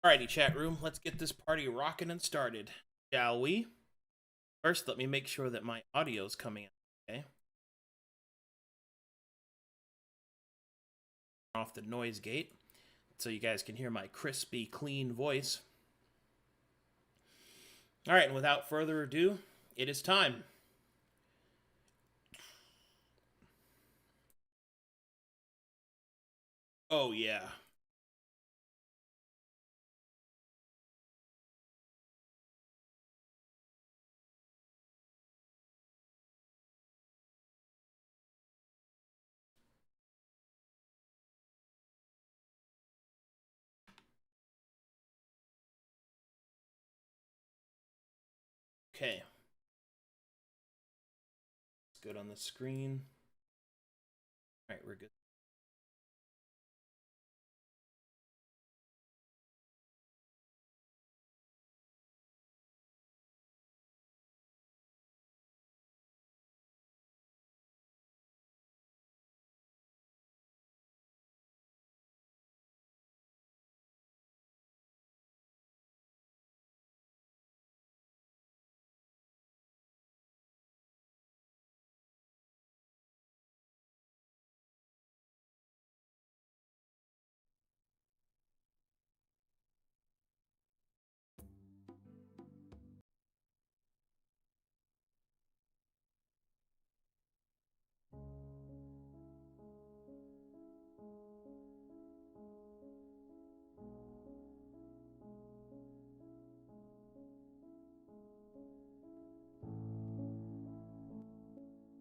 Alrighty, chat room, let's get this party rocking and started, shall we? First, let me make sure that my audio's coming out, okay? Off the noise gate, so you guys can hear my crispy, clean voice. Alright, and without further ado, it is time. Oh, yeah. Okay. It's good on the screen. Alright, we're good.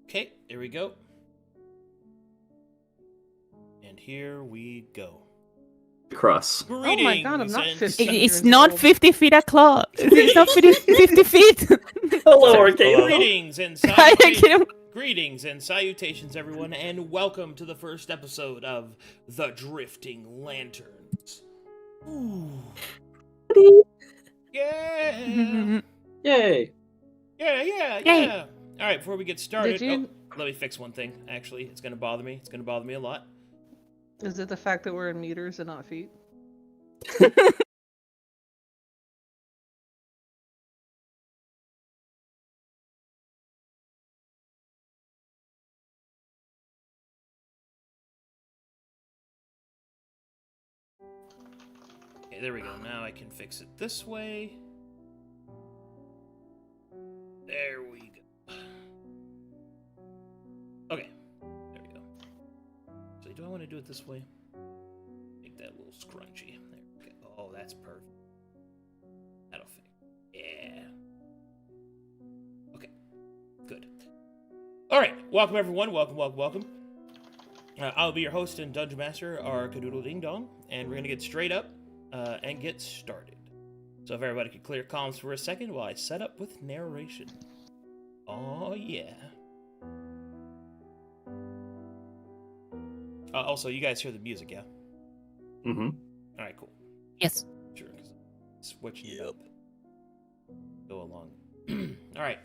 Okay, there we go. And here we go. Across. Greetings, Oh my god, I'm not 50 It's not 50 feet across. It's not 50 feet. Hello, Sorry. Arcadum. Greetings and I salutations. can't- Greetings and salutations, everyone, and welcome to the first episode of The Drifting Lanterns. Ooh. Yeah. Yay. Yeah. Yay. All right, before we get started, Did you- let me fix one thing. Actually, it's gonna bother me. It's gonna bother me a lot. Is it the fact that we're in meters and not feet? Okay, there we go. Now I can fix it this way. There we go. Okay, there we go. So do I want to do it this way? Make that a little scrunchy. There we go. Oh, that's perfect. That'll fit. Yeah. Okay, good. All right, welcome everyone. Welcome. I'll be your host and Dungeon Master, Arcadum Ding Dong, and we're gonna get straight up and get started. So if everybody could clear comms for a second while I set up with narration. Oh yeah. Also, you guys hear the music, yeah? Mm-hmm. All right, cool. Yes. Sure, because I'm switching it up. Go along. All right.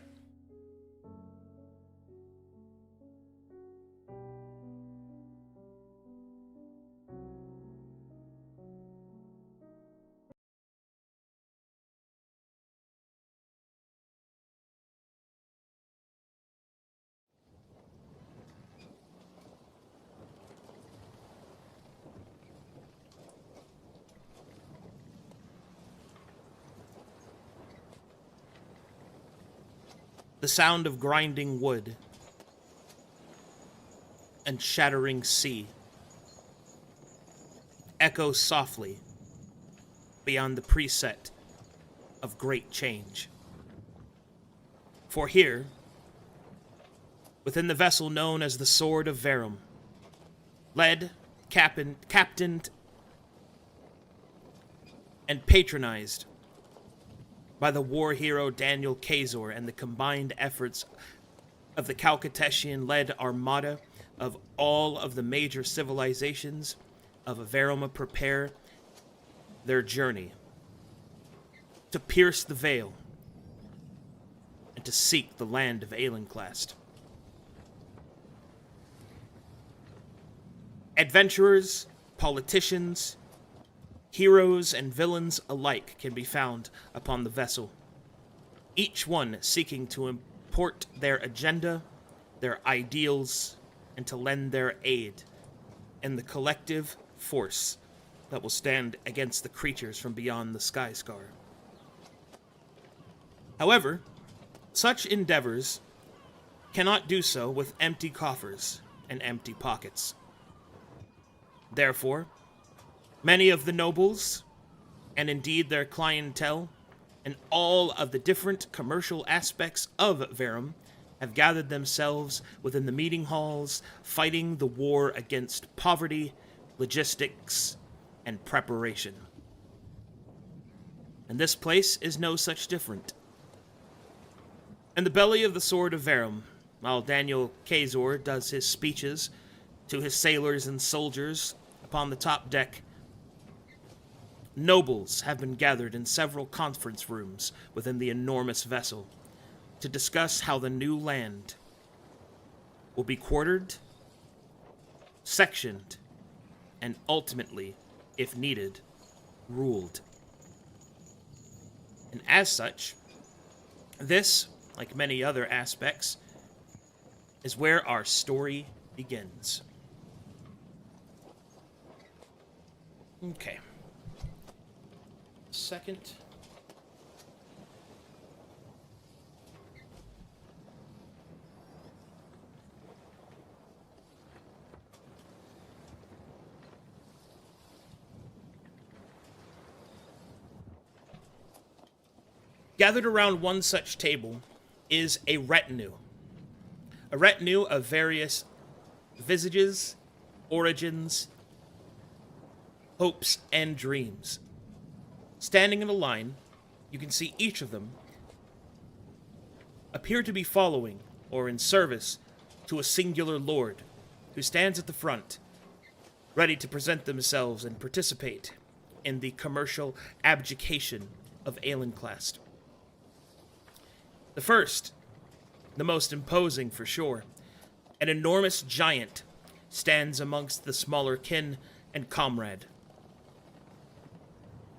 The sound of grinding wood and shattering sea echoes softly beyond the preset of great change. For here, within the vessel known as the Sword of Verum, led, captained, and patronized by the war hero Daniel Kazor and the combined efforts of the Calcatessian-led armada of all of the major civilizations of Veruma prepare their journey to pierce the veil and to seek the land of Aelenclast. Adventurers, politicians, heroes and villains alike can be found upon the vessel, each one seeking to import their agenda, their ideals, and to lend their aid in the collective force that will stand against the creatures from beyond the Skyscar. However, such endeavors cannot do so with empty coffers and empty pockets. Therefore, many of the nobles, and indeed their clientele, and all of the different commercial aspects of Verum have gathered themselves within the meeting halls, fighting the war against poverty, logistics, and preparation. And this place is no such different. In the belly of the Sword of Verum, while Daniel Kazor does his speeches to his sailors and soldiers upon the top deck, nobles have been gathered in several conference rooms within the enormous vessel to discuss how the new land will be quartered, sectioned, and ultimately, if needed, ruled. And as such, this, like many other aspects, is where our story begins. Okay. Second. Gathered around one such table is a retinue. A retinue of various visages, origins, hopes, and dreams. Standing in a line, you can see each of them appear to be following or in service to a singular lord who stands at the front, ready to present themselves and participate in the commercial abdication of Aelenclast. The first, the most imposing for sure, an enormous giant stands amongst the smaller kin and comrade.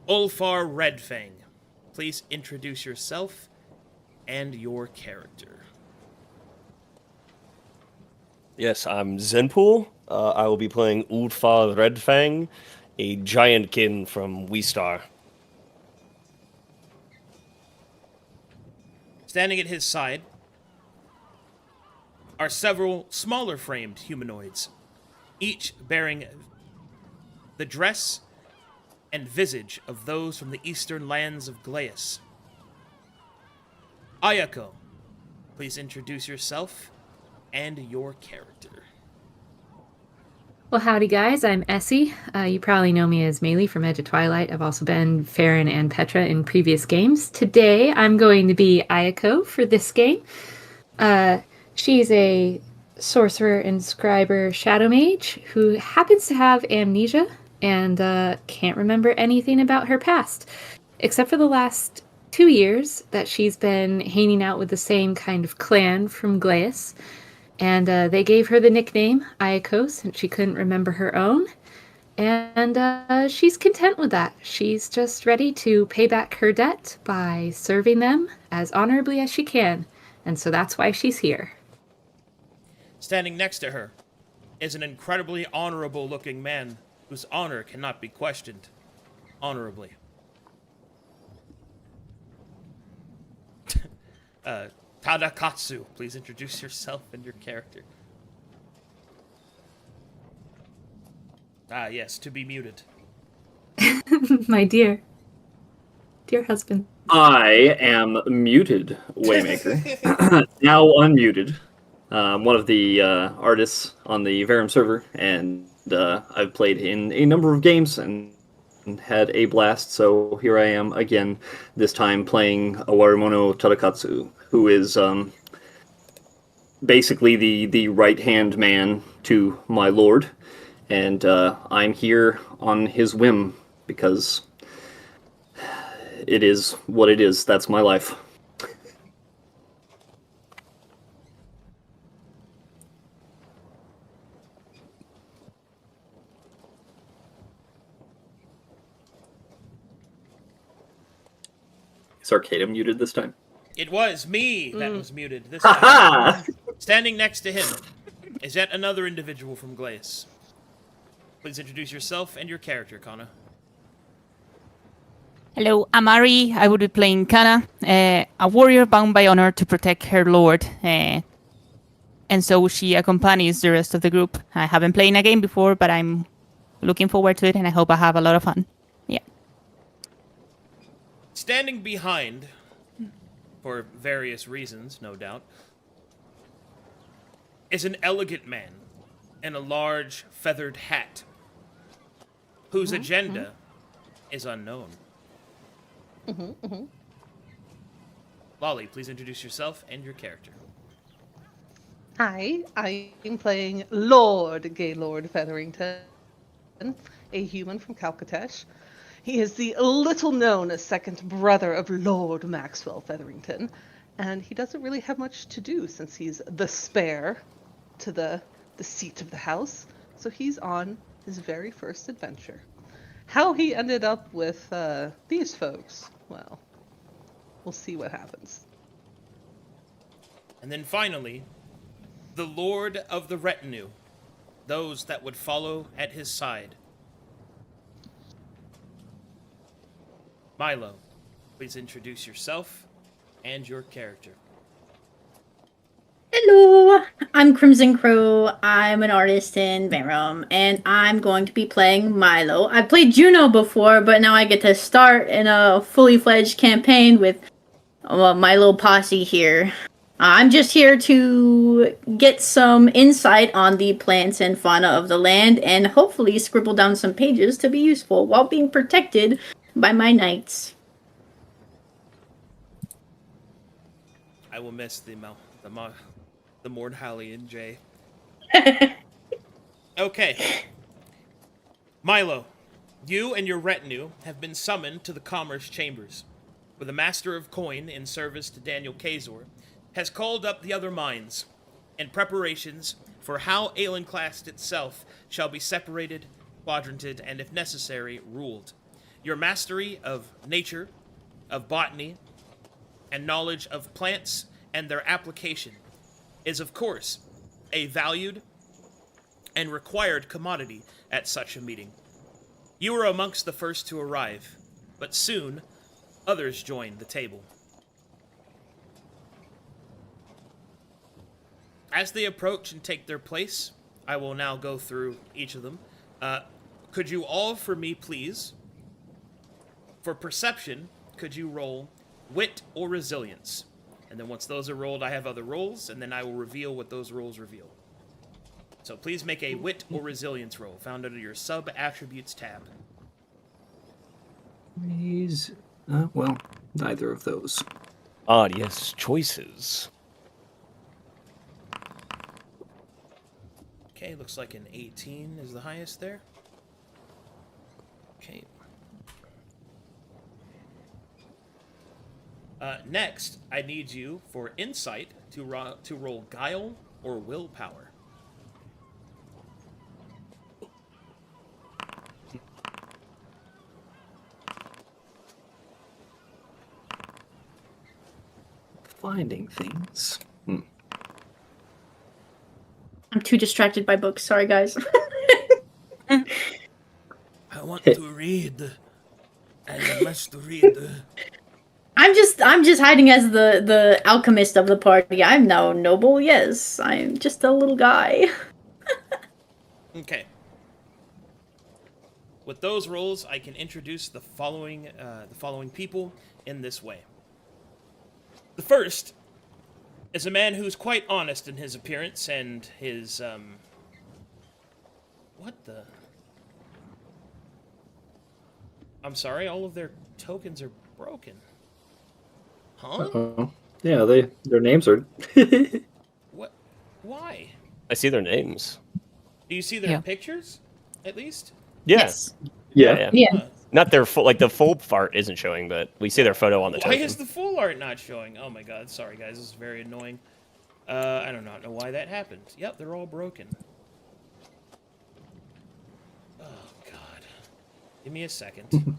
Ulfar Redfang, please introduce yourself and your character. Yes, I'm Zenpool. I will be playing Ulfar Redfang, a giantkin from Weestar. Standing at his side are several smaller framed humanoids, each bearing the dress and visage of those from the eastern lands of Glaeus. Ayako, please introduce yourself and your character. Well, howdy, guys. I'm Essie. You probably know me as Melee from Edge of Twilight. I've also been Farron and Petra in previous games. Today, I'm going to be Ayako for this game. She's a sorcerer and scriber shadow mage who happens to have amnesia and can't remember anything about her past, except for the last 2 years that she's been hanging out with the same kind of clan from Glaeus. And they gave her the nickname Ayako since she couldn't remember her own. And she's content with that. She's just ready to pay back her debt by serving them as honorably as she can. And so that's why she's here. Standing next to her is an incredibly honorable-looking man whose honor cannot be questioned honorably. Tadakatsu, please introduce yourself and your character. Ah, yes, to be muted. My dear husband. I am muted, Waymaker. Now unmuted. One of the artists on the Verum server, and I've played in a number of games and had a blast, so here I am again, this time playing Awarimono Tadakatsu, who is basically the right-hand man to my lord, and I'm here on his whim, because it is what it is. That's my life. Is Arcadum muted this time? It was me that was muted this Ha time. ha! Standing next to him is yet another individual from Glace. Please introduce yourself and your character, Kana. Hello, I'm Ari. I will be playing Kana, a warrior bound by honor to protect her lord. And so she accompanies the rest of the group. I haven't played a game before, but I'm looking forward to it, and I hope I have a lot of fun. Yeah. Standing behind, for various reasons, no doubt, is an elegant man in a large feathered hat, whose agenda is unknown. Lolly, please introduce yourself and your character. Hi, I am playing Lord Gaylord Featherington, a human from Calcatesh. He is the little-known second brother of Lord Maxwell Featherington, and he doesn't really have much to do since he's the spare to the seat of the house, so he's on his very first adventure. How he ended up with these folks, well, we'll see what happens. And then finally, the Lord of the Retinue, those that would follow at his side. Milo, please introduce yourself and your character. Hello, I'm Crimson Crow. I'm an artist in Verum, and I'm going to be playing Milo. I've played Juno before, but now I get to start in a fully fledged campaign with my little posse here. I'm just here to get some insight on the plants and fauna of the land, and hopefully scribble down some pages to be useful while being protected by my knights. I will miss the Mordhallian J. Okay. Milo, you and your retinue have been summoned to the Commerce Chambers, where the Master of Coin, in service to Daniel Kazor, has called up the other minds in preparations for how Aelenclast itself shall be separated, quadranted, and if necessary, ruled. Your mastery of nature, of botany, and knowledge of plants and their application is, of course, a valued and required commodity at such a meeting. You were amongst the first to arrive, but soon others joined the table. As they approach and take their place, I will now go through each of them. Could you all, for me, please, for perception, could you roll wit or resilience? And then once those are rolled, I have other rolls, and then I will reveal what those rolls reveal. So please make a wit or resilience roll, found under your sub-attributes tab. Please. Well, neither of those. Ah, yes, choices. Okay, looks like an 18 is the highest there. Okay. Next, I need you for insight to roll guile or willpower. Finding things. I'm too distracted by books. Sorry, guys. I want to read. I must read. I'm just hiding as the alchemist of the party. I'm no noble. Yes, I'm just a little guy. Okay. With those rolls, I can introduce the following people in this way. The first is a man who's quite honest in his appearance and his what the? I'm sorry, all of their tokens are broken. Huh? Uh-oh. Yeah, their names are. What? Why? I see their names. Do you see their Yeah. pictures, at least? Yeah. Yes. Yeah. Yeah. Not their full, like the full fart isn't showing, but we see their photo on the Why token. is the full art not showing? Oh my god, sorry guys, this is very annoying. I do not know why that happened. Yep, they're all broken. Oh god. Give me a second.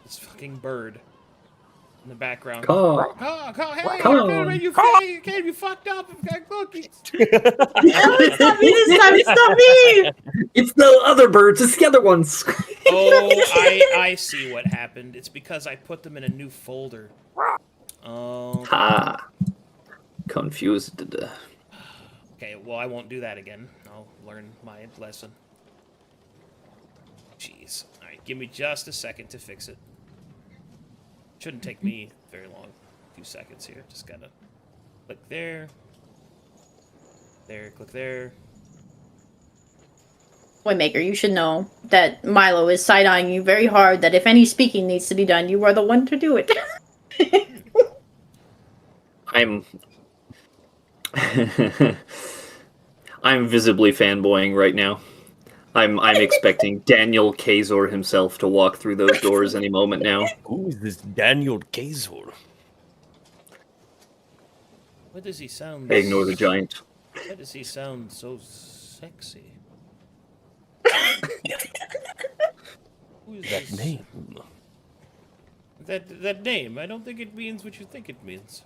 This fucking bird in the background. Caw. Hey, Caw. you fucked up. Look, It's not me this time. It's not me. It's the other birds. It's the other ones. oh, I see what happened. It's because I put them in a new folder. Oh. Ha. Confused. Okay, well, I won't do that again. I'll learn my lesson. Jeez. Alright, give me just a second to fix it. Shouldn't take me very long. A few seconds here. Just gotta click there. There, click there. Waymaker, you should know that Milo is side-eyeing you very hard, that if any speaking needs to be done, you are the one to do it. I'm I'm visibly fanboying right now. I'm expecting Daniel Kazor himself to walk through those doors any moment now. Who is this Daniel Kazor? What does he sound? I ignore the giant. Why does he sound so sexy? Who is That this? name. That name. I don't think it means what you think it means.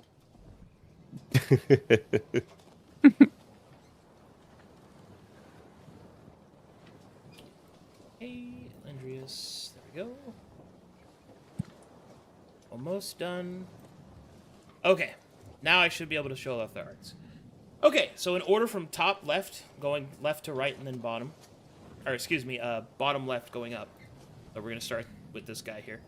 Hey, Andreas. There we go. Almost done. Okay. Now I should be able to show off the arts. Okay, so in order from top left, going left to right and then bottom. Or excuse me, bottom left going up. So we're going to start with this guy here.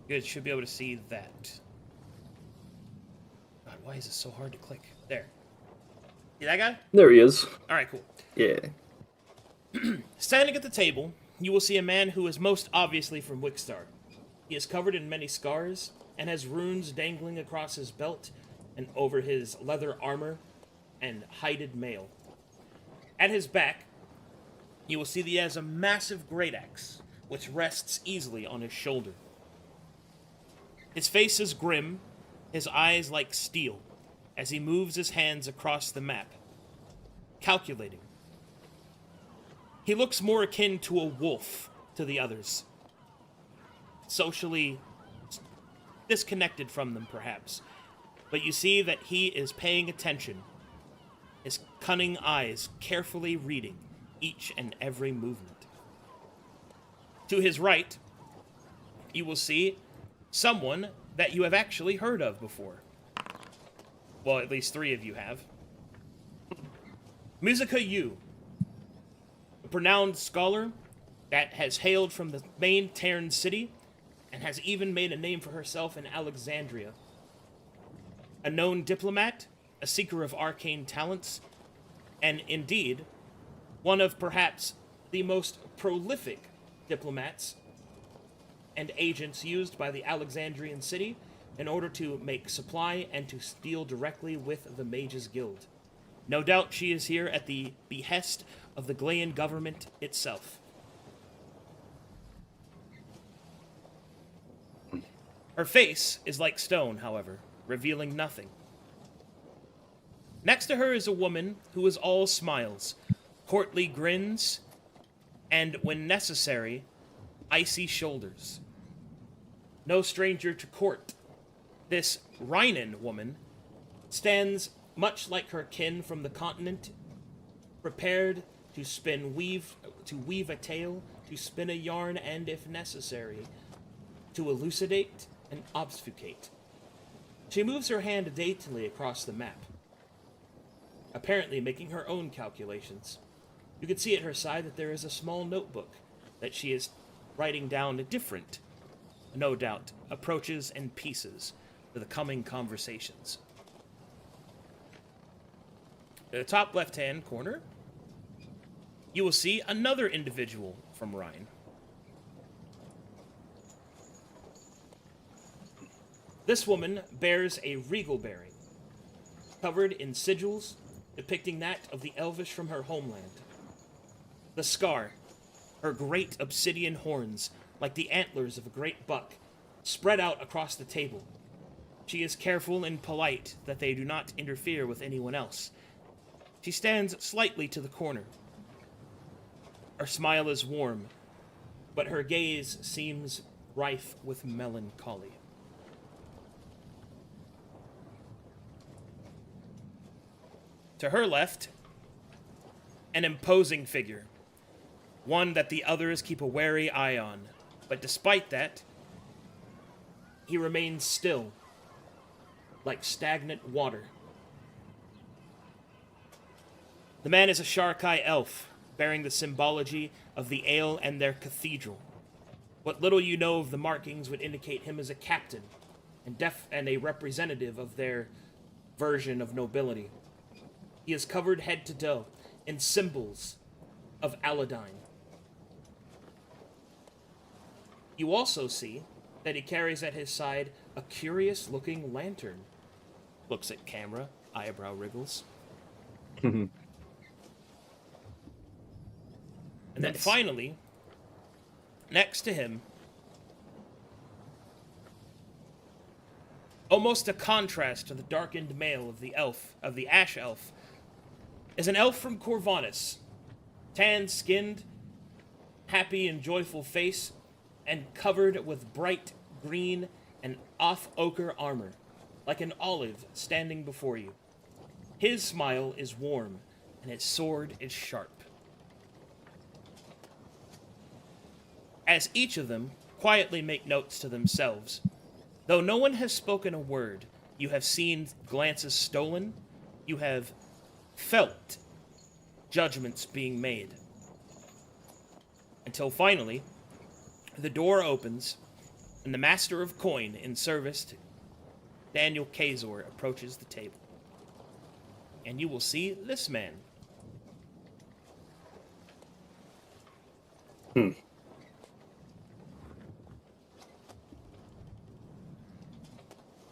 Good, should be able to see that. God, why is it so hard to click? There. See that guy? There he is. Alright, cool. Yeah. Standing at the table, you will see a man who is most obviously from Wickstar. He is covered in many scars, and has runes dangling across his belt and over his leather armor and hided mail. At his back, you will see that he has a massive great axe, which rests easily on his shoulder. His face is grim, his eyes like steel, as he moves his hands across the map, calculating. He looks more akin to a wolf to the others, socially disconnected from them, perhaps. But you see that he is paying attention, his cunning eyes carefully reading each and every movement. To his right, you will see someone that you have actually heard of before. Well, at least 3 of you have. Musica Yu, a renowned scholar that has hailed from the main Terran city and has even made a name for herself in Alexandria. A known diplomat, a seeker of arcane talents, and indeed, one of perhaps the most prolific diplomats and agents used by the Alexandrian city in order to make supply and to deal directly with the Mages Guild. No doubt she is here at the behest of the Glean government itself. Her face is like stone, however, revealing nothing. Next to her is a woman who is all smiles, courtly grins, and, when necessary, icy shoulders. No stranger to court, this Rhinan woman stands much like her kin from the continent, prepared to weave a tale, to spin a yarn, and, if necessary, to elucidate and obfuscate. She moves her hand daintily across the map, apparently making her own calculations. You can see at her side that there is a small notebook that she is writing down different, no doubt, approaches and pieces for the coming conversations. In the top left-hand corner, you will see another individual from Rhine. This woman bears a regal bearing, covered in sigils depicting that of the Elvish from her homeland. The scar, her great obsidian horns, like the antlers of a great buck, spread out across the table. She is careful and polite that they do not interfere with anyone else. She stands slightly to the corner. Her smile is warm, but her gaze seems rife with melancholy. To her left, an imposing figure, one that the others keep a wary eye on, but despite that, he remains still, like stagnant water. The man is a Sharkai elf, bearing the symbology of the Ale and their cathedral. What little you know of the markings would indicate him as a captain and a representative of their version of nobility. He is covered head to toe in symbols of Aladine. You also see that he carries at his side a curious-looking lantern. Looks at camera, eyebrow wriggles. And then Nice. finally, next to him, almost a contrast to the darkened male of the Ash Elf, is an elf from Corvanus, tan-skinned, happy and joyful face, and covered with bright green and off-ochre armor, like an olive standing before you. His smile is warm, and his sword is sharp. As each of them quietly make notes to themselves, though no one has spoken a word, you have seen glances stolen, you have felt judgments being made. Until finally, the door opens, and the Master of Coin in service to Daniel Kazor approaches the table. And you will see this man.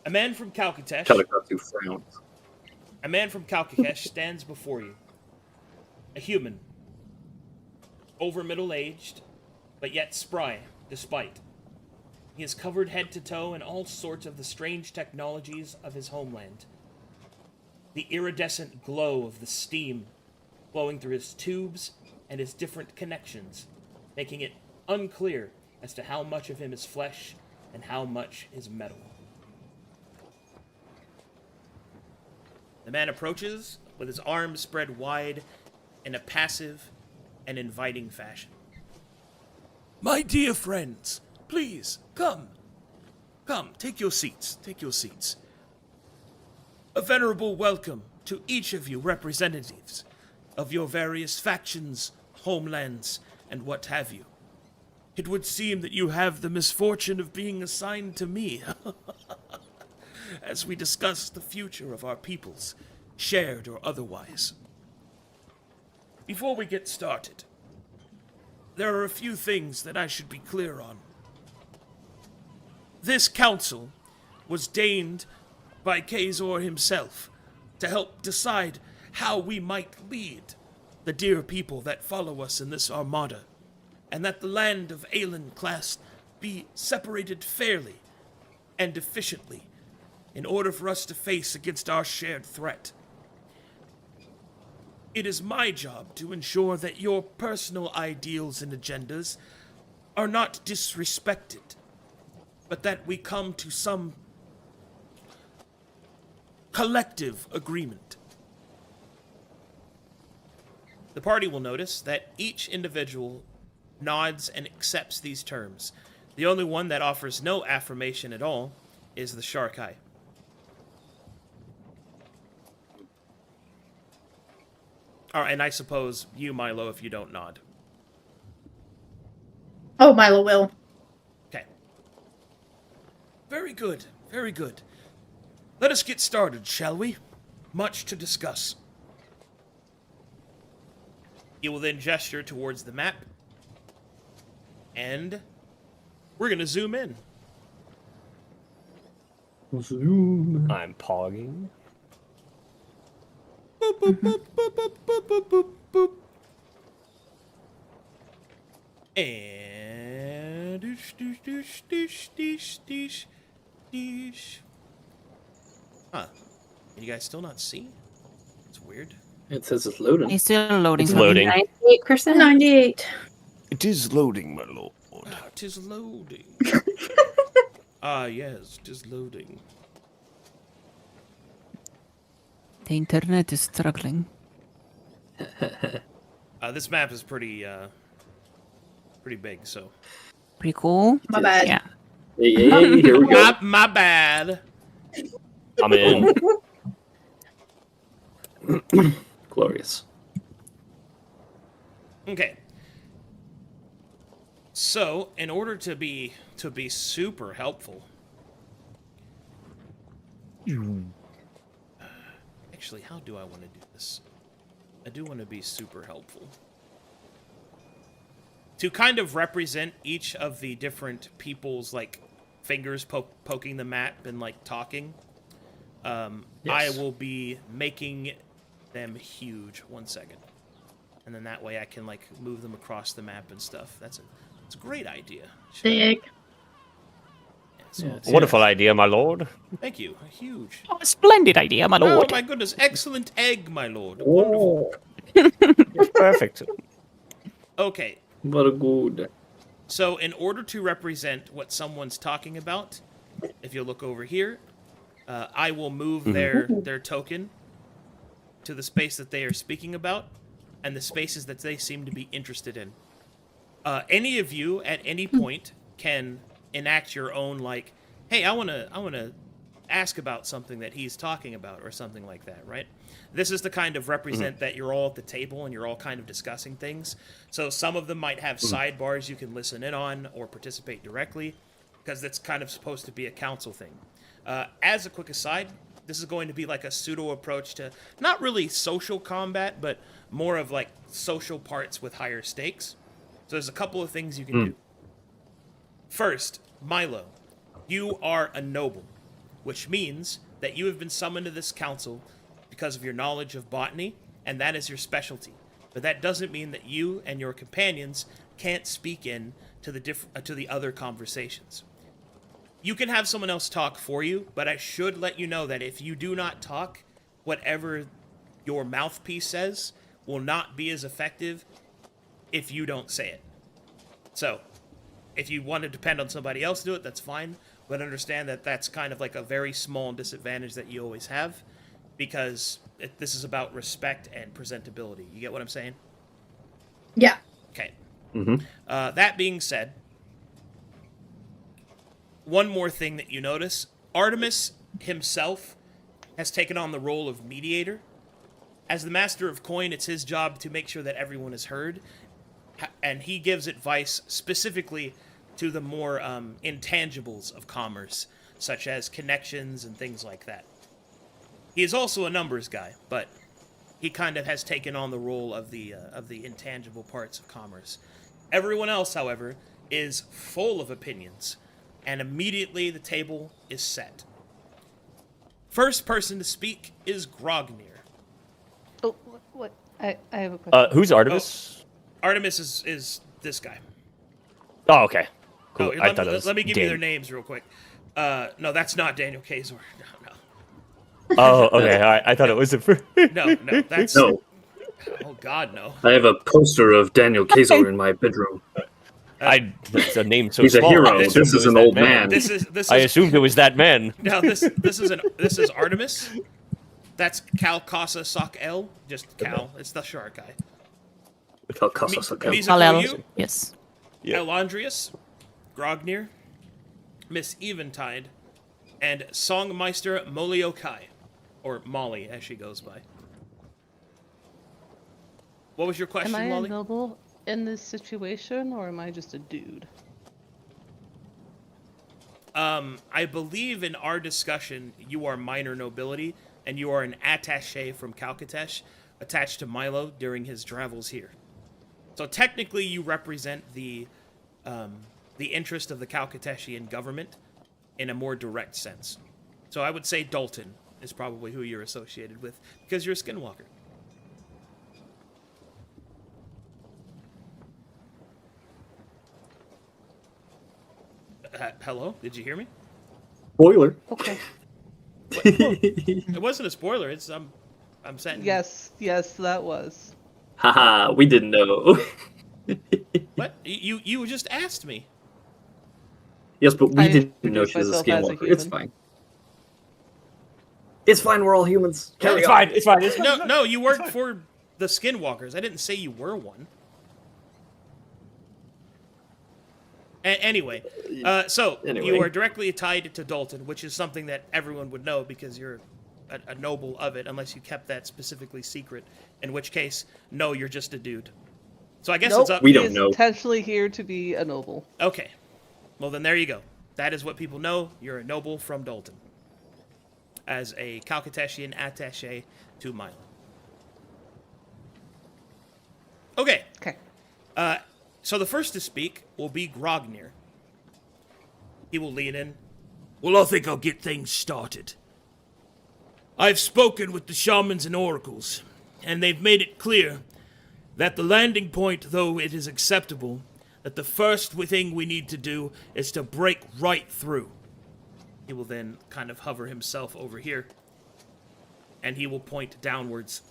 A man from Kalkatesh. Kalakatsu frowns. A man from Kalkakesh stands before you. A human. Over middle-aged, but yet spry, despite. He is covered head to toe in all sorts of the strange technologies of his homeland. The iridescent glow of the steam flowing through his tubes and his different connections, making it unclear as to how much of him is flesh and how much is metal. The man approaches with his arms spread wide in a passive and inviting fashion. My dear friends, please, come. Come, take your seats, take your seats. A venerable welcome to each of you representatives of your various factions, homelands, and what have you. It would seem that you have the misfortune of being assigned to me as we discuss the future of our peoples, shared or otherwise. Before we get started, there are a few things that I should be clear on. This council was deigned by Kazor himself to help decide how we might lead the dear people that follow us in this armada, and that the land of Aelenclast be separated fairly and efficiently in order for us to face against our shared threat. It is my job to ensure that your personal ideals and agendas are not disrespected, but that we come to some collective agreement. The party will notice that each individual nods and accepts these terms. The only one that offers no affirmation at all is the Sharkai. Alright, and I suppose you, Milo, if you don't nod. Oh, Milo will. Okay. Very good, very good. Let us get started, shall we? Much to discuss. You will then gesture towards the map, and we're going to zoom in. I'm pogging. Boop, boop, boop, boop, boop, boop, boop, boop, boop. And doosh, doosh, doosh, doosh, doosh, doosh, doosh. Huh. Can you guys still not see? It's weird. It says it's loading. It's still loading. It's loading. 98%. 98. It is loading, my lord. 'Tis loading. Yes, 'tis loading. The internet is struggling. This map is pretty big, so. Pretty cool. My bad. Yeah. Hey, here we go. My bad. I'm in. Glorious. Okay. So, in order to be super helpful. Actually, how do I want to do this? I do want to be super helpful. To kind of represent each of the different people's like fingers poking the map and like talking. I will be making them huge. 1 second. And then that way I can like move them across the map and stuff. It's a great idea. Sick. Yeah, so Yeah, it's- Wonderful idea, my lord. Thank you. Huge. Oh, splendid idea, my Oh lord. my goodness! Excellent egg, my lord. Wonderful. Perfect. Okay, What a good. so in order to represent what someone's talking about, if you look over here, I will move their token to the space that they are speaking about, and the spaces that they seem to be interested in. Any of you at any point can enact your own like, hey, I wanna ask about something that he's talking about or something like that, right? This is to kind of represent that you're all at the table and you're all kind of discussing things. So some of them might have sidebars you can listen in on or participate directly, because that's kind of supposed to be a council thing. As a quick aside, this is going to be like a pseudo approach to not really social combat, but more of like social parts with higher stakes. So there's a couple of things you can do. First, Milo, you are a noble, which means that you have been summoned to this council because of your knowledge of botany, and that is your specialty. But that doesn't mean that you and your companions can't speak in to the other conversations. You can have someone else talk for you, but I should let you know that if you do not talk, whatever your mouthpiece says will not be as effective if you don't say it. So, if you want to depend on somebody else to do it, that's fine. But understand that that's kind of like a very small disadvantage that you always have, because this is about respect and presentability. You get what I'm saying? Yeah. Okay. Mm-hmm. That being said, one more thing that you notice, Artemis himself has taken on the role of mediator. As the master of coin, it's his job to make sure that everyone is heard, and he gives advice specifically to the more intangibles of commerce, such as connections and things like that. He is also a numbers guy, but he kind of has taken on the role of the intangible parts of commerce. Everyone else, however, is full of opinions, and immediately the table is set. First person to speak is Grognir. Oh, what? I have a question. Who's Artemis? Artemis is this guy. Oh, okay. Cool. Oh, I thought it was let me give you Dan. their names real quick. No, that's not Daniel Kazor. No. Oh, okay. I thought it was a. No, that's... No, Oh, God, no. I have a poster of Daniel Kazor in my bedroom. It's a name so He's a small. hero. I This assumed it is was an that old man. This is... I assumed it was that man. No, this is Artemis. That's Cal Casa Sock L. Just Cal. It's the shark guy. Halel. Yes. Yeah. Elandrius, Grognir, Miss Eventide, and Songmeister Moliokai, or Molly as she goes by. What was your question, Am I Molly? a noble in this situation, or am I just a dude? I believe in our discussion, you are minor nobility, and you are an attaché from Calcatesh, attached to Milo during his travels here. So technically, you represent the interest of the Calcateshian government in a more direct sense. So I would say Dalton is probably who you're associated with, because you're a skinwalker. Hello? Did you hear me? Spoiler. Okay. It wasn't a spoiler. It's I'm saying. Yes, that was. Haha, we didn't know. What? You just asked me. Yes, but we I didn't know introduced she was a myself as a skinwalker. It's human. fine. It's fine. We're all humans. Carry It's on. fine. It's fine. It's fine. No, you worked for the Skinwalkers. I didn't say you were one. Anyway, so Anyway. you are directly tied to Dalton, which is something that everyone would know because you're a noble of it, unless you kept that specifically secret. In which case, no, you're just a dude. So I guess Nope, it's up. We he don't is know. intentionally here to be a noble. Okay, well then there you go. That is what people know. You're a noble from Dalton, as a Calcatessian attaché to Milo. Okay. Okay. So the first to speak will be Grognir. He will lean in. Well, I think I'll get things started. I've spoken with the shamans and oracles, and they've made it clear that the landing point, though it is acceptable, that the first thing we need to do is to break right through. He will then kind of hover himself over here, and he will point downwards.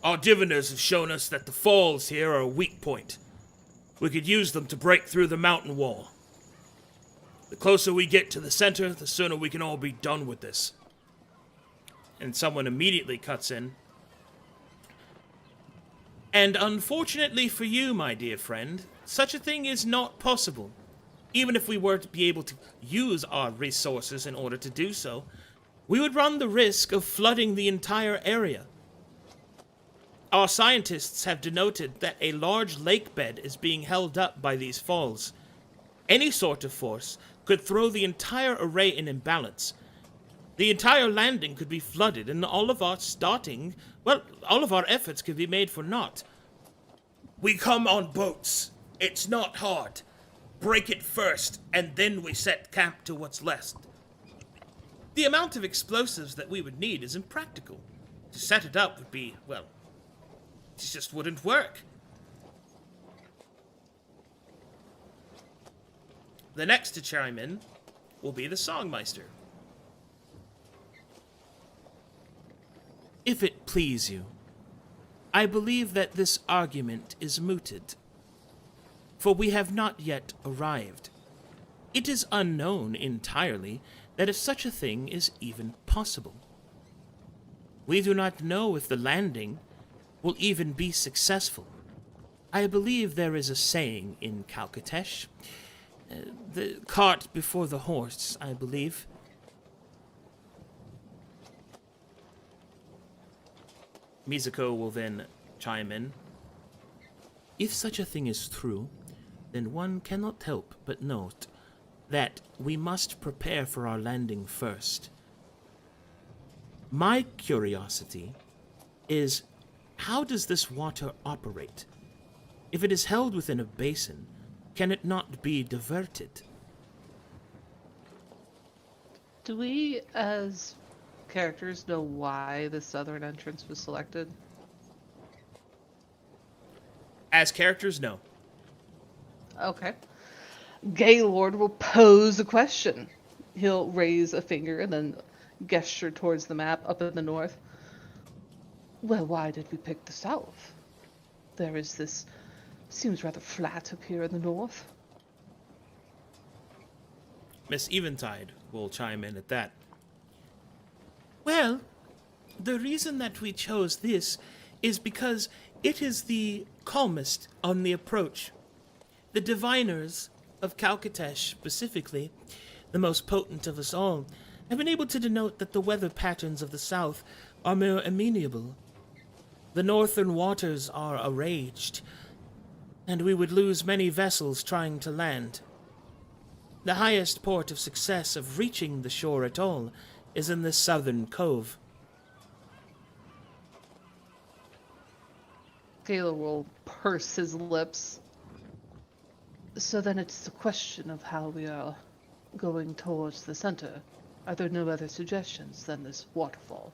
Our diviners have shown us that the falls here are a weak point. We could use them to break through the mountain wall. The closer we get to the center, the sooner we can all be done with this. And someone immediately cuts in. And unfortunately for you, my dear friend, such a thing is not possible. Even if we were to be able to use our resources in order to do so, we would run the risk of flooding the entire area. Our scientists have denoted that a large lake bed is being held up by these falls. Any sort of force could throw the entire array in imbalance. The entire landing could be flooded, and all of our efforts could be made for naught. We come on boats. It's not hard. Break it first, and then we set camp to what's left. The amount of explosives that we would need is impractical. To set it up would be, well, it just wouldn't work. The next to chime in will be the Songmeister. If it please you, I believe that this argument is mooted, for we have not yet arrived. It is unknown entirely that if such a thing is even possible. We do not know if the landing will even be successful. I believe there is a saying in Calcatesh, the cart before the horse, I believe. Mizuko will then chime in. If such a thing is true, then one cannot help but note that we must prepare for our landing first. My curiosity is, how does this water operate? If it is held within a basin, can it not be diverted? Do we, as characters, know why the southern entrance was selected? As characters, no. Okay. Gaylord will pose a question. He'll raise a finger and then gesture towards the map up in the north. Well, why did we pick the south? There is this... seems rather flat up here in the north. Miss Eventide will chime in at that. Well, the reason that we chose this is because it is the calmest on the approach. The diviners of Calcatesh specifically, the most potent of us all, have been able to denote that the weather patterns of the south are more amenable. The northern waters are arranged, and we would lose many vessels trying to land. The highest port of success of reaching the shore at all is in this southern cove. Gaylord will purse his lips. So then it's a question of how we are going towards the center. Are there no other suggestions than this waterfall?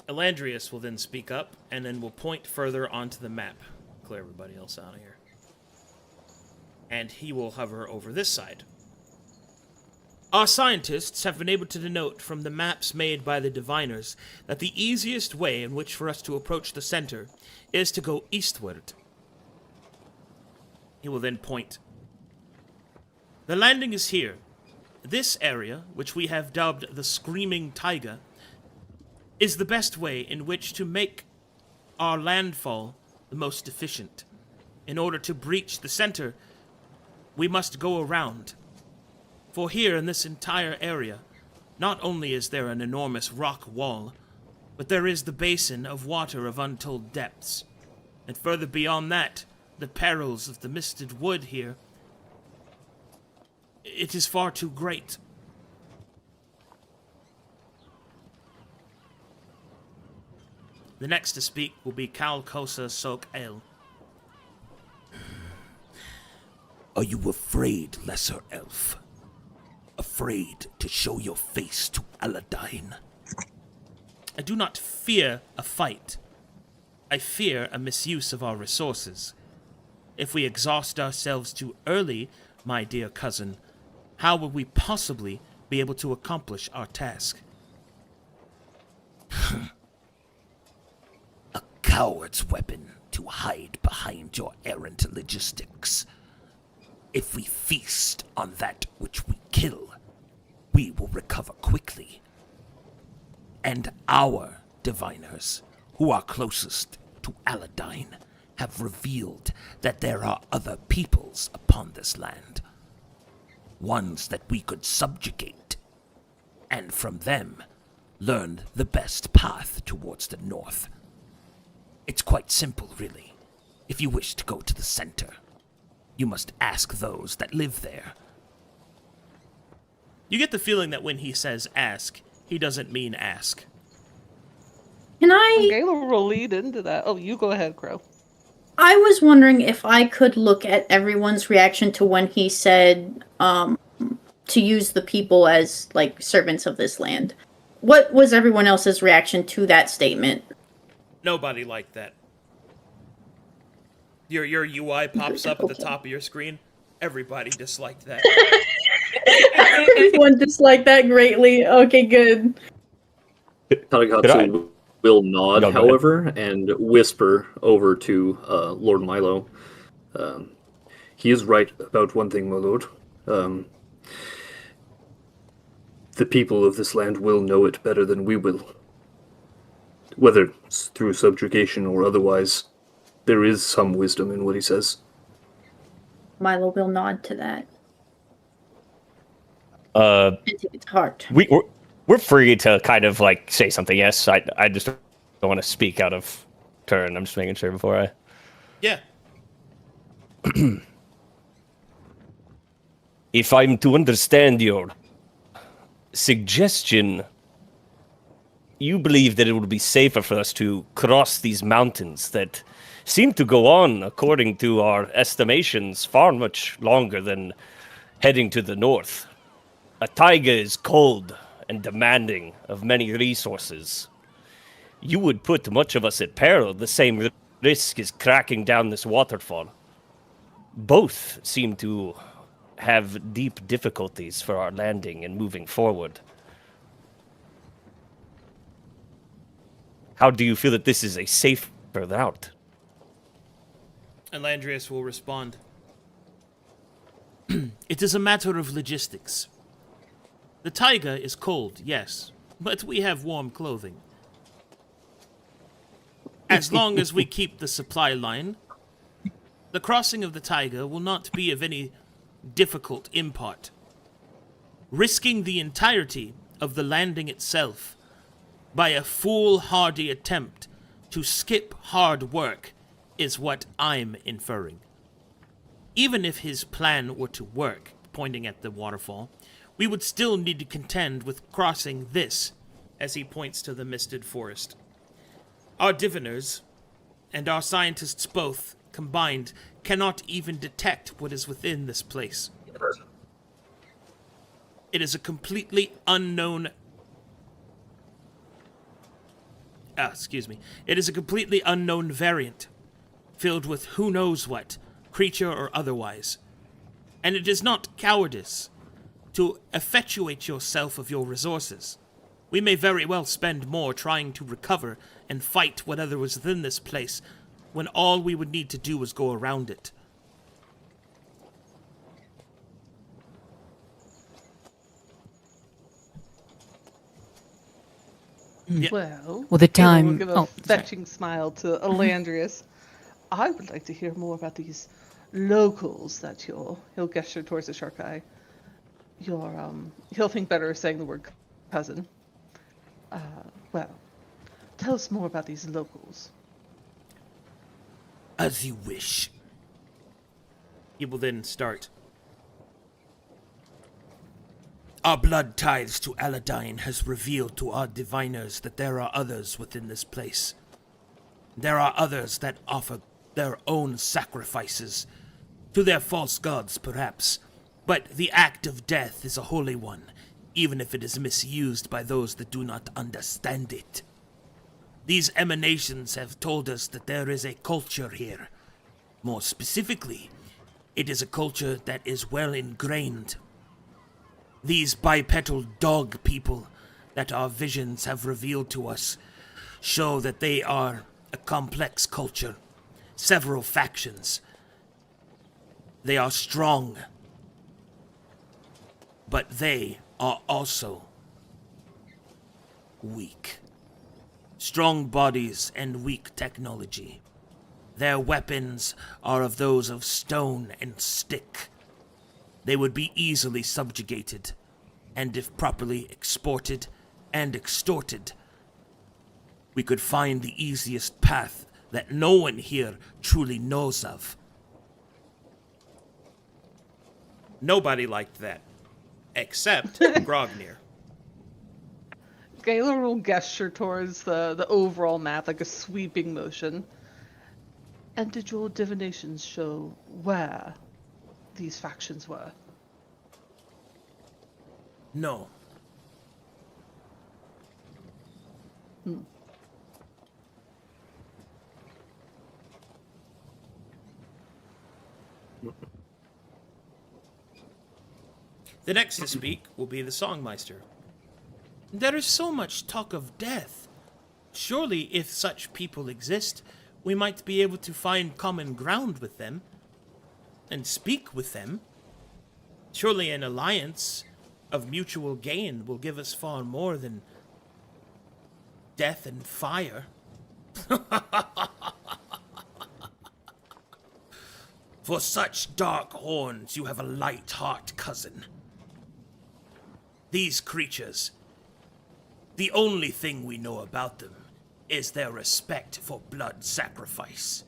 Elandrius will then speak up, and then will point further onto the map. Clear everybody else out of here. And he will hover over this side. Our scientists have been able to denote from the maps made by the diviners that the easiest way in which for us to approach the center is to go eastward. He will then point. The landing is here. This area, which we have dubbed the Screaming Taiga, is the best way in which to make our landfall the most efficient. In order to breach the center, we must go around. For here in this entire area, not only is there an enormous rock wall, but there is the basin of water of untold depths. And further beyond that, the perils of the misted wood here. It is far too great. The next to speak will be Kal Kosa Sok El. Are you afraid, lesser elf? Afraid to show your face to Aladdin? I do not fear a fight. I fear a misuse of our resources. If we exhaust ourselves too early, my dear cousin, how will we possibly be able to accomplish our task? A coward's weapon to hide behind your errant logistics. If we feast on that which we kill, we will recover quickly. And our diviners, who are closest to Aladdin, have revealed that there are other peoples upon this land. Ones that we could subjugate, and from them learn the best path towards the north. It's quite simple, really. If you wish to go to the center, you must ask those that live there. You get the feeling that when he says ask, he doesn't mean ask. Can I? Gaylor will lead into that. Oh, you go ahead, Crow. I was wondering if I could look at everyone's reaction to when he said to use the people as like servants of this land. What was everyone else's reaction to that statement? Nobody liked that. Your UI pops up at the top of your screen. Everybody disliked that. Everyone disliked that greatly. Okay, good. Tadakatsu will nod, No, go however, and whisper over to Lord Milo. He is right about one thing, my lord. The people of this land will know it better than we will. Whether it's through subjugation or otherwise, there is some wisdom in what he says. Milo will nod to that Uh, and take it to heart. we're free to kind of like say something. Yes, I just don't want to speak out of turn. I'm just making sure before I. Yeah. If I'm to understand your suggestion, you believe that it would be safer for us to cross these mountains that seem to go on, according to our estimations, far much longer than heading to the north. A taiga is cold and demanding of many resources. You would put much of us at peril. The same risk as cracking down this waterfall. Both seem to have deep difficulties for our landing and moving forward. How do you feel that this is a safer route? And Landrius will respond. It is a matter of logistics. The taiga is cold, yes, but we have warm clothing. As long as we keep the supply line, the crossing of the taiga will not be of any difficult import. Risking the entirety of the landing itself by a foolhardy attempt to skip hard work is what I'm inferring. Even if his plan were to work, pointing at the waterfall, we would still need to contend with crossing this, as he points to the misted forest. Our diviners, and our scientists both, combined, cannot even detect what is within this place. It is a completely unknown... It is a completely unknown variant, filled with who knows what, creature or otherwise. And it is not cowardice to effectuate yourself of your resources. We may very well spend more trying to recover and fight whatever was within this place, when all we would need to do was go around it. Well, Well, the Galen time- will give a oh, sorry. fetching smile to Elandrius. I would like to hear more about these locals that he'll gesture towards the shark eye. He'll think better of saying the word cousin. Well, tell us more about these locals. As you wish. He will then start. Our blood ties to Aladine has revealed to our diviners that there are others within this place. There are others that offer their own sacrifices, to their false gods perhaps, but the act of death is a holy one, even if it is misused by those that do not understand it. These emanations have told us that there is a culture here. More specifically, it is a culture that is well ingrained. These bipedal dog people that our visions have revealed to us show that they are a complex culture, several factions. They are strong, but they are also weak. Strong bodies and weak technology. Their weapons are of those of stone and stick. They would be easily subjugated, and if properly exported and extorted, we could find the easiest path that no one here truly knows of. Nobody liked that, except Grognir. Galen will gesture towards the overall map, like a sweeping motion. And did your divinations show where these factions were? No. The next to speak will be the Songmeister. There is so much talk of death. Surely, if such people exist, we might be able to find common ground with them and speak with them. Surely an alliance of mutual gain will give us far more than death and fire. For such dark horns, you have a light heart, cousin. These creatures, the only thing we know about them is their respect for blood sacrifice.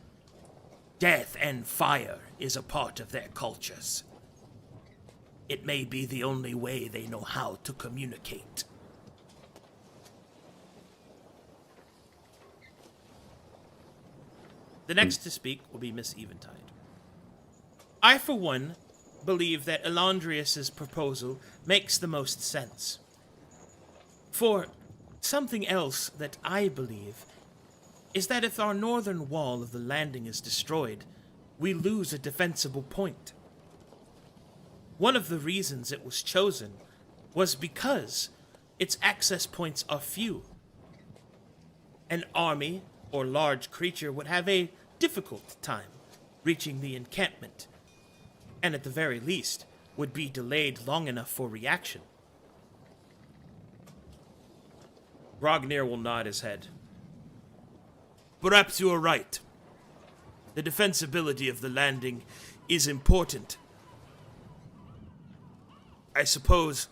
Death and fire is a part of their cultures. It may be the only way they know how to communicate. The next to speak will be Miss Eventide. I, for one, believe that Elandrius's proposal makes the most sense. For something else that I believe is that if our northern wall of the landing is destroyed, we lose a defensible point. One of the reasons it was chosen was because its access points are few. An army or large creature would have a difficult time reaching the encampment, and at the very least would be delayed long enough for reaction. Grognir will nod his head. Perhaps you are right. The defensibility of the landing is important. I suppose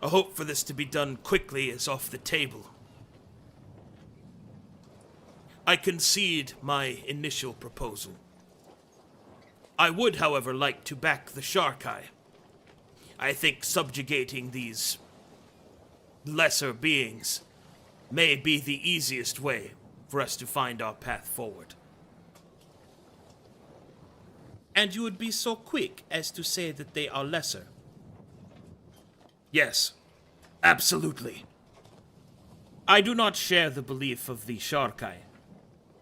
a hope for this to be done quickly is off the table. I concede my initial proposal. I would, however, like to back the Shark Eye. I think subjugating these lesser beings may be the easiest way for us to find our path forward. And you would be so quick as to say that they are lesser. Yes, absolutely. I do not share the belief of the Sharkai,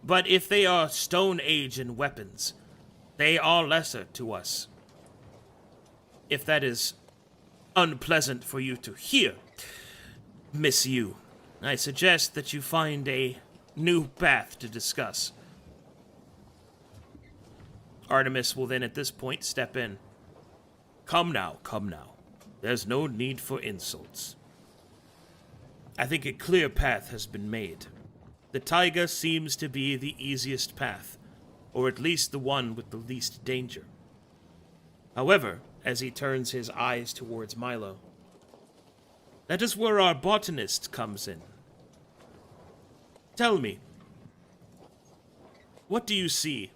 but if they are Stone Age in weapons, they are lesser to us. If that is unpleasant for you to hear, Miss Yu, I suggest that you find a new path to discuss. Artemis will then at this point step in. Come now, come now. There's no need for insults. I think a clear path has been made. The taiga seems to be the easiest path, or at least the one with the least danger. However, as he turns his eyes towards Milo, that is where our botanist comes in. Tell me, what do you see?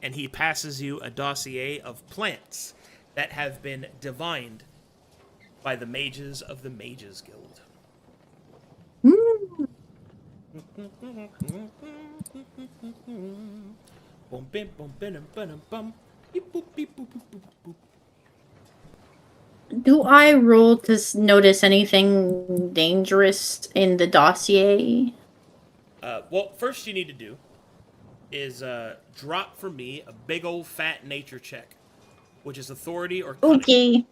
And he passes you a dossier of plants that have been divined by the mages of the Mages Guild. Do I roll to notice anything dangerous in the dossier? Well, first you need to do is drop for me a big old fat nature check, which is authority or cunning. Okay.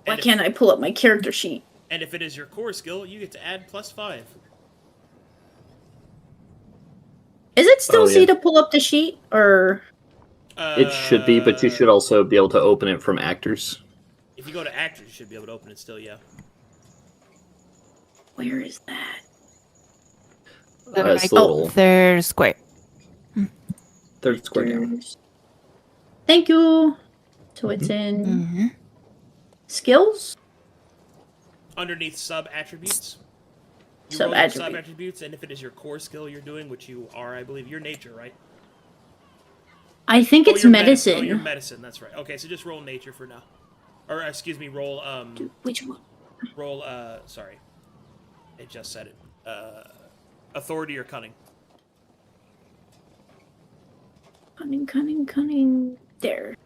Why can't I pull up my character sheet? And if it is your core skill, you get to add +5. Is it still yeah. C to pull up the sheet, or? It should be, but you should also be able to open it from actors. If you go to actors, you should be able to open it still, yeah. Where is that? It's the little Third square. third square down. Thank you. So it's in skills? Underneath sub-attributes. You Sub roll your attribute. sub-attributes, and if it is your core skill you're doing, which you are, I believe, your nature, right? I think it's your medicine. Oh, your medicine, that's right. Okay, so just roll nature for now. Or, excuse me, roll, Which one? roll, sorry. It just said it. Authority or cunning. Cunning. There.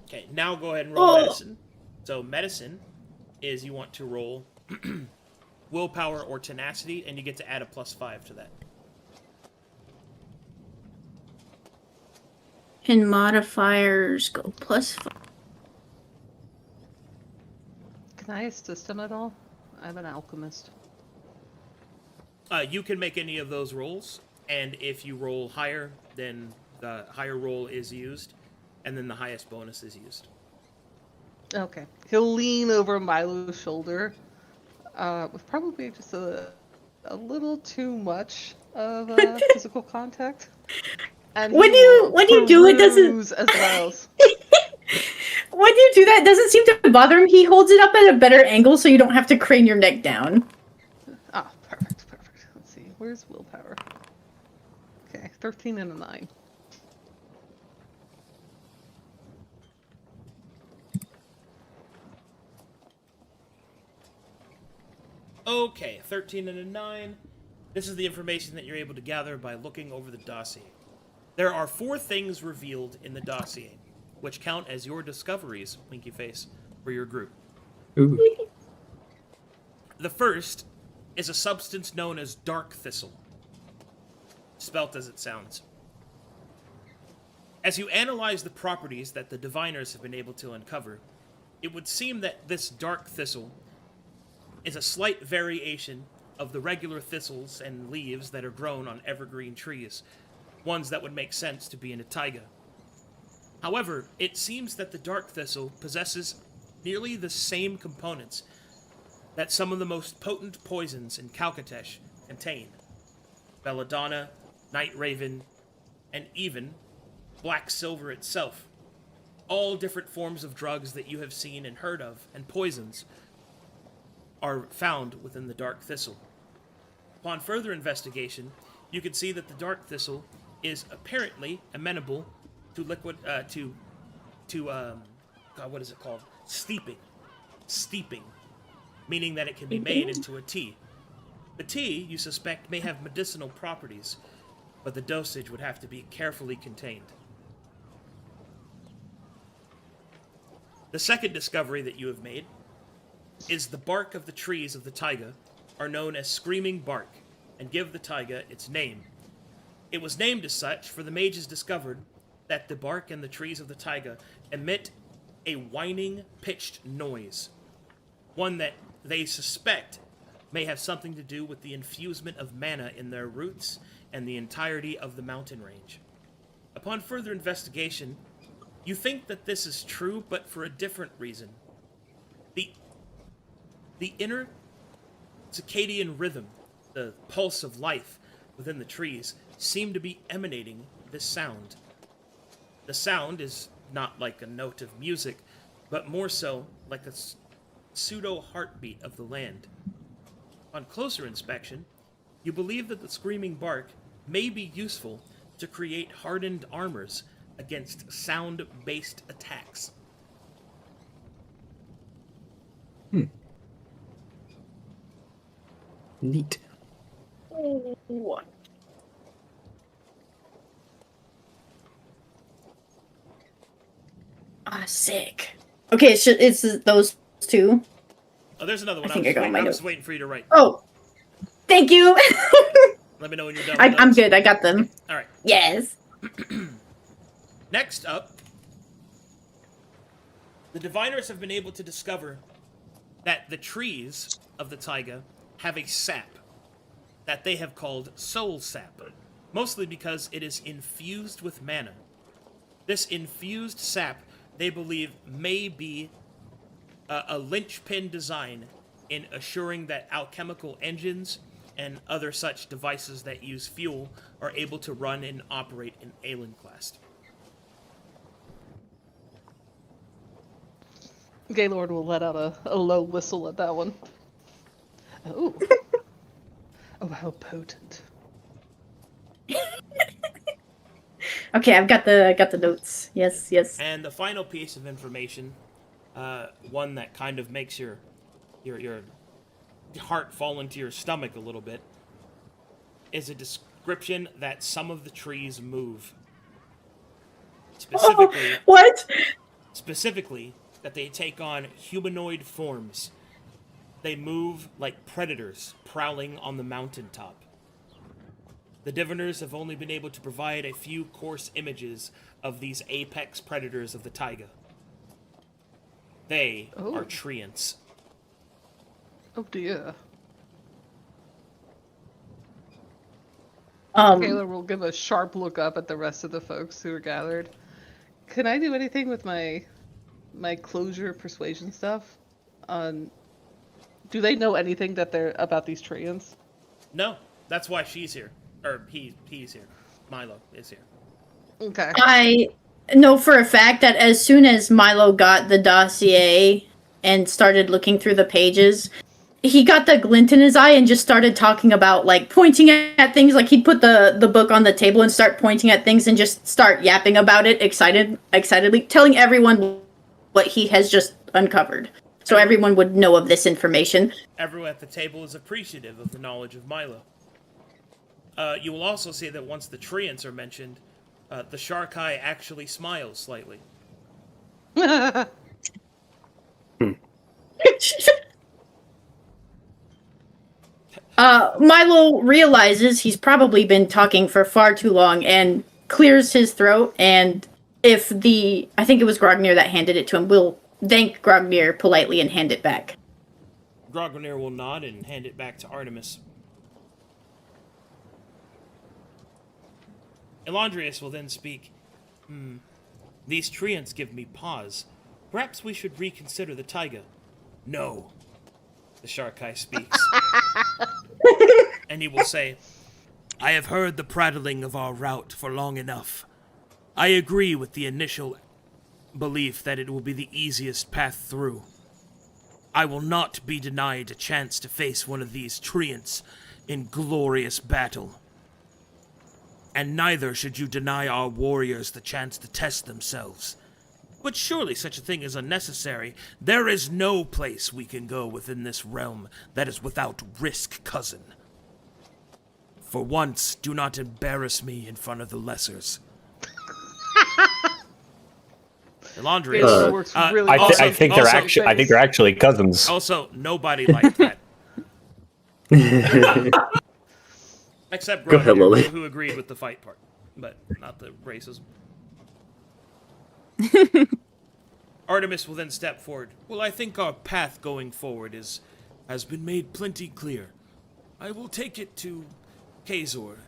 Okay, now go ahead and roll medicine. So medicine is you want to roll willpower or tenacity, and you get to add a +5 to that. And modifiers go +5. Can I assist him at all? I'm an alchemist. You can make any of those rolls, and if you roll higher, then the higher roll is used, and then the highest bonus is used. Okay. He'll lean over Milo's shoulder with probably just a little too much of physical contact. And When you do it, doesn't peruse as well. when you do that, it doesn't seem to bother him. He holds it up at a better angle so you don't have to crane your neck down. Ah, perfect. Let's see. Where's willpower? Okay, 13 and a 9. Okay, 13 and a 9. This is the information that you're able to gather by looking over the dossier. There are 4 things revealed in the dossier, which count as your discoveries, Winky Face, for your group. Ooh. The first is a substance known as dark thistle, spelt as it sounds. As you analyze the properties that the diviners have been able to uncover, it would seem that this dark thistle is a slight variation of the regular thistles and leaves that are grown on evergreen trees, ones that would make sense to be in a taiga. However, it seems that the dark thistle possesses nearly the same components that some of the most potent poisons in Calcatesh contain. Belladonna, Night Raven, and even black silver itself. All different forms of drugs that you have seen and heard of, and poisons, are found within the dark thistle. Upon further investigation, you can see that the dark thistle is apparently amenable to liquid, what is it called? Steeping, meaning that it can be made into a tea. The tea, you suspect, may have medicinal properties, but the dosage would have to be carefully contained. The second discovery that you have made is the bark of the trees of the taiga are known as screaming bark, and give the taiga its name. It was named as such for the mages discovered that the bark and the trees of the taiga emit a whining, pitched noise, one that they suspect may have something to do with the infusement of mana in their roots and the entirety of the mountain range. Upon further investigation, You think that this is true, but for a different reason. The inner circadian rhythm, the pulse of life within the trees, seem to be emanating this sound. The sound is not like a note of music, but more so like a pseudo-heartbeat of the land. On closer inspection, you believe that the screaming bark may be useful to create hardened armors against sound-based attacks. Neat. Ah, sick. Okay, so it's those two. Oh, there's another one. I think I got my I was note. waiting for you to write. Oh, thank you. Let me know when you're done. I'm good. I got them. All right. Yes. Next up, the diviners have been able to discover that the trees of the taiga have a sap that they have called soul sap, mostly because it is infused with mana. This infused sap, they believe, may be a linchpin design in assuring that alchemical engines and other such devices that use fuel are able to run and operate in Aelenclast. Gaylord will let out a low whistle at that one. Oh. Oh, how potent. Okay, I've got the notes. Yes, yes. And the final piece of information, one that kind of makes your heart fall into your stomach a little bit, is a description that some of the trees move. Specifically, What? specifically that they take on humanoid forms. They move like predators prowling on the mountaintop. The diviners have only been able to provide a few coarse images of these apex predators of the taiga. They are treants. Oh dear. Um, Gaylord will give a sharp look up at the rest of the folks who are gathered. Can I do anything with my closure persuasion stuff? Do they know anything that they're about these treants? No, that's why she's here. Or he's here. Milo is here. Okay. I know for a fact that as soon as Milo got the dossier and started looking through the pages, he got the glint in his eye and just started talking about, like, pointing at things. Like, he'd put the book on the table and start pointing at things and just start yapping about it excitedly, telling everyone what he has just uncovered. So everyone would know of this information. Everyone at the table is appreciative of the knowledge of Milo. You will also see that once the treants are mentioned, the shark eye actually smiles slightly. Milo realizes he's probably been talking for far too long and clears his throat, and if I think it was Grognir that handed it to him, will thank Grognir politely and hand it back. Grognir will nod and hand it back to Artemis. Elandrius will then speak. These treants give me pause. Perhaps we should reconsider the taiga. No. The shark eye speaks. And he will say, I have heard the prattling of our route for long enough. I agree with the initial belief that it will be the easiest path through. I will not be denied a chance to face one of these treants in glorious battle. And neither should you deny our warriors the chance to test themselves. But surely such a thing is unnecessary. There is no place we can go within this realm that is without risk, cousin. For once, do not embarrass me in front of the lessers. Elandrius, works really I well. think they're actually cousins. Also, nobody liked that. Except Go ahead, Lily. who agreed with the fight part, but not the racism. Artemis will then step forward. Well, I think our path going forward has been made plenty clear. I will take it to Kazor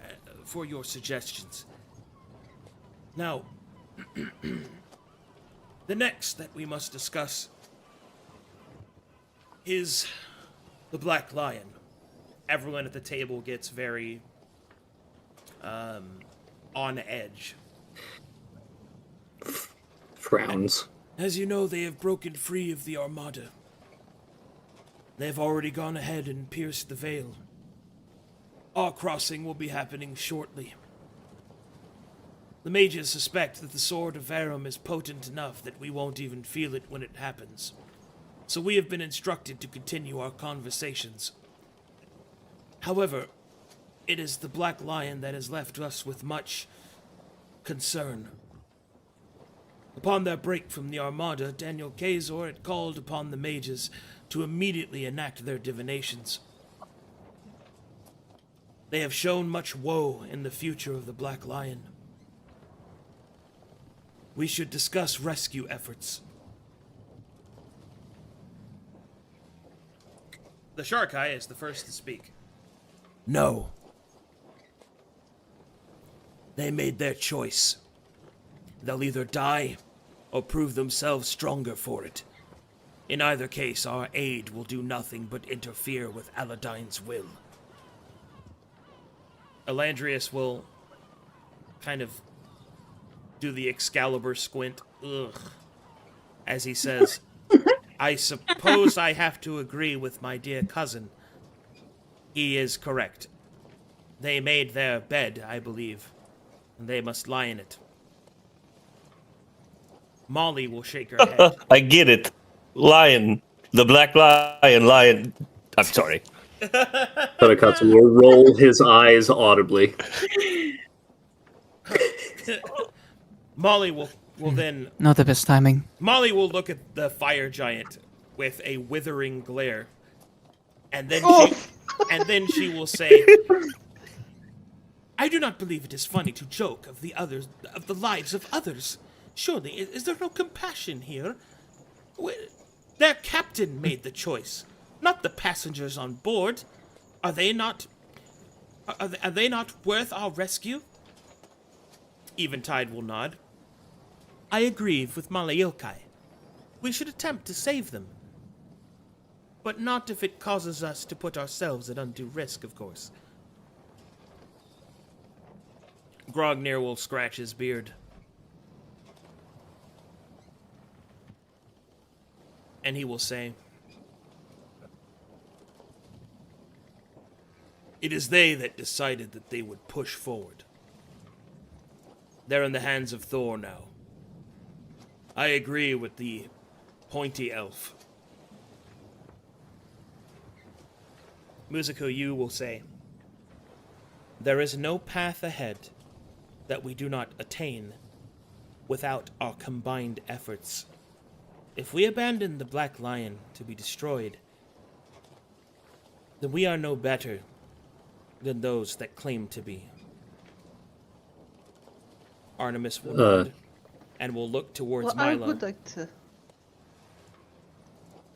for your suggestions. Now, The next that we must discuss is the Black Lion. Everyone at the table gets very on edge. Frowns. As you know, they have broken free of the Armada. They have already gone ahead and pierced the veil. Our crossing will be happening shortly. The mages suspect that the Sword of Verum is potent enough that we won't even feel it when it happens. So we have been instructed to continue our conversations. However, it is the Black Lion that has left us with much concern. Upon their break from the Armada, Daniel Kazor had called upon the mages to immediately enact their divinations. They have shown much woe in the future of the Black Lion. We should discuss rescue efforts. The Shark Eye is the first to speak. No. They made their choice. They'll either die or prove themselves stronger for it. In either case, our aid will do nothing but interfere with Aladine's will. Elandrius will kind of do the Excalibur squint, ugh, as he says, I suppose I have to agree with my dear cousin. He is correct. They made their bed, I believe, and they must lie in it. Molly will shake her head. I get it. Lion. The Black Lion. I'm sorry. Tadakatsu will roll his eyes audibly. Molly will then... Not the best timing. Molly will look at the fire giant with a withering glare. And then she will say, I do not believe it is funny to joke of the lives of others. Surely, is there no compassion here? Their captain made the choice, not the passengers on board. Are they not worth our rescue? Eventide will nod. I agree with Malayokai. We should attempt to save them. But not if it causes us to put ourselves at undue risk, of course. Grognir will scratch his beard. And he will say, it is they that decided that they would push forward. They're in the hands of Thor now. I agree with the pointy elf. Musico, you will say, there is no path ahead that we do not attain without our combined efforts. If we abandon the Black Lion to be destroyed, then we are no better than those that claim to be. Artemis will nod and will look towards Milo. I would like to...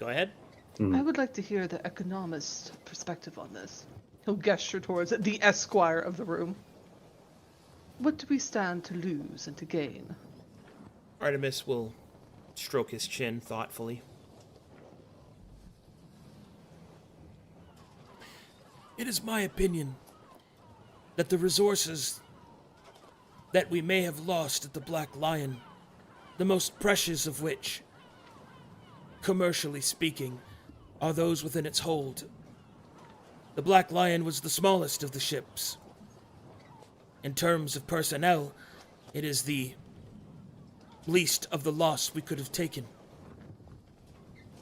Go ahead. I would like to hear the economist perspective on this. He'll gesture towards the esquire of the room. What do we stand to lose and to gain? Artemis will stroke his chin thoughtfully. It is my opinion that the resources that we may have lost at the Black Lion, the most precious of which, commercially speaking, are those within its hold. The Black Lion was the smallest of the ships. In terms of personnel, it is the least of the loss we could have taken.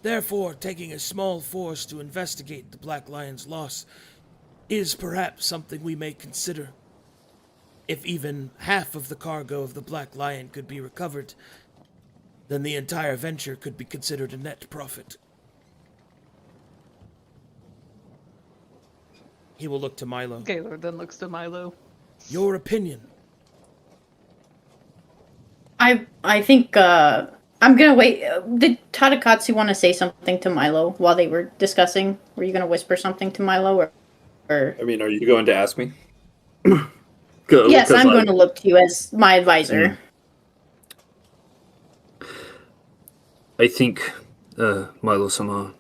Therefore, taking a small force to investigate the Black Lion's loss is perhaps something we may consider. If even half of the cargo of the Black Lion could be recovered, then the entire venture could be considered a net profit. He will look to Milo. Gaylord then looks to Milo. Your opinion. I think I'm gonna wait. Did Tadakatsu want to say something to Milo while they were discussing? Were you gonna whisper something to Milo, or? I mean, are you going to ask me? Yes, I'm going to look to you as my advisor. I think, Milo-sama,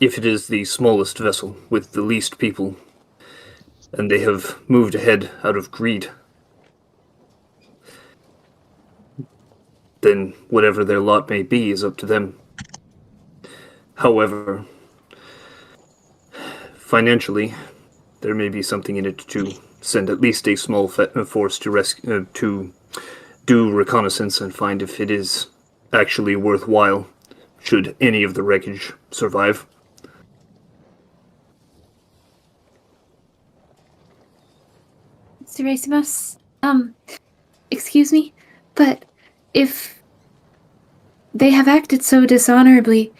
if it is the smallest vessel with the least people, and they have moved ahead out of greed, then whatever their lot may be is up to them. However, financially, there may be something in it to send at least a small force to do reconnaissance and find if it is actually worthwhile, should any of the wreckage survive. Sirasimus, excuse me, but if they have acted so dishonorably,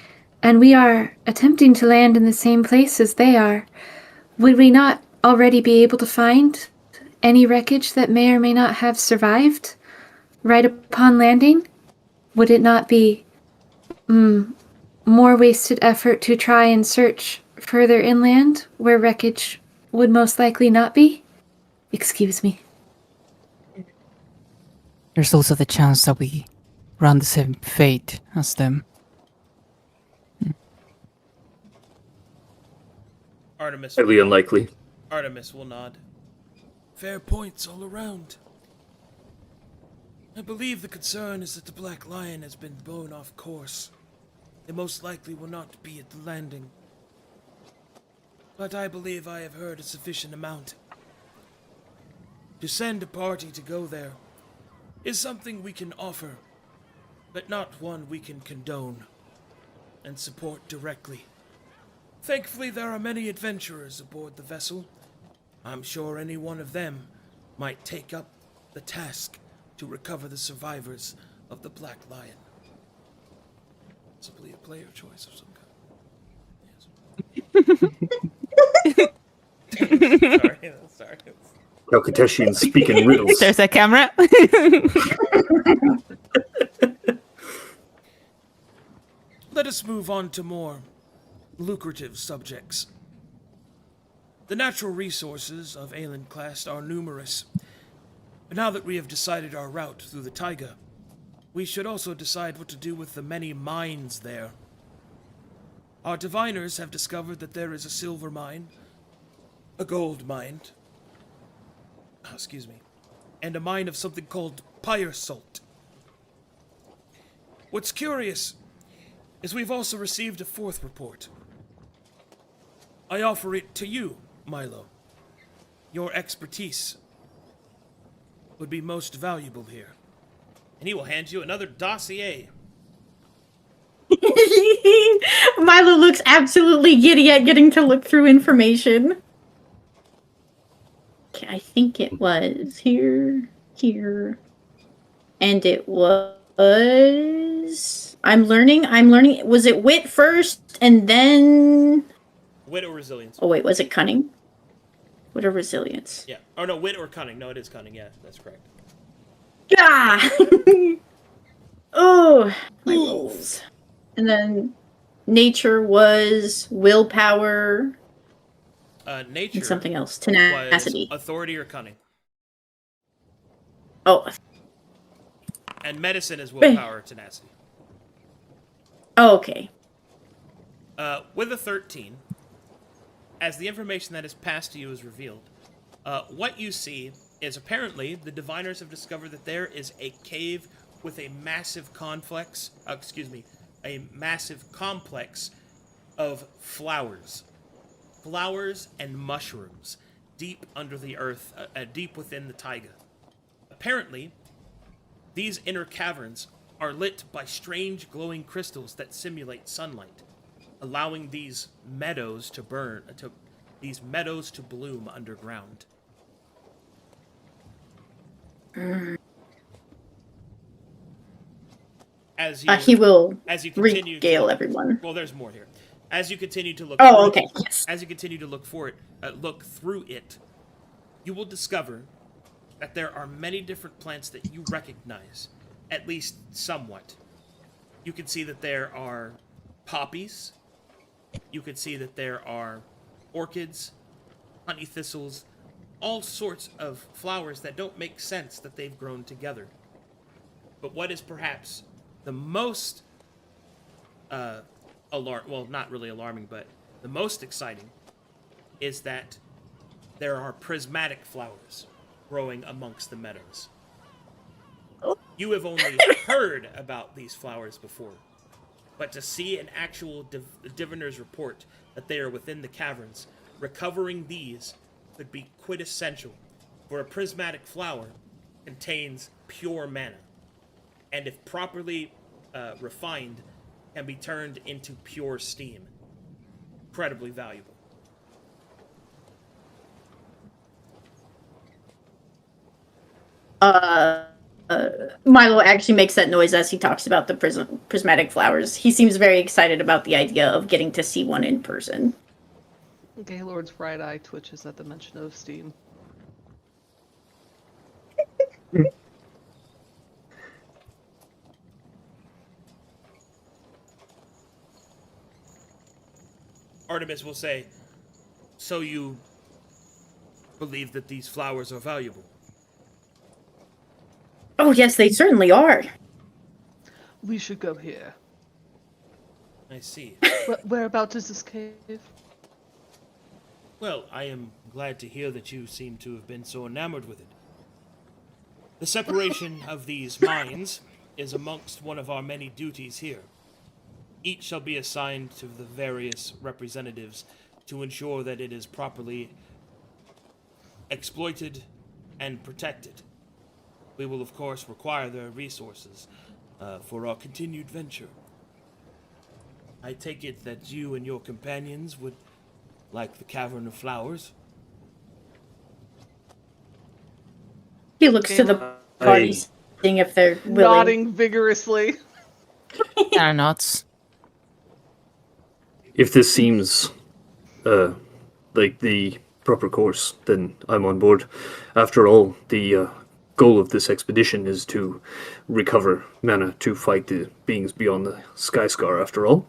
and we are attempting to land in the same place as they are, would we not already be able to find any wreckage that may or may not have survived right upon landing? Would it not be more wasted effort to try and search further inland where wreckage would most likely not be? Excuse me. There's also the chance that we run the same fate as them. Artemis. Highly unlikely. Artemis will nod. Fair points all around. I believe the concern is that the Black Lion has been blown off course. It most likely will not be at the landing. But I believe I have heard a sufficient amount. To send a party to go there is something we can offer, but not one we can condone and support directly. Thankfully, there are many adventurers aboard the vessel. I'm sure any one of them might take up the task to recover the survivors of the Black Lion. Possibly a player choice of some kind. Yes. Sorry. Calcatessians speak in riddles. There's a camera. Let us move on to more lucrative subjects. The natural resources of Aelenclast are numerous. But now that we have decided our route through the taiga, we should also decide what to do with the many mines there. Our diviners have discovered that there is a silver mine, a gold mine, and a mine of something called pyre salt. What's curious is we've also received a fourth report. I offer it to you, Milo. Your expertise would be most valuable here. And he will hand you another dossier. Milo looks absolutely giddy at getting to look through information. Okay, I think it was here, and it was. I'm learning. Was it wit first, and then Wit or resilience? Oh wait, was it cunning? Wit or resilience? Yeah. Oh no, wit or cunning. No, it is cunning. Yeah, that's correct. Ah! Oh, my rolls. And then nature was willpower. Nature. And something else. Tenacity. Was authority or cunning. Oh. And medicine is willpower or tenacity. Oh, okay. With a 13, as the information that is passed to you is revealed, what you see is apparently the diviners have discovered that there is a cave with a massive complex of flowers and mushrooms deep under the earth, deep within the taiga. Apparently, these inner caverns are lit by strange glowing crystals that simulate sunlight, allowing these meadows to bloom underground. He will as you continue regale everyone. Well, there's more here. As you continue to look Yes. As you continue to look through it, you will discover that there are many different plants that you recognize, at least somewhat. You can see that there are poppies. You can see that there are orchids, honey thistles, all sorts of flowers that don't make sense that they've grown together. But what is perhaps the most not really alarming, but the most exciting is that there are prismatic flowers growing amongst the meadows. You have only heard about these flowers before, but to see an actual diviner's report that they are within the caverns, recovering these could be quintessential, for a prismatic flower contains pure mana, and if properly refined, can be turned into pure steam. Incredibly valuable. Milo actually makes that noise as he talks about the prismatic flowers. He seems very excited about the idea of getting to see one in person. Gaylord's right eye twitches at the mention of steam. Artemis will say, "So you believe that these flowers are valuable?" Oh, yes, they certainly are. We should go here. I see. Whereabouts is this cave? Well, I am glad to hear that you seem to have been so enamored with it. The separation of these mines is amongst one of our many duties here. Each shall be assigned to the various representatives to ensure that it is properly exploited and protected. We will, of course, require their resources for our continued venture. I take it that you and your companions would like the Cavern of Flowers? He looks to the party, seeing if they're willing. Nodding vigorously. Are not. If this seems like the proper course, then I'm on board. After all, the goal of this expedition is to recover mana to fight the beings beyond the Skyscar, after all.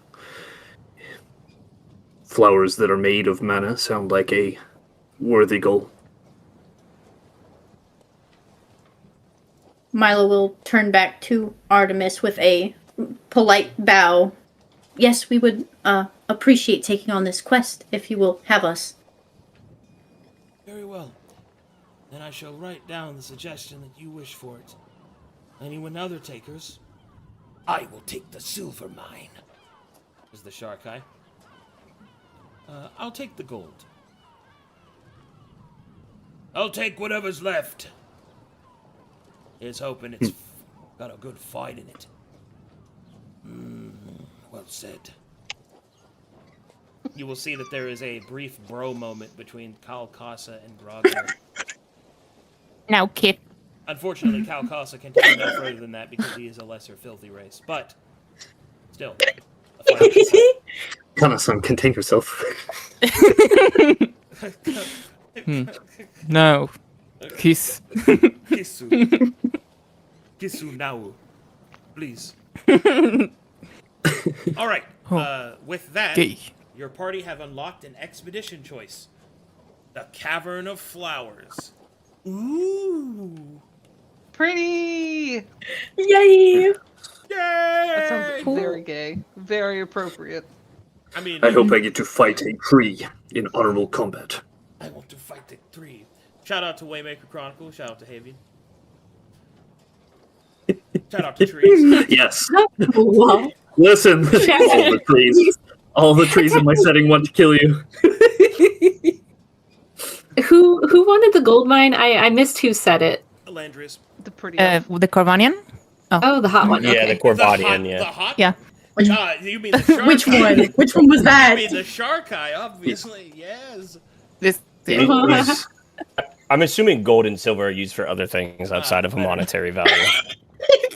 Flowers that are made of mana sound like a worthy goal. Milo will turn back to Artemis with a polite bow. Yes, we would appreciate taking on this quest if you will have us. Very well. Then I shall write down the suggestion that you wish for it. Anyone other takers? I will take the silver mine. Is the shark eye? I'll take the gold. I'll take whatever's left. Here's hoping it's got a good fight in it. Well said. You will see that there is a brief bro moment between Kalkasa and Grogner. Now, Kip. Unfortunately, Kalkasa can take no further than that because he is a lesser filthy race. But, still. A fight. Kana-san, contain yourself. No. Kiss. Kisu. Kisu now. Please. All right. With that, Gay. your party have unlocked an expedition choice. The Cavern of Flowers. Ooh. Pretty! Yay! That sounds Yay! very gay. Very appropriate. I mean, I hope I get to fight a tree in honorable combat. I want to fight the three. Shout out to Waymaker Chronicle. Shout out to Havian. Shout out to trees. Yes. Wow. Listen, all the trees in my setting want to kill you. Who wanted the gold mine? I missed who said it. Elandrius. The pretty. The Corvanian? Oh, the hot one. Yeah, Okay. the Corvadian, The yeah. hot? Yeah. You mean the shark Which eye. one? Which one was You that? mean the shark eye, obviously. Yes. This. I'm assuming gold and silver are used for other things outside of a monetary value.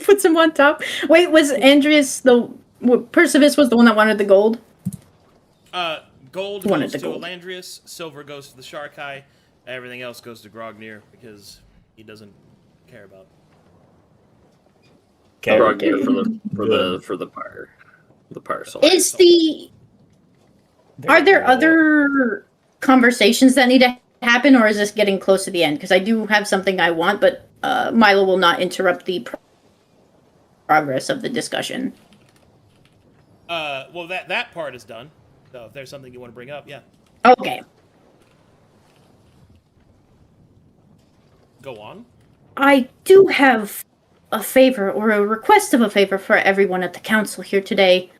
Puts him on top. Wait, was Andreas Percivis was the one that wanted the gold? Gold Wanted goes the to gold. Elandrius, silver goes to the shark eye, everything else goes to Grognir because he doesn't care about. Grogir for the parcel. Is are there other conversations that need to happen, or is this getting close to the end? Because I do have something I want, but Milo will not interrupt the progress of the discussion. Well, that part is done. So if there's something you want to bring up, yeah. Okay. Go on. I do have a favor or a request of a favor for everyone at the council here today.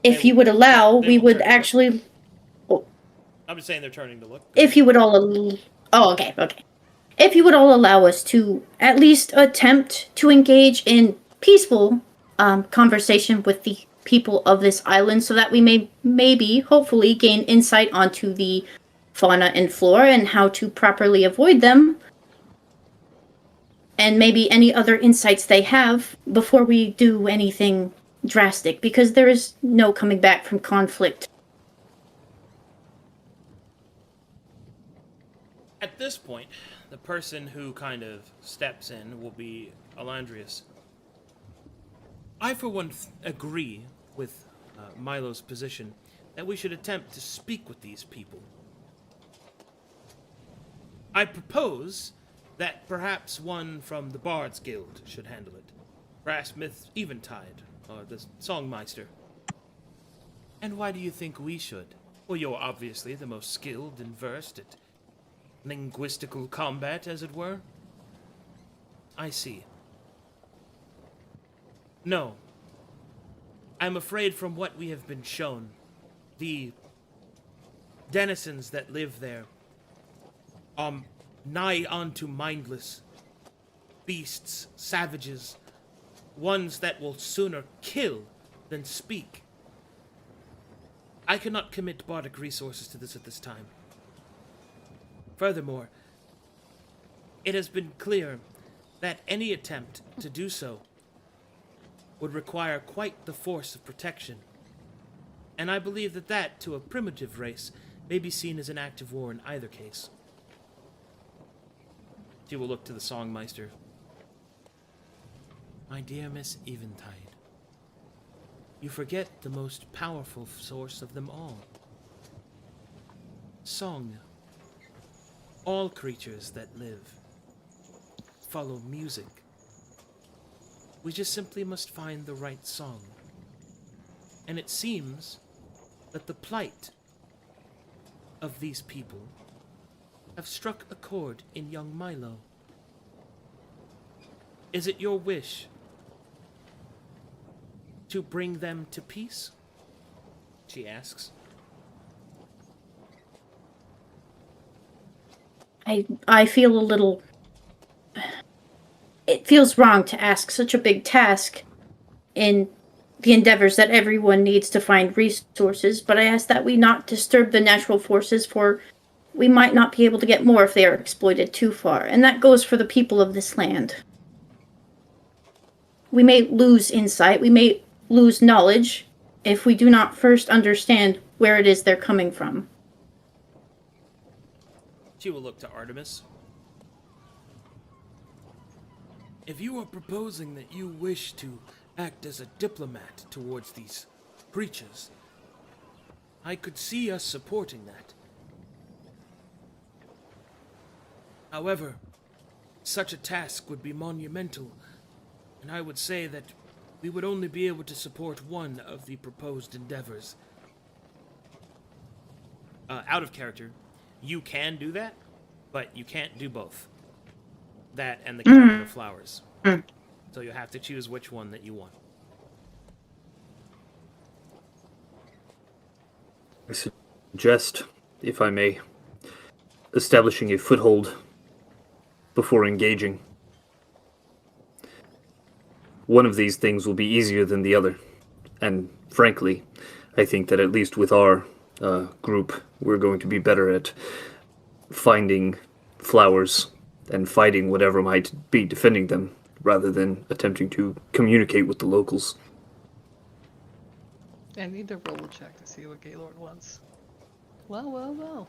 If you would allow, they we will would turn to actually. I'm just saying they're turning to look. If you would all. Oh, okay. If you would all allow us to at least attempt to engage in peaceful conversation with the people of this island so that we may maybe, hopefully, gain insight onto the fauna and flora and how to properly avoid them. And maybe any other insights they have before we do anything drastic, because there is no coming back from conflict. At this point, the person who kind of steps in will be Alandrius. I, for one, agree with Milo's position that we should attempt to speak with these people. I propose that perhaps one from the Bards Guild should handle it. Perhaps Miss Eventide, or the Songmeister. And why do you think we should? Well, you're obviously the most skilled and versed at linguistical combat, as it were. I see. No. I'm afraid from what we have been shown, the denizens that live there are nigh unto mindless beasts, savages, ones that will sooner kill than speak. I cannot commit bardic resources to this at this time. Furthermore, it has been clear that any attempt to do so would require quite the force of protection. And I believe that, to a primitive race, may be seen as an act of war in either case. She will look to the Songmeister. My dear Miss Eventide, you forget the most powerful source of them all. Song. All creatures that live follow music. We just simply must find the right song. And it seems that the plight of these people have struck a chord in young Milo. Is it your wish to bring them to peace? She asks. I feel a little... It feels wrong to ask such a big task in the endeavors that everyone needs to find resources, but I ask that we not disturb the natural forces, for we might not be able to get more if they are exploited too far, and that goes for the people of this land. We may lose insight, we may lose knowledge, if we do not first understand where it is they're coming from. She will look to Artemis. If you are proposing that you wish to act as a diplomat towards these creatures, I could see us supporting that. However, such a task would be monumental, and I would say that we would only be able to support one of the proposed endeavors. Out of character, you can do that, but you can't do both. That and the gathering of flowers. So you have to choose which one that you want. I suggest, if I may, establishing a foothold before engaging. One of these things will be easier than the other, and frankly, I think that at least with our group, we're going to be better at finding flowers and fighting whatever might be defending them, rather than attempting to communicate with the locals. I need to roll a check to see what Gaylord wants. Well.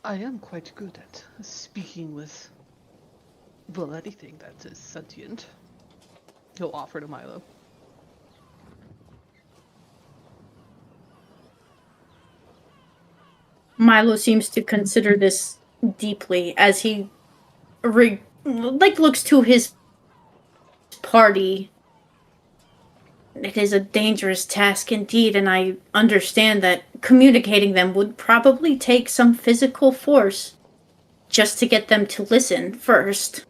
I am quite good at speaking with, well, anything that is sentient. He'll offer to Milo. Milo seems to consider this deeply as he looks to his party. It is a dangerous task indeed, and I understand that communicating them would probably take some physical force just to get them to listen first.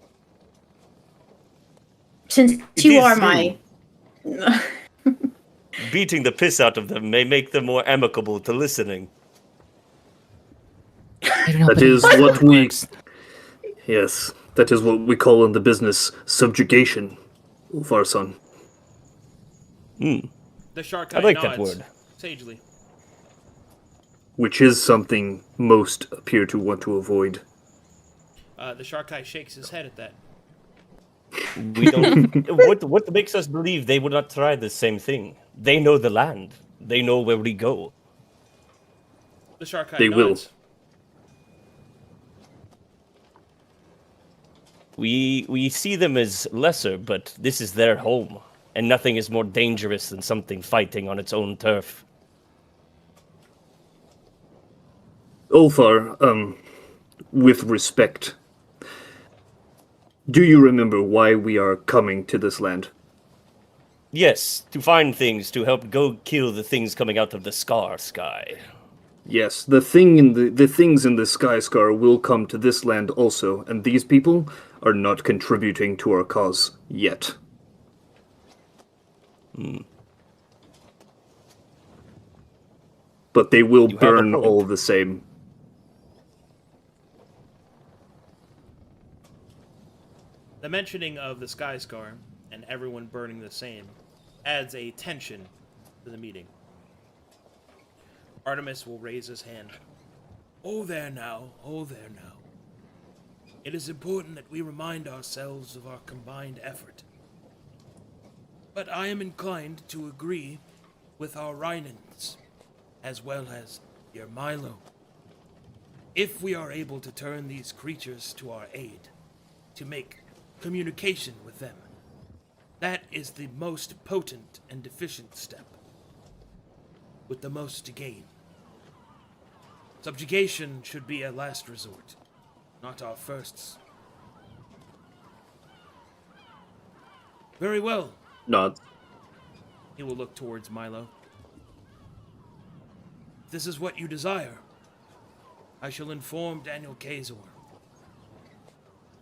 Since It you is are true. my... Beating the piss out of them may make them more amicable to listening. I don't know, That but is it what we. works. Yes, that is what we call in the business subjugation, Ulfar-san. The shark I like that word. sagely. Which is something most appear to want to avoid. The shark eye shakes his head at that. We don't. What makes us believe they would not try the same thing? They know the land. They know where we go. The shark eye They will. nods. We see them as lesser, but this is their home, and nothing is more dangerous than something fighting on its own turf. Ulfar, with respect, do you remember why we are coming to this land? Yes, to find things to help go kill the things coming out of the sky. Yes, the things in the Sky Scar will come to this land also, and these people are not contributing to our cause yet. But they will You have a burn point. all the same. The mentioning of the Sky Scar and everyone burning the same adds a tension to the meeting. Artemis will raise his hand. Oh there now, oh there now. It is important that we remind ourselves of our combined effort. But I am inclined to agree with our Rhinans, as well as your Milo. If we are able to turn these creatures to our aid, to make communication with them, that is the most potent and efficient step, with the most to gain. Subjugation should be a last resort, not our firsts. Very well. Not. He will look towards Milo. If this is what you desire, I shall inform Daniel Kazor,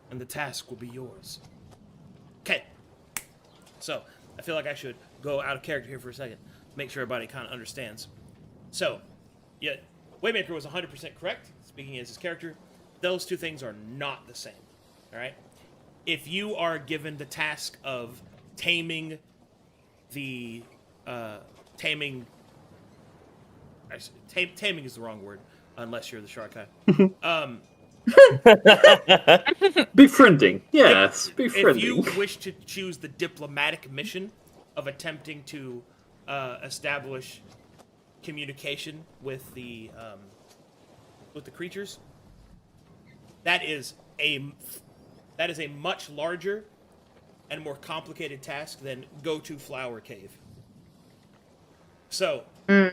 and the task will be yours. Okay. So, I feel like I should go out of character here for a second, make sure everybody kind of understands. So, yeah, Waymaker was 100% correct, speaking as his character. Those two things are not the same, all right? If you are given the task of taming the, taming is the wrong word, unless you're the shark eye. Befriending. Yes, befriending. If you wish to choose the diplomatic mission of attempting to establish communication with the creatures, that is a much larger and more complicated task than go to Flower Cave. So, now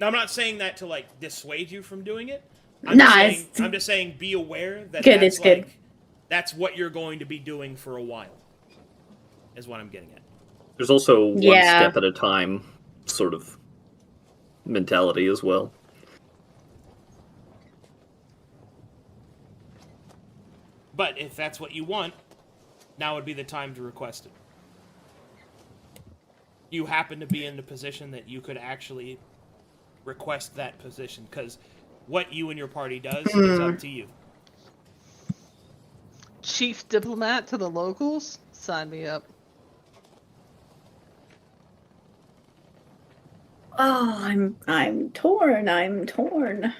I'm not saying that to like dissuade you from doing it. I'm just saying be aware that Good, that's it's good. that's what you're going to be doing for a while. Is what I'm getting at. There's also one Yeah. step at a time sort of mentality as well. But if that's what you want, now would be the time to request it. You happen to be in the position that you could actually request that position, because what you and your party does is up to you. Chief diplomat to the locals? Sign me up. Oh, I'm torn. I'm torn.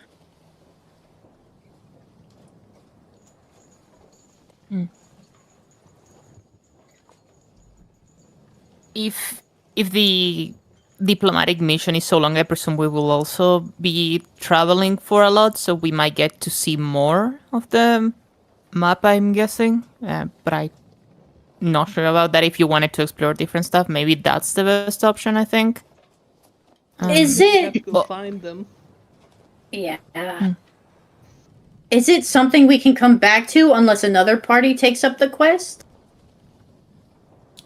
If the diplomatic mission is so long, I presume we will also be traveling for a lot, so we might get to see more of the map, I'm guessing. But I'm not sure about that. If you wanted to explore different stuff, maybe that's the best option, I think. Is You have to it? go find them. Yeah. Is it something we can come back to unless another party takes up the quest?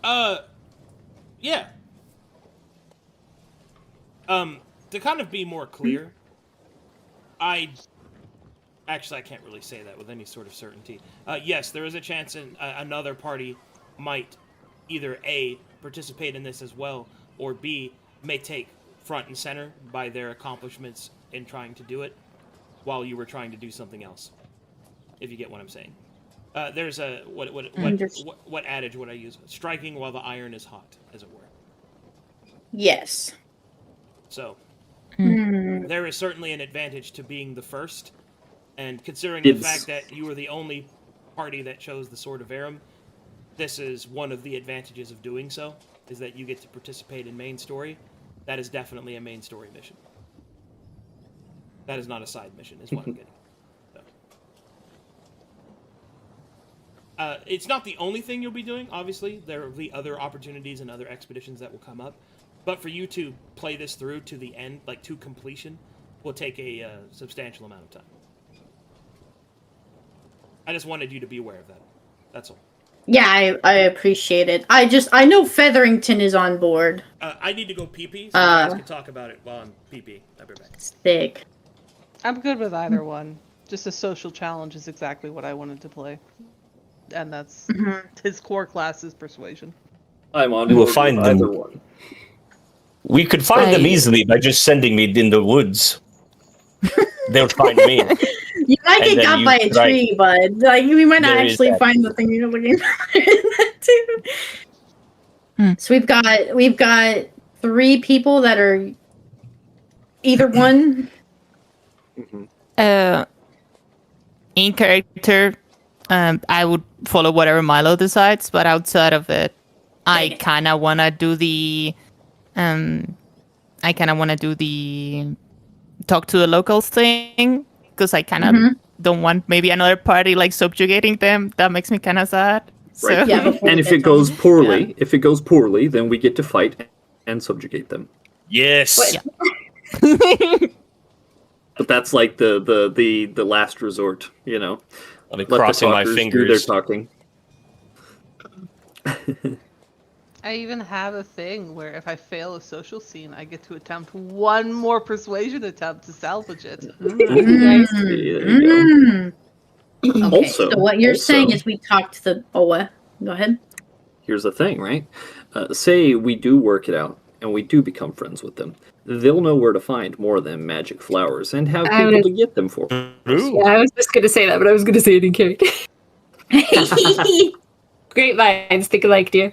Yeah. To kind of be more clear, I can't really say that with any sort of certainty. Yes, there is a chance another party might either A, participate in this as well, or B, may take front and center by their accomplishments in trying to do it while you were trying to do something else. If you get what I'm saying. There's a what adage would I use? Striking while the iron is hot, as it were. Yes. So there is certainly an advantage to being the first, and considering the fact that you were the only party that chose the Sword of Aram, this is one of the advantages of doing so, is that you get to participate in main story. That is definitely a main story mission. That is not a side mission, is what I'm getting. It's not the only thing you'll be doing, obviously. There will be other opportunities and other expeditions that will come up. But for you to play this through to the end, like to completion, will take a substantial amount of time. I just wanted you to be aware of that. That's all. Yeah, I appreciate it. I know Featherington is on board. I need to go pee-pee, so you guys can talk about it while I'm pee-pee. I'll be back. Sick. I'm good with either one. Just a social challenge is exactly what I wanted to play. And that's his core class is persuasion. I'm on We will board find with them. either one. We could find them easily by just sending me in the woods. They'll find me. You might And get then got you by a try- tree, but like we might not There is actually that. find the thing you're looking for in that too. So we've got 3 people that are either one. In character, I would follow whatever Milo decides, but outside of it, I kind of want to do the talk to the locals thing, because I kind of don't want maybe another party like subjugating them. That makes me kind of sad. So. Right. Yeah, before And we if get it goes to- poorly, then we get to fight and subjugate them. Yes. But that's like the last resort, you know. I'll be Let the crossing my talkers fingers. do their talking. I even have a thing where if I fail a social scene, I get to attempt one more persuasion attempt to salvage it. Nice. There you go. Okay, Also- so what you're saying also- is we talk to the. Oh, what? Go ahead. Here's the thing, right? Say we do work it out and we do become friends with them. They'll know where to find more of them magic flowers and have I people was- to get them for. True. Yeah, I was just gonna say that, but I was gonna say it in character. Great minds think alike, dear.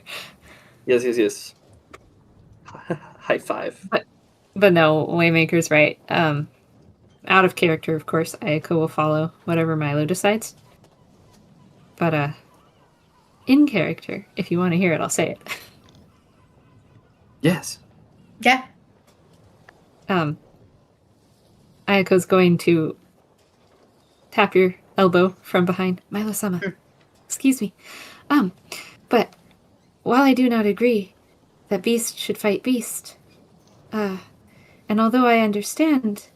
Yes. High five. But no, Waymaker's right. Out of character, of course, Ayako will follow whatever Milo decides. But in character, if you want to hear it, I'll say it. Yes. Yeah. Ayako's going to tap your elbow from behind. Milo-sama, excuse me. But while I do not agree that beast should fight beast, and although I understand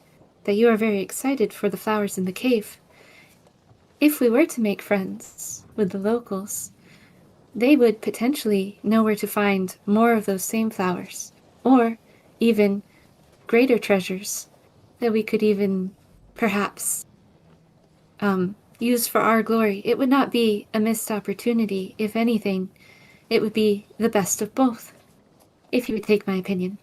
that you are very excited for the flowers in the cave, if we were to make friends with the locals, they would potentially know where to find more of those same flowers, or even greater treasures that we could even, perhaps, use for our glory. It would not be a missed opportunity. If anything, it would be the best of both, if you would take my opinion.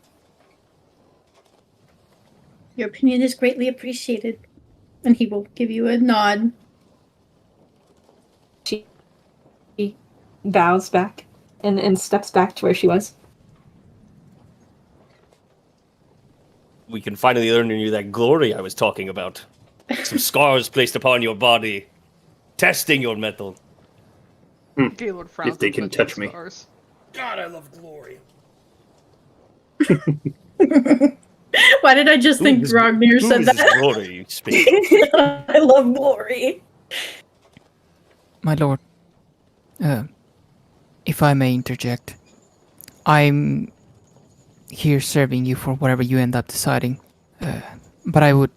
Your opinion is greatly appreciated. And he will give you a nod. She bows back and steps back to where she was. We can finally earn you that glory I was talking about. Some scars placed upon your body, testing your metal. Gaylord frowns. If they and can touches touch me. stars. God, I love glory. Why did I just think Who is- Grognir who said is this that? glory you speak? I love glory. My lord, if I may interject, I'm here serving you for whatever you end up deciding. But I would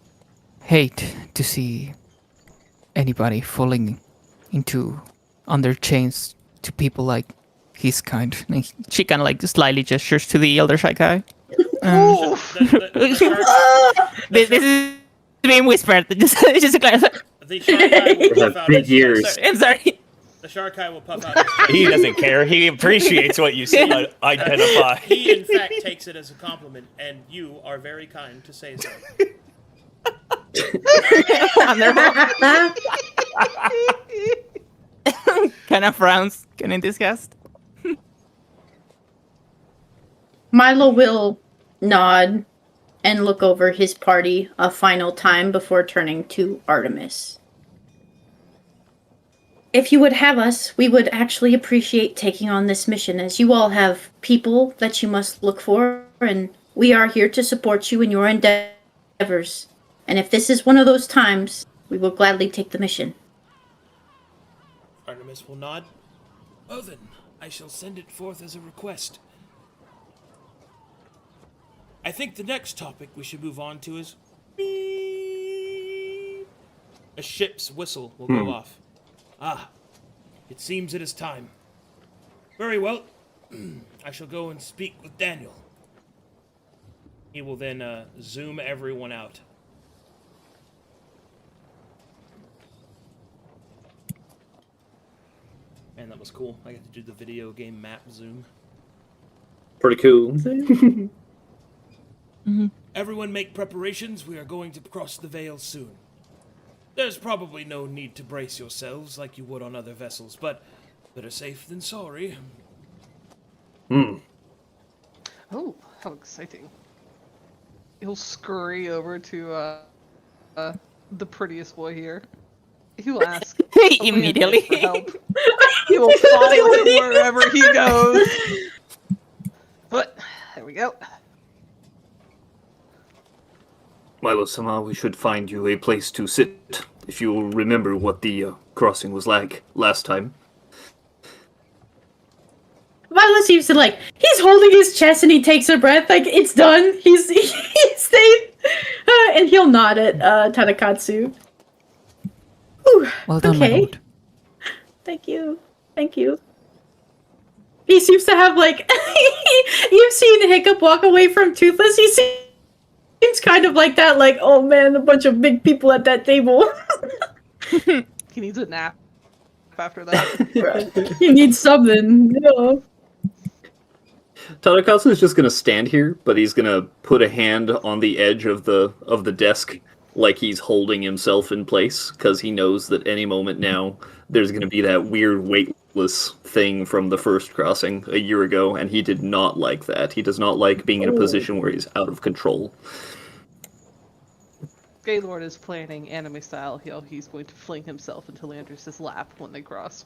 hate to see anybody falling under chains to people like He's kind. She kind of like slightly gestures to the Elder Shy guy. This is being whispered. Just to clarify. The shark eye will puff out big his ears. chest. I'm sorry. The shark eye will puff out his chest. He doesn't care. He appreciates what you identify. He, in fact, takes it as a compliment, and you are very kind to say so. Kind of frowns, kind of disgust. Milo will nod and look over his party a final time before turning to Artemis. If you would have us, we would actually appreciate taking on this mission, as you all have people that you must look for, and we are here to support you in your endeavors. And if this is one of those times, we will gladly take the mission. Artemis will nod. Oh then, I shall send it forth as a request. I think the next topic we should move on to is... beep. A ship's whistle will go off. Ah, it seems it is time. Very well. I shall go and speak with Daniel. He will then zoom everyone out. Man, that was cool. I got to do the video game map zoom. Pretty cool. Everyone make preparations. We are going to cross the veil soon. There's probably no need to brace yourselves like you would on other vessels, but better safe than sorry. Oh, how exciting. He'll scurry over to the prettiest boy here. He will ask Immediately. for help. He will follow him wherever he goes. But, there we go. Milo-sama, we should find you a place to sit, if you'll remember what the crossing was like last time. Milo seems to he's holding his chest and he takes a breath, it's done. He's safe. And he'll nod at Tadakatsu. Whew, Well done, my lord. Thank you. He seems to have you've seen Hiccup walk away from Toothless. He seems kind of like that, oh man, a bunch of big people at that table. He needs a nap after that. He needs something. Tadakatsu is just gonna stand here, but he's gonna put a hand on the edge of the desk, like he's holding himself in place, because he knows that any moment now there's gonna be that weird weightless thing from the first crossing a year ago, and he did not like that. He does not like being in a position where he's out of control. Gaylord is planning anime style how he's going to fling himself into Landris' lap when they cross.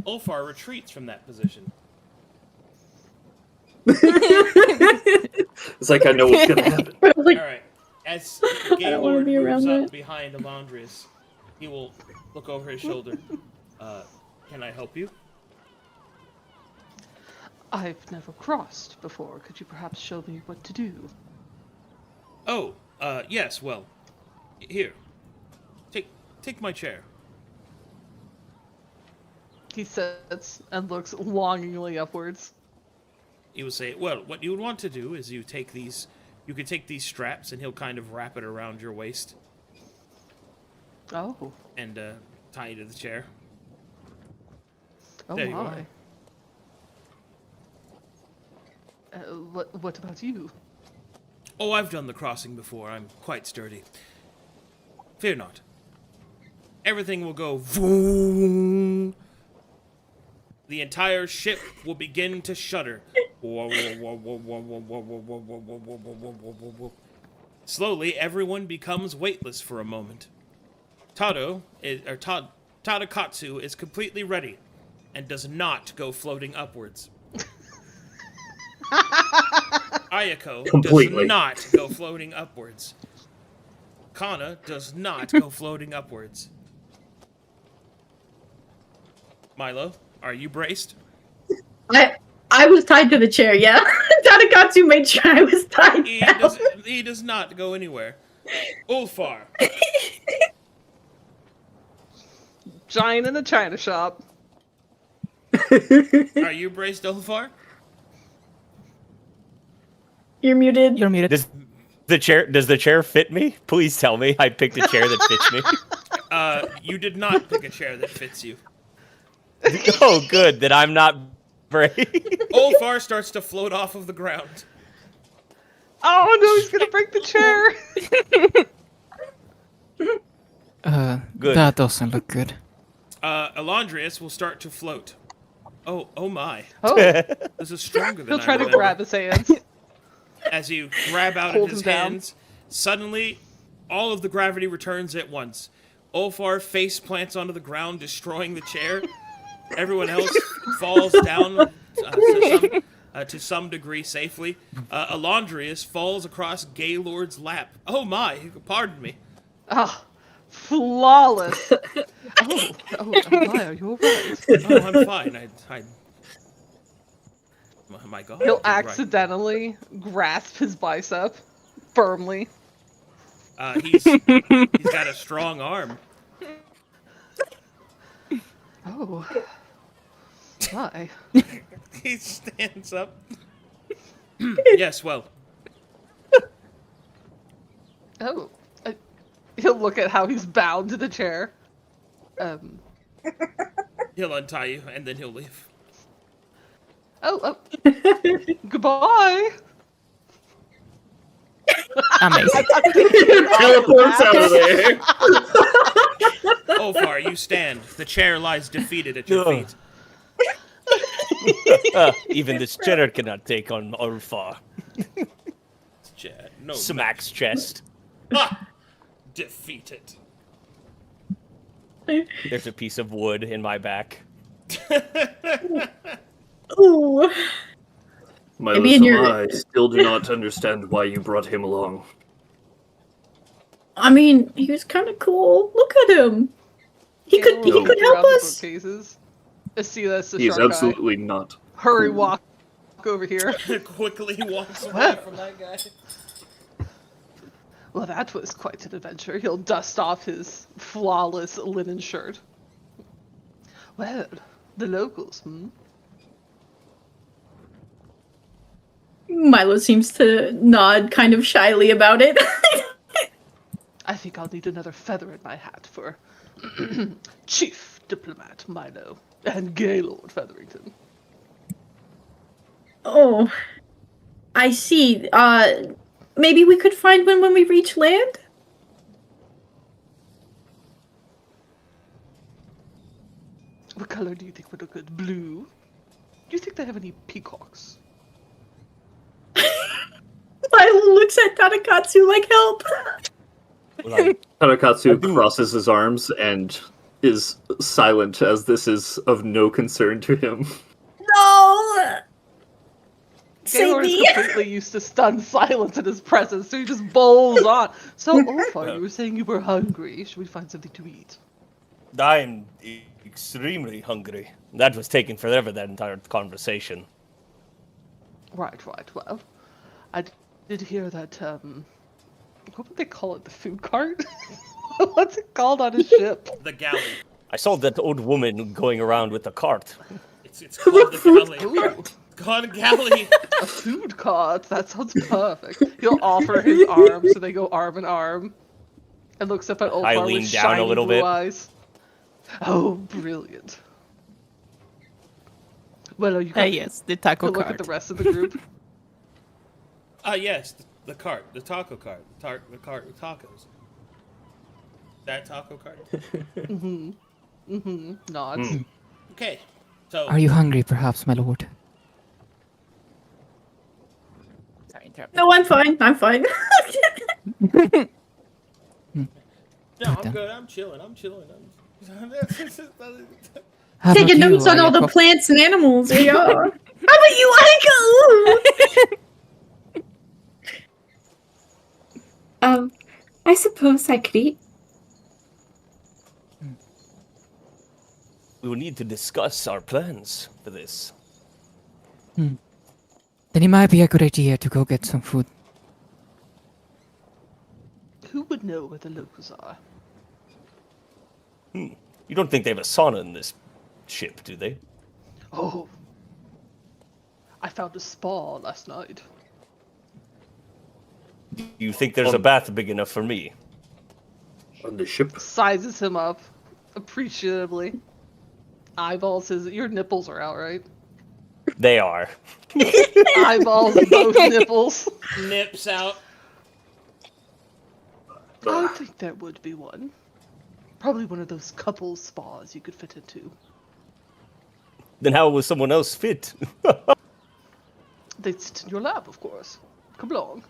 Ulfar retreats from that position. It's like I know what's gonna happen. Alright. As wanna Gaylord be around moves up that. behind Alondrius, he will look over his shoulder. Can I help you? I've never crossed before. Could you perhaps show me what to do? Oh, yes, well, here. Take my chair. He sits and looks longingly upwards. He will say, well, what you would want to do is you could take these straps and he'll kind of wrap it around your waist Oh. and tie you to the chair. Oh There you my. What about you? Oh, I've done the crossing before. I'm quite sturdy. Fear not. Everything will go vroom. The entire ship will begin to shudder. Slowly, everyone becomes weightless for a moment. Tadakatsu is completely ready and does not go floating upwards. Ayako Completely. does not go floating upwards. Kana does not go floating upwards. Milo, are you braced? I was tied to the chair, yeah. Tadakatsu made sure I was tied He down. does not go anywhere. Ulfar, Giant in a china shop. Are you braced, Olafar? You're muted. You're muted. Does the chair fit me? Please tell me I picked a chair that fits me. You did not pick a chair that fits you. Oh, good. That I'm not brave. Olafar starts to float off of the ground. Oh no, he's gonna break the chair. Good. That doesn't look good. Alondrius will start to float. Oh my. Oh, This is stronger than he'll I try to remember. grab his hands. As you grab out Hold of his him down. hands, suddenly all of the gravity returns at once. Olafar face plants onto the ground, destroying the chair. Everyone else falls down to some degree safely. Alondrius falls across Gaylord's lap. Oh my, pardon me. Ah, flawless. Maya, you're right. Oh, I'm fine. My God. He'll you're right. accidentally grasp his bicep firmly. He's got a strong arm. Oh. My. He stands up. Yes, well, Oh. He'll look at how he's bound to the chair. he'll untie you and then he'll leave. Oh. Goodbye. Amazing. Teleports out of there. Olafar, you stand. The chair lies defeated at your Ugh. feet. Even this chair cannot take on Ulfar. No. Smacks chest. Ah! Defeated. There's a piece of wood in my back. Ooh. My Maybe in little your- I still do not understand why you brought him along. I mean, he was kind of cool. Look at him. He could Gaylord help grabs the us. bookcases. See, that's the He is shark guy. absolutely not. Hurry, walk over here. Quickly walks away Well. from that guy. Well, that was quite an adventure. He'll dust off his flawless linen shirt. Well, the locals, Milo seems to nod kind of shyly about it. I think I'll need another feather in my hat for Chief Diplomat Milo and Gaylord Featherington. Oh, I see. Maybe we could find one when we reach land? What color do you think would look good? Blue? Do you think they have any peacocks? Milo looks at Tanakatsu like, help! Like, Tarakatsu crosses his arms and is silent as this is of no concern to him. No! Save Gaylord is me! completely used to stunned silence in his presence, so he just bowls on. So, Olafar, you were saying you were hungry. Should we find something to eat? I'm extremely hungry. That was taking forever, that entire conversation. Right. Well, I did hear that, what would they call it? The food cart? What's it called on a ship? The galley. I saw that old woman going around with a cart. It's called the galley. Ooh, God, galley. a food cart. That sounds perfect. He'll offer his arm so they go arm in arm. And looks up at I Olafar lean with down a shiny little blue bit. eyes. Oh, brilliant. Well, are you going Yes, the taco to look cart. at the rest of the group? Yes, the cart, the taco cart, the cart with tacos. That taco cart. Nods. Okay, so Are you hungry, perhaps, my lord? Sorry, interrupt. No, I'm fine. I'm fine. no, I'm then. good. I'm chilling. How Taking about notes you, on all the Ayako? plants and animals. Yeah. How about you, Aiko? I suppose I could eat. We will need to discuss our plans for this. Then it might be a good idea to go get some food. Who would know where the locals are? You don't think they have a sauna in this ship, do they? Oh. I found a spa last night. Do you think there's a bath big enough for me? On the ship. Sizes him up appreciatively. Eyeballs his. Your nipples are out, right? They are. Eyeballs both nipples. Nips out. I think there would be one. Probably one of those couple spas you could fit into. Then how will someone else fit? They'd sit in your lap, of course. Come along.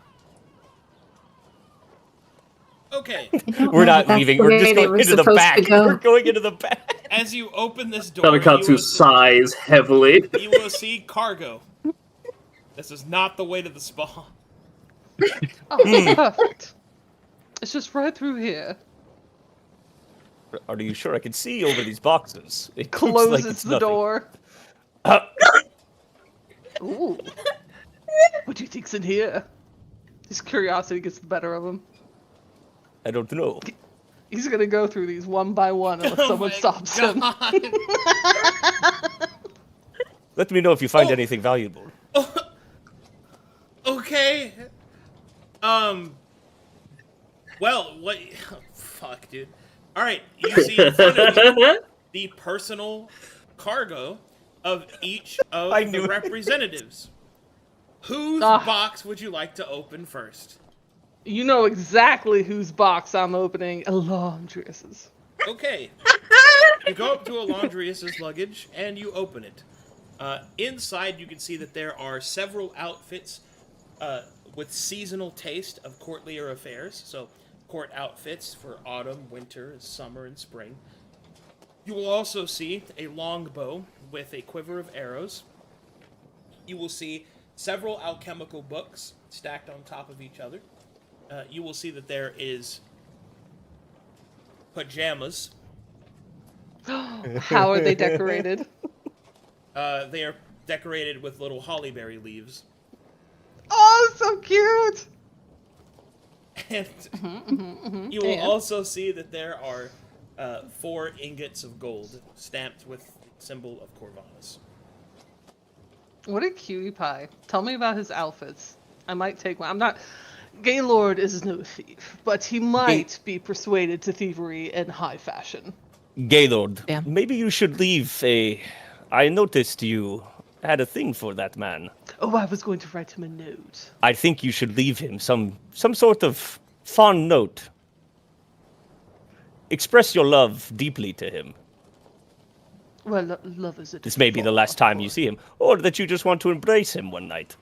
Okay. We're not leaving. We're just going into the back. We're going into the back. As you open this door, Tanakatsu sighs heavily. you will see cargo. This is not the way to the spa. Oh, perfect. It's just right through here. Are you sure I can see over these boxes? It looks Closes like it's the nothing. door. Ooh. What do you think's in here? His curiosity gets the better of him. I don't know. He's gonna go through these one by one unless someone my stops him. Let me know if you find anything valuable. Okay. Well, what? Fuck, dude. All right, you see in front of you the personal cargo of each of the representatives. Whose box would you like to open first? You know exactly whose box I'm opening. Laundrius's. Okay. You go up to Alondrius's luggage and you open it. Inside, you can see that there are several outfits with seasonal taste of courtlier affairs. So, court outfits for autumn, winter, summer, and spring. You will also see a longbow with a quiver of arrows. You will see several alchemical books stacked on top of each other. You will see that there is pajamas. How are they decorated? They are decorated with little hollyberry leaves. Oh, so cute! And you will also see that there are 4 ingots of gold stamped with the symbol of Corvallis. What a cutie pie. Tell me about his outfits. I might take one. I'm not... Gaylord is no thief, but he might be persuaded to thievery in high fashion. Gaylord, Yeah. maybe you should leave a... I noticed you had a thing for that man. Oh, I was going to write him a note. I think you should leave him some sort of fond note. Express your love deeply to him. Well, love is a... This may be the last time you see him, or that you just want to embrace him one night.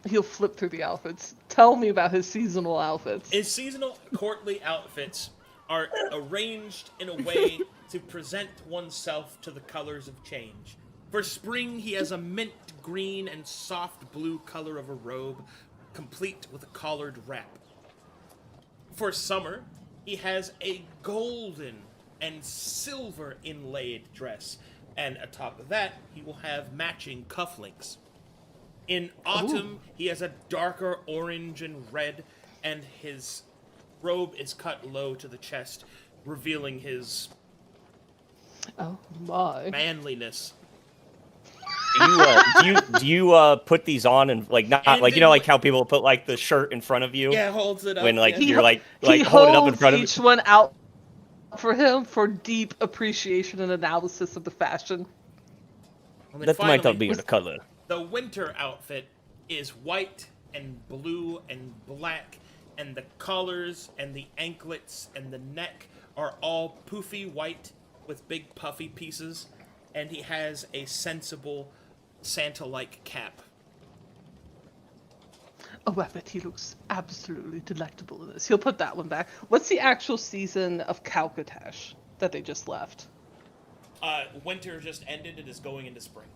He'll flip through the outfits. Tell me about his seasonal outfits. His seasonal courtly outfits are arranged in a way to present oneself to the colors of change. For spring, he has a mint green and soft blue color of a robe, complete with a collared wrap. For summer, he has a golden and silver inlaid dress, and atop of that, he will have matching cufflinks. In autumn, he has a darker orange and red, and his robe is cut low to the chest, revealing his Oh my. manliness. Do you put these on and like not And like then like how people put like the shirt in front of you Yeah, holds it up. when like yeah. you're like He hold it up in holds front of each one out for him for deep appreciation and analysis of the fashion. And then that might not finally, be the color. The winter outfit is white and blue and black, and the collars and the anklets and the neck are all poofy white with big puffy pieces, and he has a sensible Santa-like cap. Oh, I bet he looks absolutely delectable in this. He'll put that one back. What's the actual season of Calcatash that they just left? Winter just ended and is going into spring.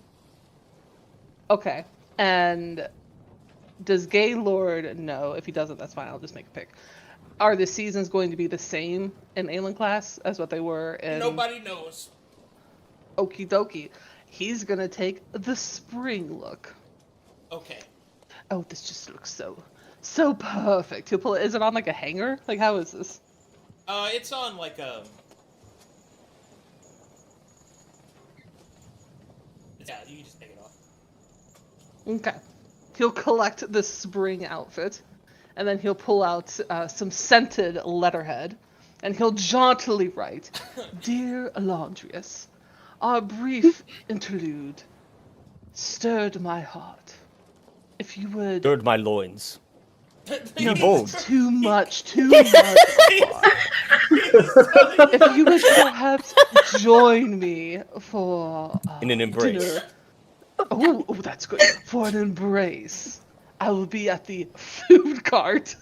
Okay. And does Gaylord know? If he doesn't, that's fine. I'll just make a pick. Are the seasons going to be the same in Aelenclast as what they were in... Nobody knows. Okie dokie. He's going to take the spring look. Okay. Oh, this just looks so perfect. He'll pull it. Is it on like a hanger? Like, how is this? It's on like a. Yeah, you can just take it off. Okay. He'll collect the spring outfit, and then he'll pull out some scented letterhead, and he'll jauntily write, "Dear Alondrius, our brief interlude stirred my heart. If you would..." Stirred my loins. No, bold. too much. If you would perhaps join me for In an embrace. dinner. Oh, that's good. For an embrace. I will be at the food cart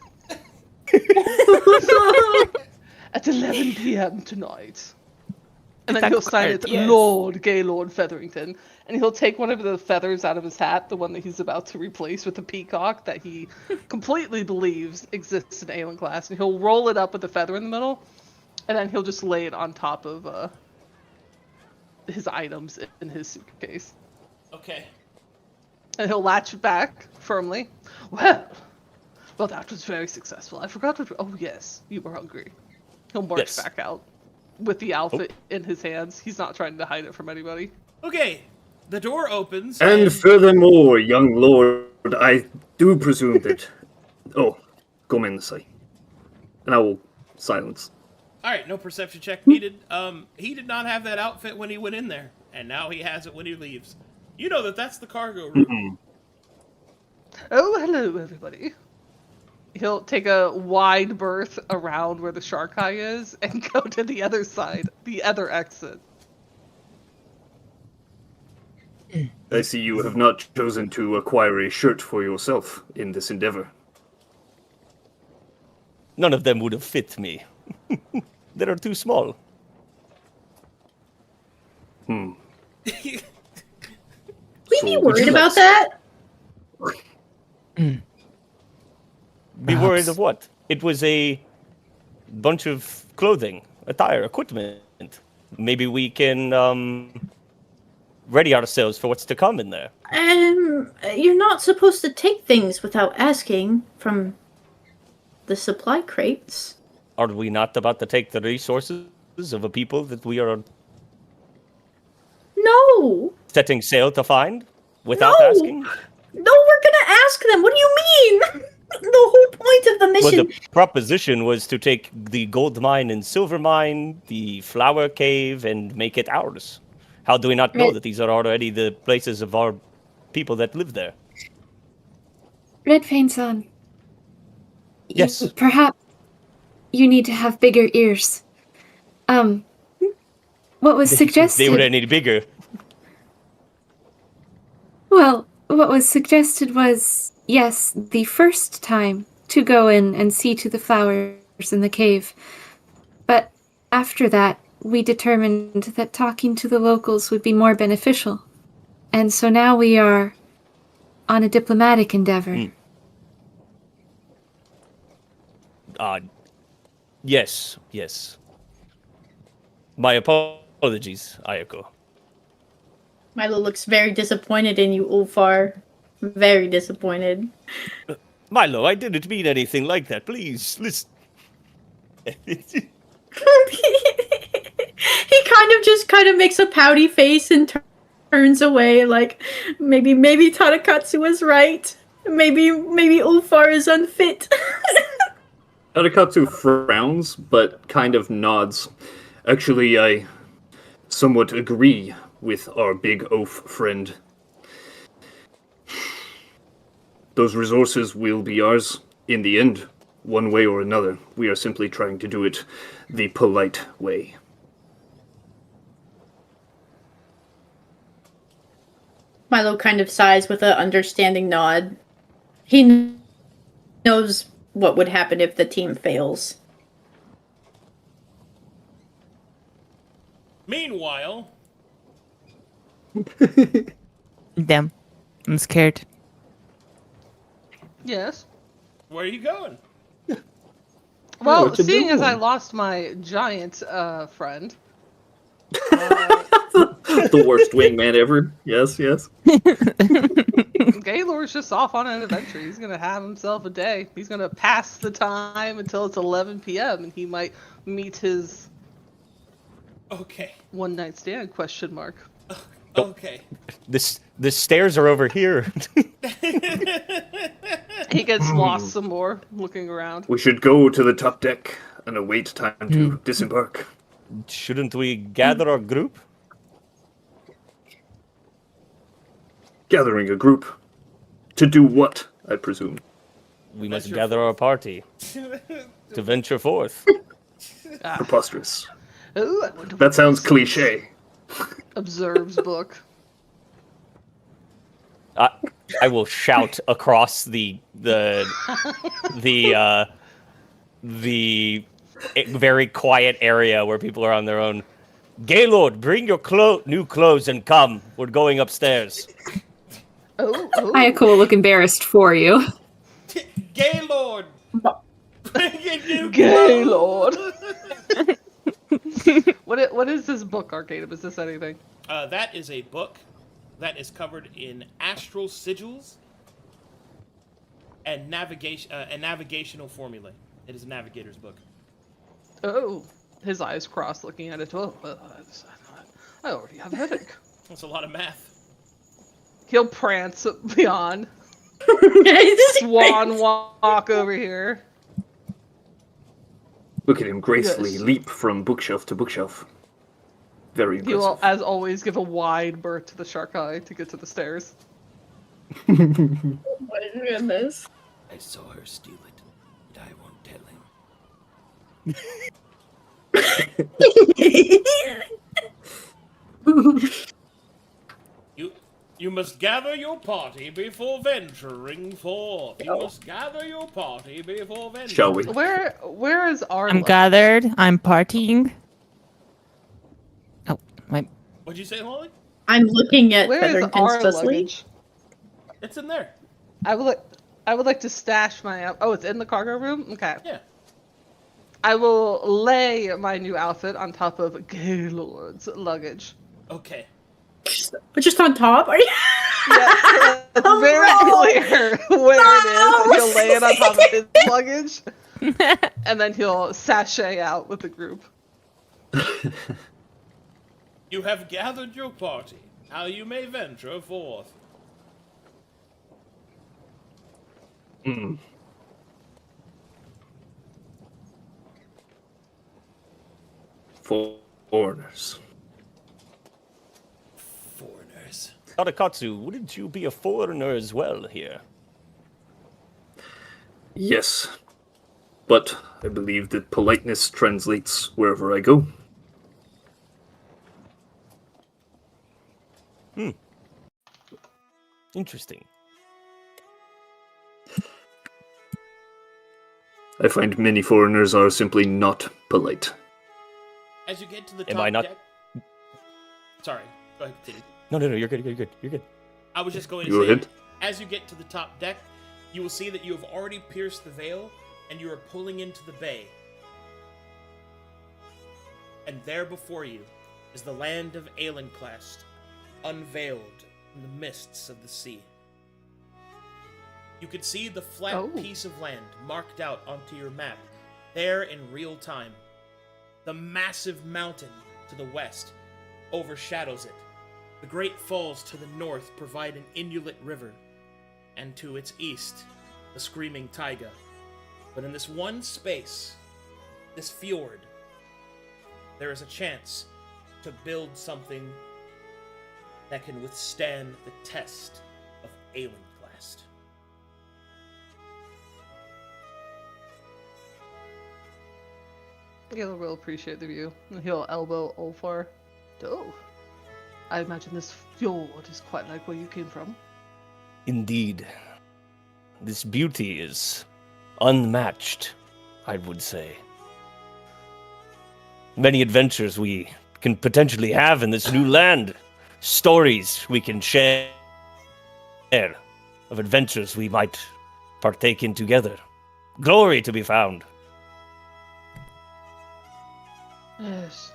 at 11 p.m. tonight. And then he'll sign it, yes. Lord Gaylord Featherington. And he'll take one of the feathers out of his hat, the one that he's about to replace with the peacock that he completely believes exists in Aelenclast, and he'll roll it up with the feather in the middle, and then he'll just lay it on top of his items in his suitcase. Okay. And he'll latch it back firmly. Well, that was very successful. I forgot what... Oh, yes, you were hungry. He'll march Yes. back out with the outfit in his hands. He's not trying to hide it from anybody. Okay. The door opens. And furthermore, young lord, I do presume that... Oh, come inside. And I will silence. All right, no perception check needed. He did not have that outfit when he went in there, and now he has it when he leaves. You know that's the cargo room. Oh, hello, everybody. He'll take a wide berth around where the shark eye is and go to the other side, the other exit. I see you have not chosen to acquire a shirt for yourself in this endeavor. None of them would have fit me. They are too small. We So be would worried you about like- that? Be worried of what? It was a bunch of clothing, attire, equipment. Maybe we can ready ourselves for what's to come in there. You're not supposed to take things without asking from the supply crates. Are we not about to take the resources of a people that we are No! setting sail to find without No! asking? No, we're gonna ask them! What do you mean? The whole point of the Well, mission... the proposition was to take the gold mine and silver mine, the flower cave, and make it ours. How do we not know Right. that these are already the places of our people that live there? Red Fane-san. Yes. Perhaps you need to have bigger ears. What was suggested? They were any bigger. Well, what was suggested was, yes, the first time to go in and see to the flowers in the cave. But after that, we determined that talking to the locals would be more beneficial. And so now we are on a diplomatic endeavor. Yes. My apologies, Ayako. Milo looks very disappointed in you, Ulfar. Very disappointed. Milo, I didn't mean anything like that. Please, listen. He kind of makes a pouty face and turns away, like maybe Tadakatsu was right. Maybe Ulfar is unfit. Adakatsu frowns, but kind of nods. Actually, I somewhat agree with our big oaf friend. Those resources will be ours in the end, one way or another. We are simply trying to do it the polite way. Milo kind of sighs with an understanding nod. He knows what would happen if the team fails. Meanwhile, Damn. I'm scared. Yes. where are you going? Well, what you seeing as I doing? lost my giant friend, The worst wingman ever. Yes. Gaylord's just off on an adventure. He's gonna have himself a day. He's gonna pass the time until it's 11 p.m. and he might meet his Okay. one night stand ? Okay. The stairs are over here. He gets lost some more looking around. We should go to the top deck and await time to disembark. Shouldn't we gather our group? Gathering a group. To do what, I presume? We must gather our party to venture forth. Preposterous. Ooh, I wonder That what sounds this cliche. Observes book. I will shout across the very quiet area where people are on their own. Gaylord, bring your new clothes and come. We're going upstairs. Oh. Ayako will look embarrassed for you. Gaylord! Bring it, you Gaylord. What is this book, Arcadum? Is this anything? That is a book that is covered in astral sigils and navigational formulae. It is a navigator's book. Oh, his eyes crossed, looking at it. Oh, I already have a headache. That's a lot of math. He'll prance beyond. Swan walk over here. Look at him gracefully Yes. leap from bookshelf to bookshelf. Very He will, impressive. as always, give a wide berth to the shark eye to get to the stairs. My goodness. I saw her steal it, and I won't tell him. You must gather your party before venturing forth. You must gather your party before venturing. Shall we? Where is our I'm luggage? gathered. I'm partying. Oh, my. What'd you say, Holly? I'm looking at Where is Featherington's our Fuzzly. luggage? It's in there. I would like to stash my. Oh, it's in the cargo room. Okay. Yeah. I will lay my new outfit on top of Gaylord's luggage. Okay. But just on top? Are you? Yeah, it's Oh, very no! clear where it is. No! He'll lay it on top of his luggage, and then he'll sashay out with the group. You have gathered your party. Now you may venture forth. Foreigners. Foreigners. Tarakatsu, wouldn't you be a foreigner as well here? Yes. But I believe that politeness translates wherever I go. Interesting. I find many foreigners are simply not polite. As you get to the Am top I not- deck. Sorry. Go ahead, continue. No, you're good. I was just going to Go say, ahead. as you get to the top deck, you will see that you have already pierced the veil and you are pulling into the bay. And there before you is the land of Aelenclast, unveiled in the mists of the sea. You can see the flat piece of land marked out onto your map, there in real time. The massive mountain to the west overshadows it. The great falls to the north provide an inlet river, and to its east, the screaming taiga. But in this one space, this fjord, there is a chance to build something that can withstand the test of Aelenclast. Gaylord will appreciate the view. He'll elbow Ulfar. Oh, I imagine this fjord is quite like where you came from. Indeed. This beauty is unmatched, I would say. Many adventures we can potentially have in this new land. Stories we can share of adventures we might partake in together. Glory to be found. Yes.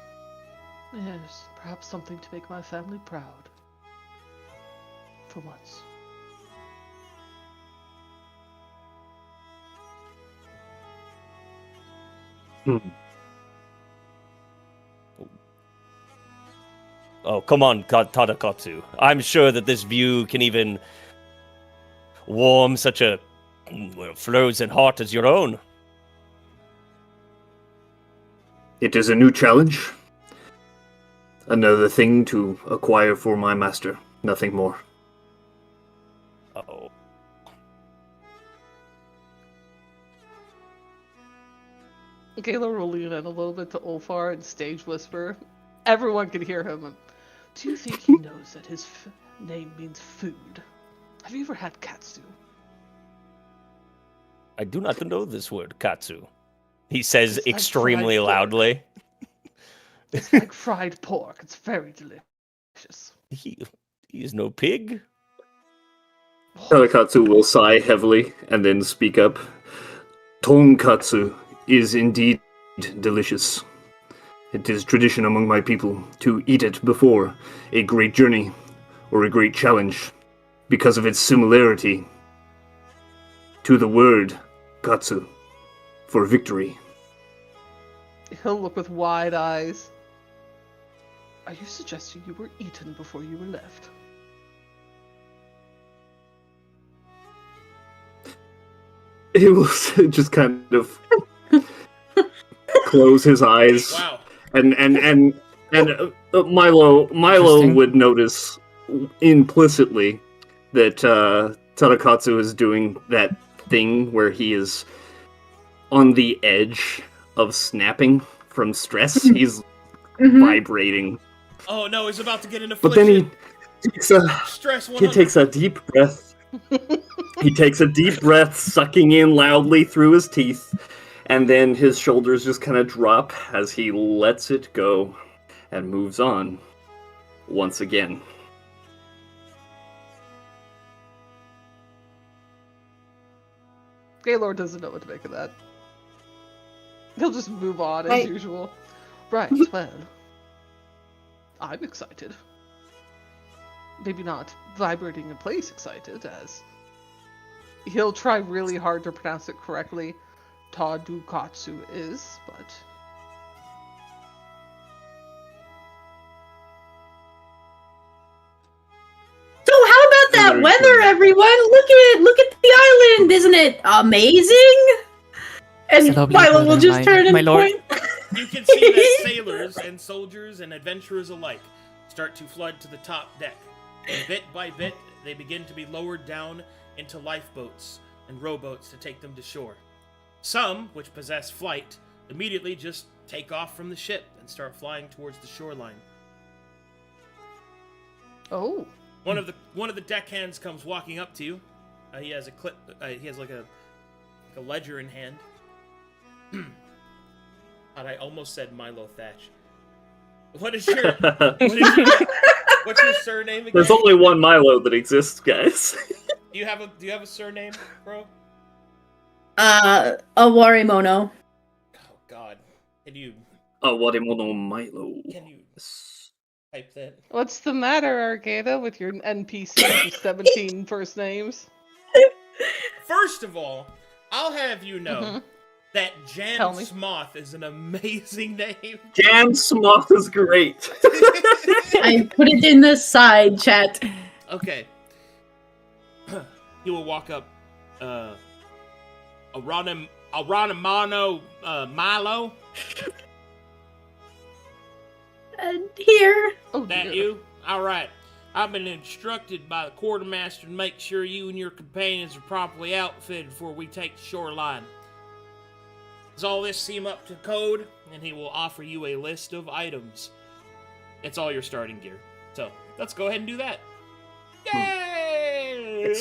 Yes, perhaps something to make my family proud. For once. Oh, come on, Tadakatsu. I'm sure that this view can even warm such a frozen heart as your own. It is a new challenge. Another thing to acquire for my master. Nothing more. Uh-oh. Gaylor will lean in a little bit to Ulfar and stage whisper. Everyone can hear him. Do you think he knows that his name means food? Have you ever had katsu? I do not know this word, katsu. He says It's like extremely fried pork. loudly. It's like fried pork. It's very delicious. He is no pig. Tadakatsu will sigh heavily and then speak up. Tonkatsu is indeed delicious. It is tradition among my people to eat it before a great journey or a great challenge because of its similarity to the word katsu for victory. He'll look with wide eyes. Are you suggesting you were eaten before you were left? He will just kind of close his eyes. Wow. And Milo Interesting. would notice implicitly that Tadakatsu is doing that thing where he is on the edge of snapping from stress. He's vibrating. Oh no, he's about to get an But then affliction. he takes a Stress 100. he takes a deep breath. He takes a deep breath, sucking in loudly through his teeth, and then his shoulders just kind of drop as he lets it go and moves on once again. Gaylord doesn't know what to make of that. He'll just move on as usual. Right, well. I'm excited. Maybe not vibrating in place excited, as he'll try really hard to pronounce it correctly. Tadukatsu is, but So how about that Very weather, cool. everyone? Look at the island. Isn't it amazing? And It's a lovely Milo will weather, just turn my and lord. point. You can see that sailors and soldiers and adventurers alike start to flood to the top deck. And bit by bit, they begin to be lowered down into lifeboats and rowboats to take them to shore. Some, which possess flight, immediately just take off from the ship and start flying towards the shoreline. oh, One of the deckhands comes walking up to you. He has a clip. He has like a ledger in hand. God, I almost said Milo Thatch. What's your surname again? There's only one Milo that exists, guys. Do you have a surname, bro? Awarimono. Oh God, can you Wademono Milo. type that? what's the matter, Arcada, with your NPCs with 17 first names? First of all, I'll have you know Mhm. that Tell Jan me. Smoth is an amazing name. Jan Smoth is great. I put it in the side chat. Okay. He will walk up. Aranamano Milo. Here. Oh, That dear. you? All right. I've been instructed by the quartermaster to make sure you and your companions are properly outfitted before we take the shoreline. Does all this seem up to code? And he will offer you a list of items. It's all your starting gear. So let's go ahead and do that. Yay!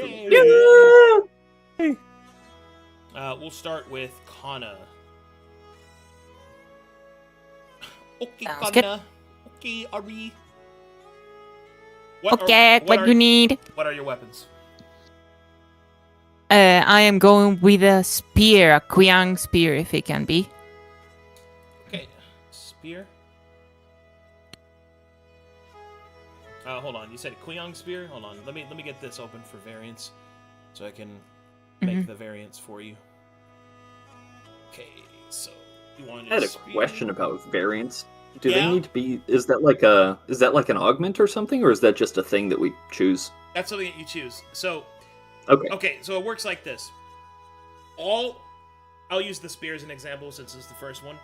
We'll start with Kana. Okay, Sounds good. Kana. Okay, Ari. Okay, what you need? What are your weapons? I am going with a spear, a Qiang spear, if it can be. Okay, spear. Hold on. You said Qiang spear. Hold on. Let me get this open for variants, so I can make the variants for you. Okay, so You wanted I had a spear. question about variants. Do Yeah? they need to be? Is that like an augment or something, or is that just a thing that we choose? That's something that you choose. So, Okay. okay, so it works like this. I'll use the spear as an example since it's the first one.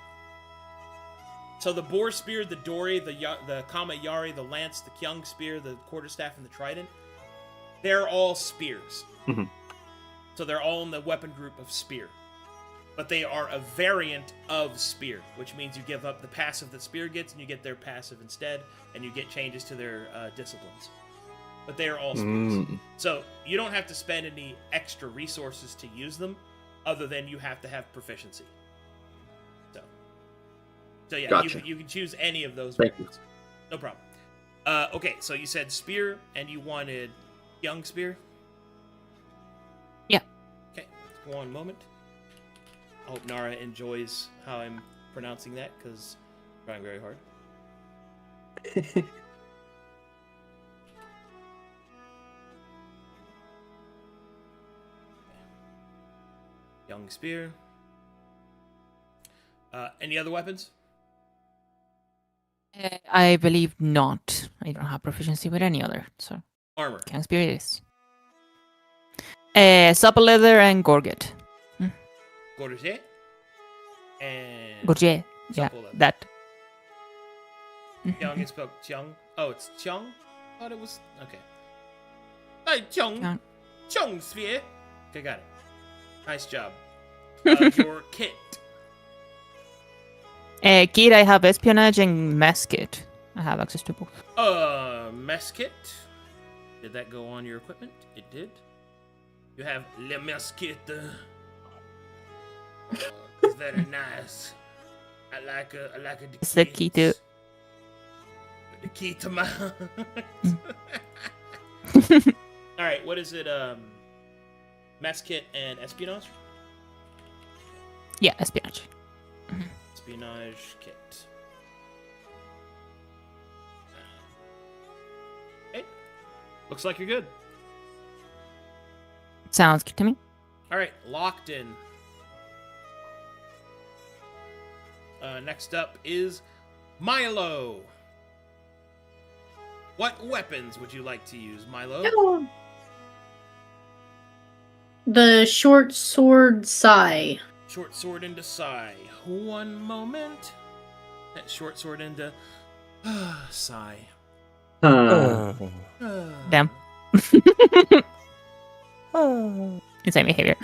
So the boar spear, the dory, the kama yari, the lance, the kyung spear, the quarterstaff, and the trident, they're all spears. Mhm. So they're all in the weapon group of spear. But they are a variant of spear, which means you give up the passive that spear gets, and you get their passive instead, and you get changes to their disciplines. But they are all spears. Mm. So you don't have to spend any extra resources to use them, other than you have to have proficiency. So yeah, Gotcha. you can choose any of those Thank variants. No problem. Okay, so you said spear, and you wanted young spear? Yeah. Okay, one moment. I hope Nara enjoys how I'm pronouncing that, because I'm trying very hard. Young spear. Any other weapons? I believe not. I don't have proficiency with any other, so Armor. Kang Spear it is. Supple leather and gorget. Gorget. And Gorget. Yeah, supple leather. that. Young is spelled Cheong. Oh, it's Cheong? Thought it was... Okay. Hey, Cheong. Cheong. Cheong sphere. Okay, got it. Nice job. Your kit. Kit, I have espionage and mess kit. I have access to both. Mess kit. Did that go on your equipment? It did. You have le mess kit. It's very nice. I like a It's the key to- The key to my heart. All right, what is it? Mess kit and espionage. Yeah, espionage. Espionage kit. Okay. Looks like you're good. Sounds good to me. All right, locked in. Next up is Milo. What weapons would you like to use, Milo? The short sword sai. Short sword into Sai. One moment. That short sword into Sai. Damn. Insane behavior.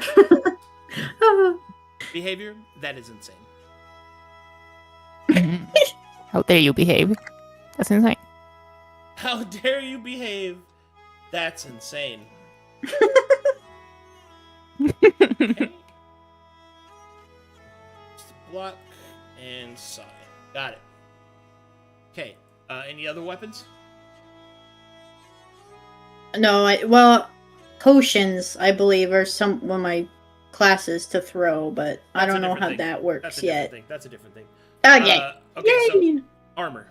Behavior? That is insane. How dare you behave? That's insane. How dare you behave? That's insane. Okay. Just block and Sai. Got it. Okay. Any other weapons? No, potions, I believe, are one of my classes to throw, but I That's a don't know different how thing. that works That's a yet. different thing. That's a different thing. Okay. Okay, so Yay! armor.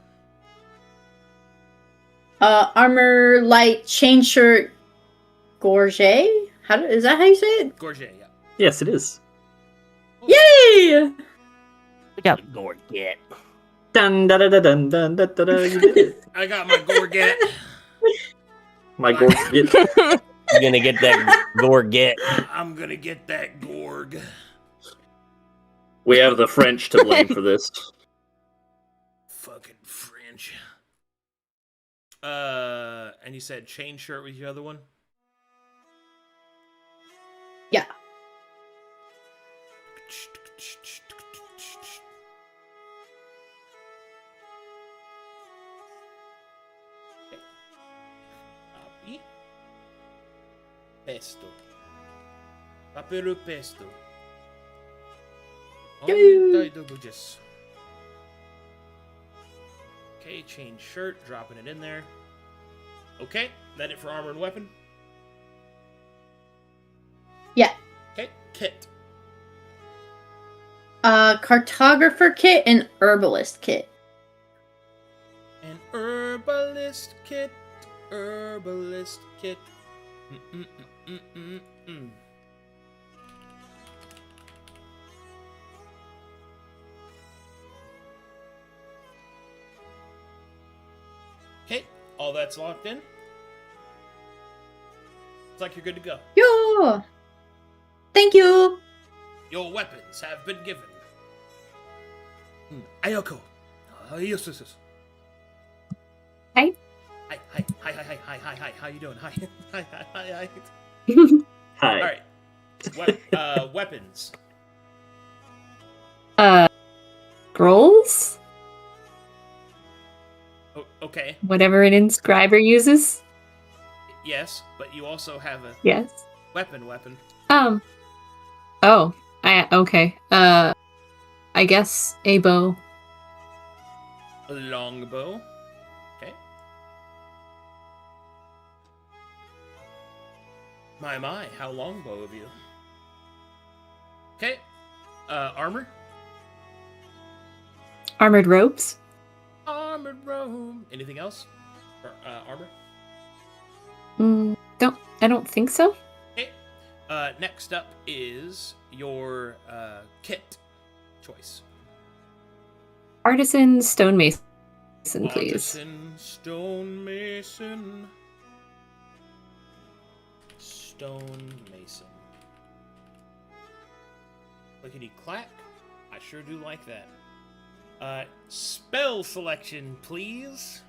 Armor, light, chain shirt, gorget? Is that how you say it? Gorget, yeah. Yes, it is. Yay! Good job. Gorget. Dun da da da dun dun da da da. You did it. I got my Gorget. My gorget. You're gonna get that Gorget. I'm gonna get that Gorg. We have the French to blame for this. Fucking French. And you said chain shirt was your other one? Yeah. Copy. Pesto. Papero pesto. Okay, chain shirt, dropping it in there. Okay, that it for armor and weapon? Yeah. Okay, kit. Cartographer kit and herbalist kit. An herbalist kit. Herbalist kit. Okay, all that's locked in. Looks like you're good to go. Yo! Thank you! Your weapons have been given. Ayoko. Yes. Hi. Hi. How you doing? Hi. Hi. Hi. All right. Weapons. Scrolls? Okay. Whatever an inscriber uses? Yes, but you also have a Yes. weapon. Oh. Okay. I guess a bow. A longbow. Okay. My, how longbow of you. Okay. Armor. Armored ropes? Armored robe. Anything else? Armor. I don't think so. Okay. Next up is your kit choice. Artisan stonemason, please. Artisan stonemason. Stonemason. Clickety clack. I sure do like that. Spell selection, please.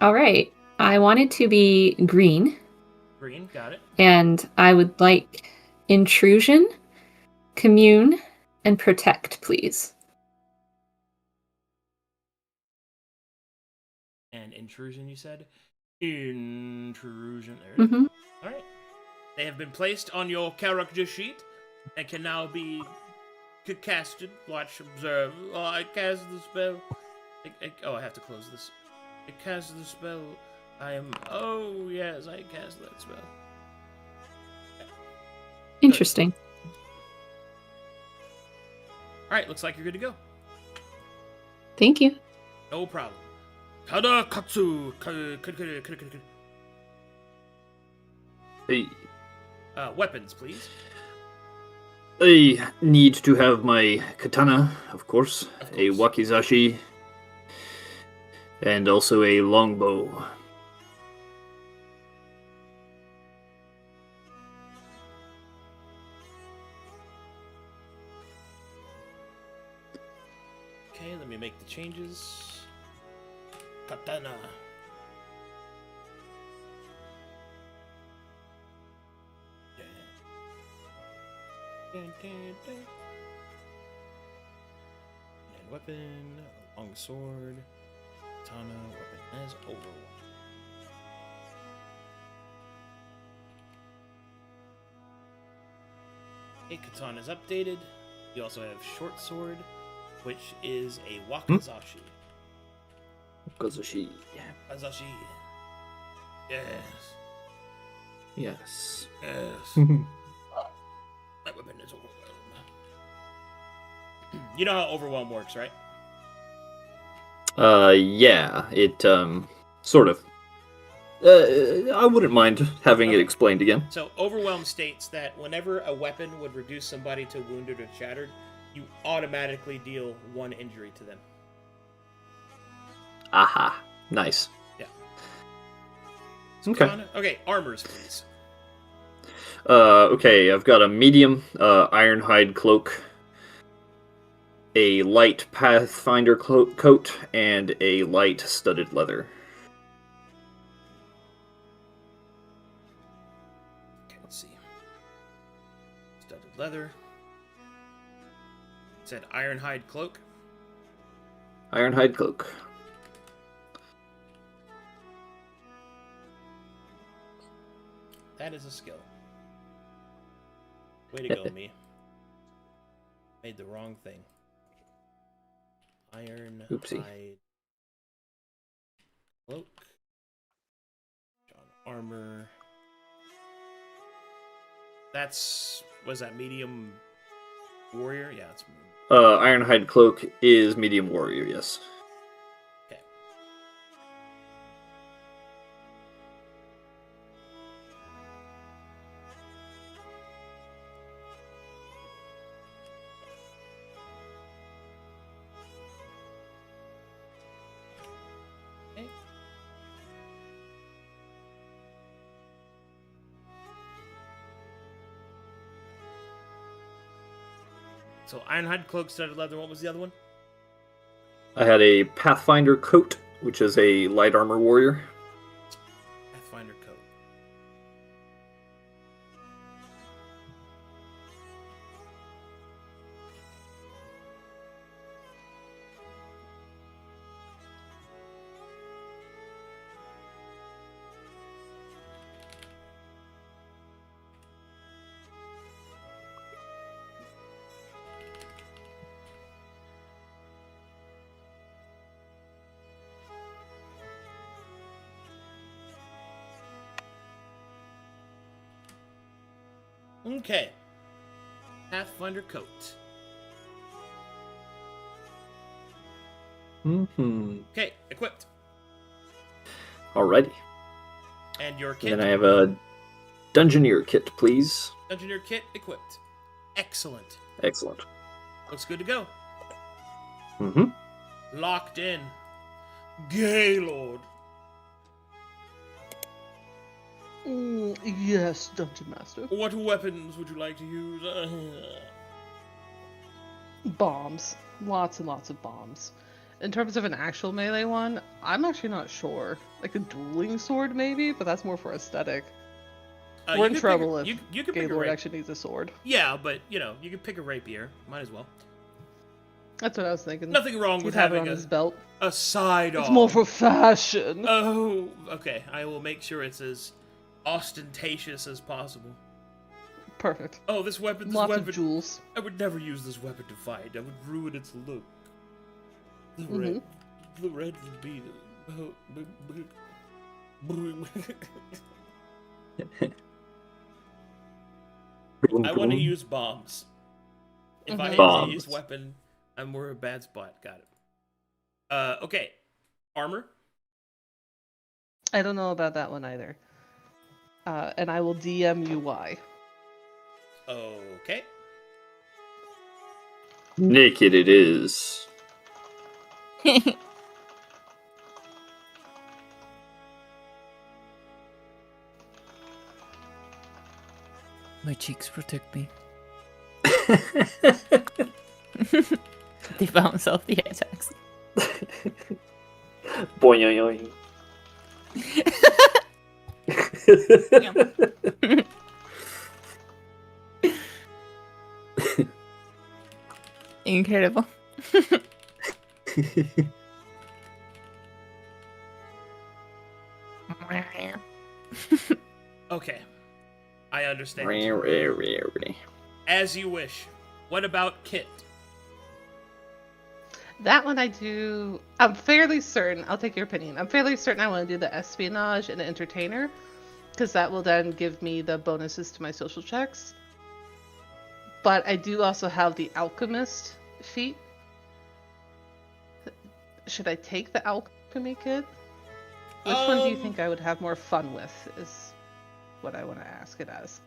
All right. I want it to be green, Green, got it. and I would like intrusion, commune, and protect, please. And intrusion, you said? Intrusion. There it is. Mm-hmm. All right. They have been placed on your character sheet and can now be casted. Watch, observe. Oh, I cast the spell. I have to close this. I cast the spell. Oh, yes, I cast that spell. Interesting. All right, looks like you're good to go. Thank you. No problem. Tada katsu. Hey, Weapons, please. I need to have my katana, of course, a wakizashi, and also a longbow. Okay, let me make the changes. Katana. And weapon, long sword, katana, weapon as overwatch. Okay, katana is updated. You also have short sword, which is a wakizashi. Wakizashi. Wakizashi. Yes. Yes. Yes. That weapon is overwhelmed. You know how overwhelm works, right? Yeah, it, sort of. I wouldn't mind having it explained again. So, overwhelm states that whenever a weapon would reduce somebody to wounded or shattered, you automatically deal 1 injury to them. Aha. Nice. Yeah. Okay. Okay, armors, please. Okay, I've got a medium ironhide cloak, a light pathfinder coat, and a light studded leather. Okay, let's see. Studded leather. It said ironhide cloak. Ironhide cloak. That is a skill. Way to go, me. Made the wrong thing. Ironhide cloak. John armor. Was that medium warrior? Yeah, it's medium. Ironhide cloak is medium warrior, yes. Okay. So Ironhide cloak, studded leather. What was the other one? I had a Pathfinder coat, which is a light armor warrior. Pathfinder coat. Okay. Pathfinder coat. Mm-hmm. Okay, equipped. Alrighty. And your kit. And then I have a Dungeoneer kit, please. Dungeoneer kit equipped. Excellent. Excellent. Looks good to go. Mm-hmm. Locked in. Gaylord. Yes, Dungeon Master. What weapons would you like to use? Bombs. Lots and lots of bombs. In terms of an actual melee one, I'm actually not sure. Like a dueling sword, maybe, but that's more for aesthetic. We're you in could trouble pick a- if you could pick a Gaylord rapier. actually needs a sword. Yeah, but, you can pick a rapier. Might as well. That's what I was thinking. Nothing wrong He'd with have it having on his belt. a sidearm. It's more for fashion. Oh, okay. I will make sure it's as ostentatious as possible. Perfect. Oh, this weapon. Lots of jewels. I would never use this weapon to fight. I would ruin its look. The red would be. I want to use bombs. If I have to use weapon, we're a bad spot. Got it. Okay. Armor. I don't know about that one either. And I will DM you why. Okay. Naked it is. My cheeks protect me. They bounce off the attacks. Boing. Incredible. Okay. I understand. That As you wish. What about Kit? That one I do. I'm fairly certain. I'll take your opinion. I'm fairly certain I want to do the espionage and the entertainer, because that will then give me the bonuses to my social checks. But I do also have the alchemist feat. Should I take the alchemy kit? Which one do you think I would have more fun with? Is what I want to ask it as.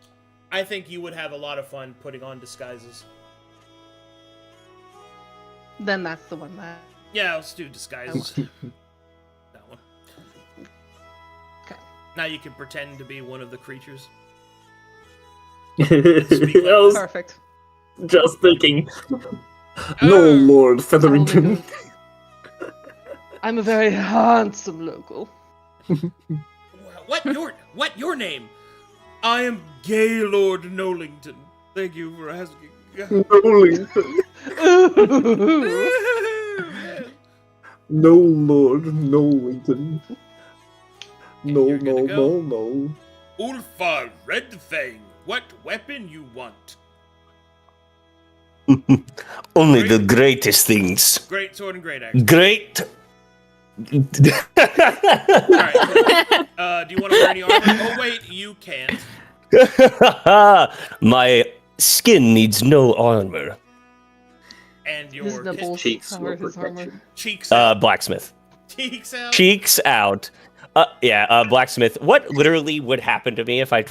I think you would have a lot of fun putting on disguises. Then that's the one that. Yeah, let's do disguises. That one. Okay. Now you can pretend to be one of the creatures. I was Perfect. just thinking. No, Lord Featherington. I'm a very handsome local. What your name? I am Gaylord Nolington. Thank you for asking. Nolington. No, Lord Nolington. No. Ulfa Redfang, what weapon you want? Only the greatest things. Great sword and great axe. Great. Alright, do you want to wear any armor? Oh wait, you can't. My skin needs no armor. And His your nipples cheeks cover will his protect armor. you. cheeks out. Blacksmith. Cheeks out. Cheeks out. Blacksmith. What literally would happen to me if I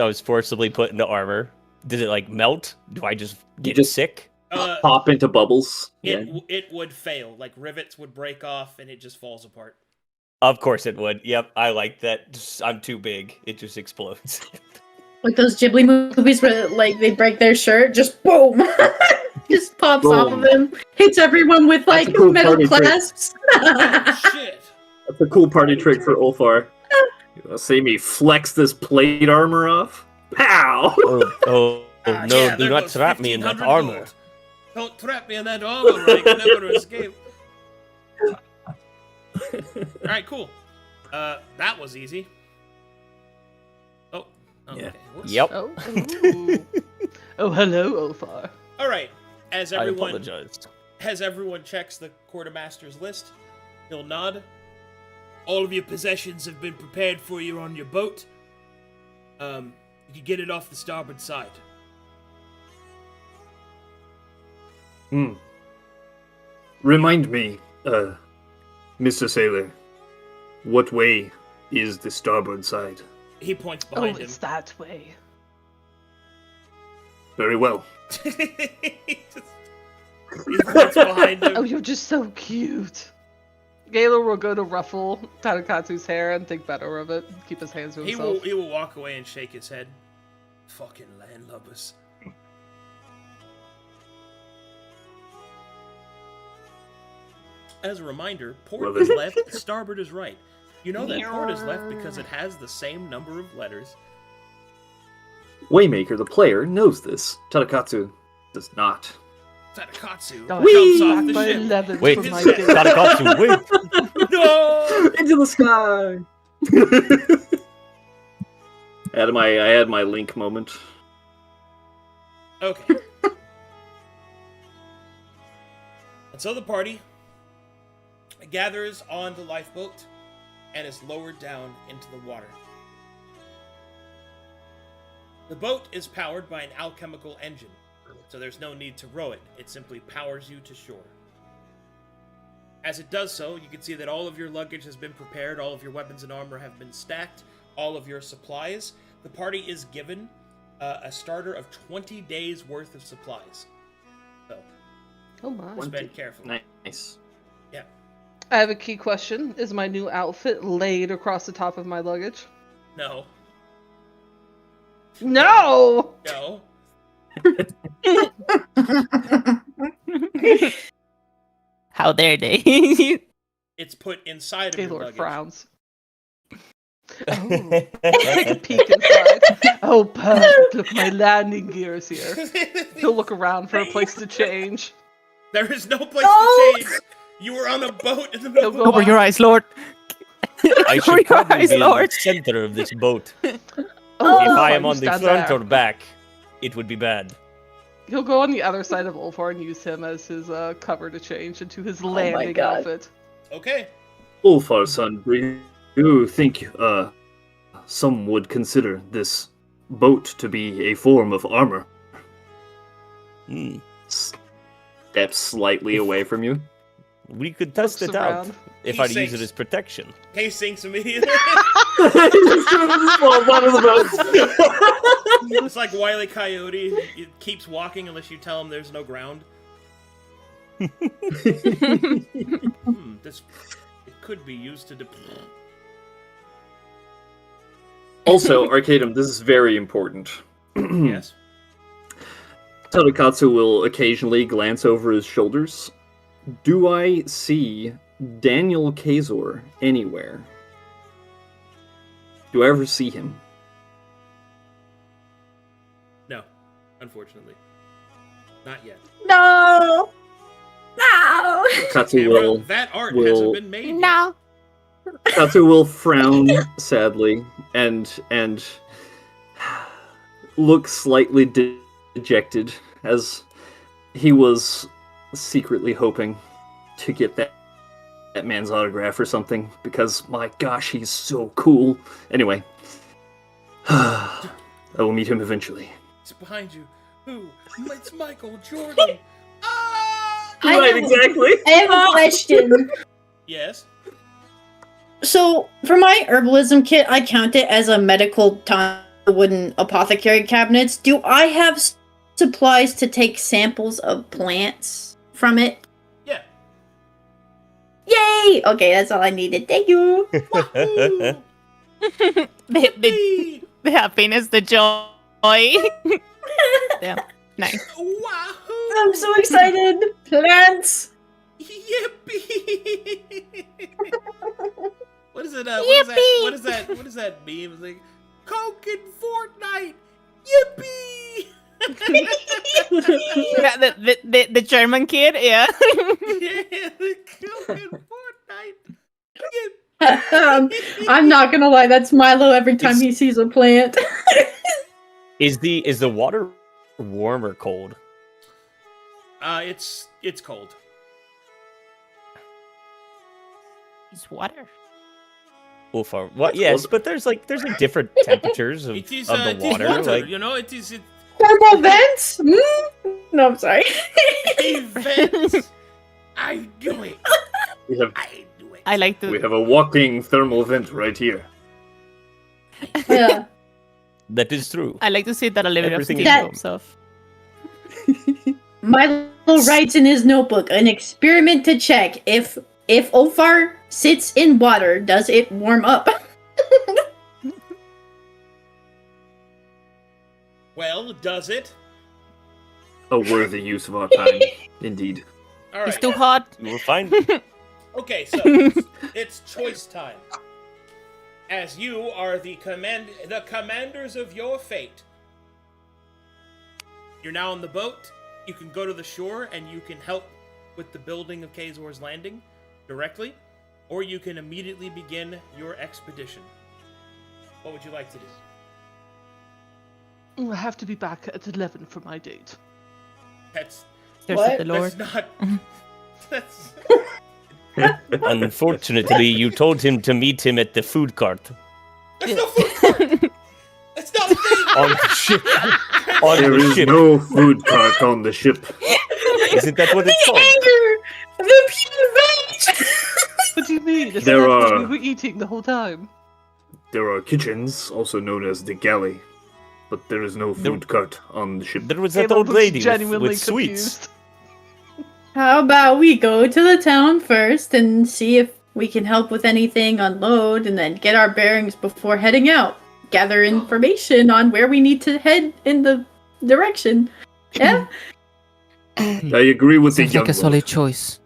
was forcibly put into armor? Did it like melt? Do I just get sick? Pop into bubbles. Yeah. It would fail. Like rivets would break off and it just falls apart. Of course it would. Yep, I like that. I'm too big. It just explodes. Like those Ghibli movies where like they break their shirt, just boom. Just pops Boom. off of him, hits everyone with That's like a cool metal party trick. clasps. Shit. That's a cool party trick for Ulfar. You wanna see me flex this plate armor off? Pow! Oh, no, Yeah, do there not goes trap me in that 1500 armor. gold. Don't trap me in that armor, or I can never escape. Alright, cool. That was easy. Oh, okay. Yeah. Whoops. Yep. Oh, ooh. Oh, hello, Ulfar. Alright, as I everyone apologized. checks the quartermaster's list, he'll nod. All of your possessions have been prepared for you on your boat. You can get it off the starboard side. Remind me, Mr. Sailor, what way is the starboard side? He points Oh, behind him. it's that way. Very well. He points behind him. Oh, you're just so cute. Gaylor will go to ruffle Tadakatsu's hair and think better of it. Keep his hands to He himself. will walk away and shake his head. Fucking landlubbers. As a reminder, port Love is it. left, starboard is right. You know that port is left because it has the same number of letters. Waymaker, the player, knows this. Tadakatsu does not. Tadakatsu Oh, jumps back off the by ship. 11 Wait, for my it's- game. Tadakatsu, wait! No! Into the sky! I had my Link moment. Okay. And so the party gathers on the lifeboat and is lowered down into the water. The boat is powered by an alchemical engine, so there's no need to row it. It simply powers you to shore. As it does so, you can see that all of your luggage has been prepared, all of your weapons and armor have been stacked, all of your supplies. The party is given a starter of 20 days worth of supplies. So, Oh my. spend carefully. Nice. Yeah. I have a key question. Is my new outfit laid across the top of my luggage? No. No! No. How dare they? It's put inside of your Gaylord luggage. frowns. Oh. Peek inside. Oh, perfect. Look, my landing gear is here. He'll look around for a place to change. There is no place No! to change. You were on a boat in the middle of the He'll go Cover your water. eyes, Lord. I Cover should your probably eyes, be in the Lord. center of this boat. Oh, If I Ulfar, am you on the stand front there. or back, it would be bad. He'll go on the other side of Ulfar and use him as his cover to change into his landing God. outfit. Okay. Ulfar, son, do you think some would consider this boat to be a form of armor? Hmm. Steps slightly away from you. We could test Looks it out around. if He I use sinks. it as protection. He sinks immediately. Falls out of the boat. It's like Wile E. Coyote. It keeps walking unless you tell him there's no ground. This it could be used to Also, Arcadum, this is very important. Yes. Tadakatsu will occasionally glance over his shoulders. Do I see Daniel Kazor anywhere? Do I ever see him? No, unfortunately. Not yet. No! No! Katsu Camera, will, that art will- hasn't been made yet. No. Katsu will frown sadly and look slightly dejected as he was secretly hoping to get that man's autograph or something because my gosh, he's so cool. Anyway, I will meet him eventually. It's behind you. Who? It's Michael Jordan. Ah! I have- exactly. I have a question. Yes. So, for my herbalism kit, I count it as a medical wooden apothecary cabinets. Do I have supplies to take samples of plants from it? Yeah. Yay! Okay, that's all I needed. Thank you. Wahoo! The happiness, the joy. Yeah. Nice. Wahoo! I'm so excited. Plants. Yippee! What is it? What is that? What is that meme? It's like, Coke in Fortnite! Yippee! Yeah, the German kid, yeah. Yeah, the Coke in Fortnite! I'm not gonna lie, that's Milo every time he sees a plant. Is the water warm or cold? It's cold. It's water. Ulfar. What? Yes, but there's different temperatures of It is the it is water. water, Like, you know. It is Thermal vents? No, I'm sorry. events. I do it. We have I do it. I like we to. have a walking thermal vent right here. Yeah. that is true. I like to see that a little bit of Everything Steve is Jobs off. Milo writes in his notebook, an experiment to check if Ulfar sits in water, does it warm up? Well, does it? A worthy use of our time, indeed. All It's right. too hot. We'll find. Okay, so it's choice time. As you are the commanders of your fate. You're now on the boat. You can go to the shore and you can help with the building of Kazor's Landing directly, or you can immediately begin your expedition. What would you like to do? I have to be back at 11 for my date. That's There's What? the Lord. that's not. That's Unfortunately, you told him to meet him at the food cart that's no food court. That's not a thing. on the ship. On There the is ship. no food cart on the ship. Isn't that what it's called? The pure veg! What do you mean? It's There not what are- we were eating the whole time. There are kitchens, also known as the galley, but there is no food cart on the ship. There was that Caleb old looks lady genuinely with sweets. confused. How about we go to the town first and see if we can help with anything, unload, and then get our bearings before heading out. Gather information on where we need to head in the direction. Yeah? I agree with the Sounds young like a lord. solid choice.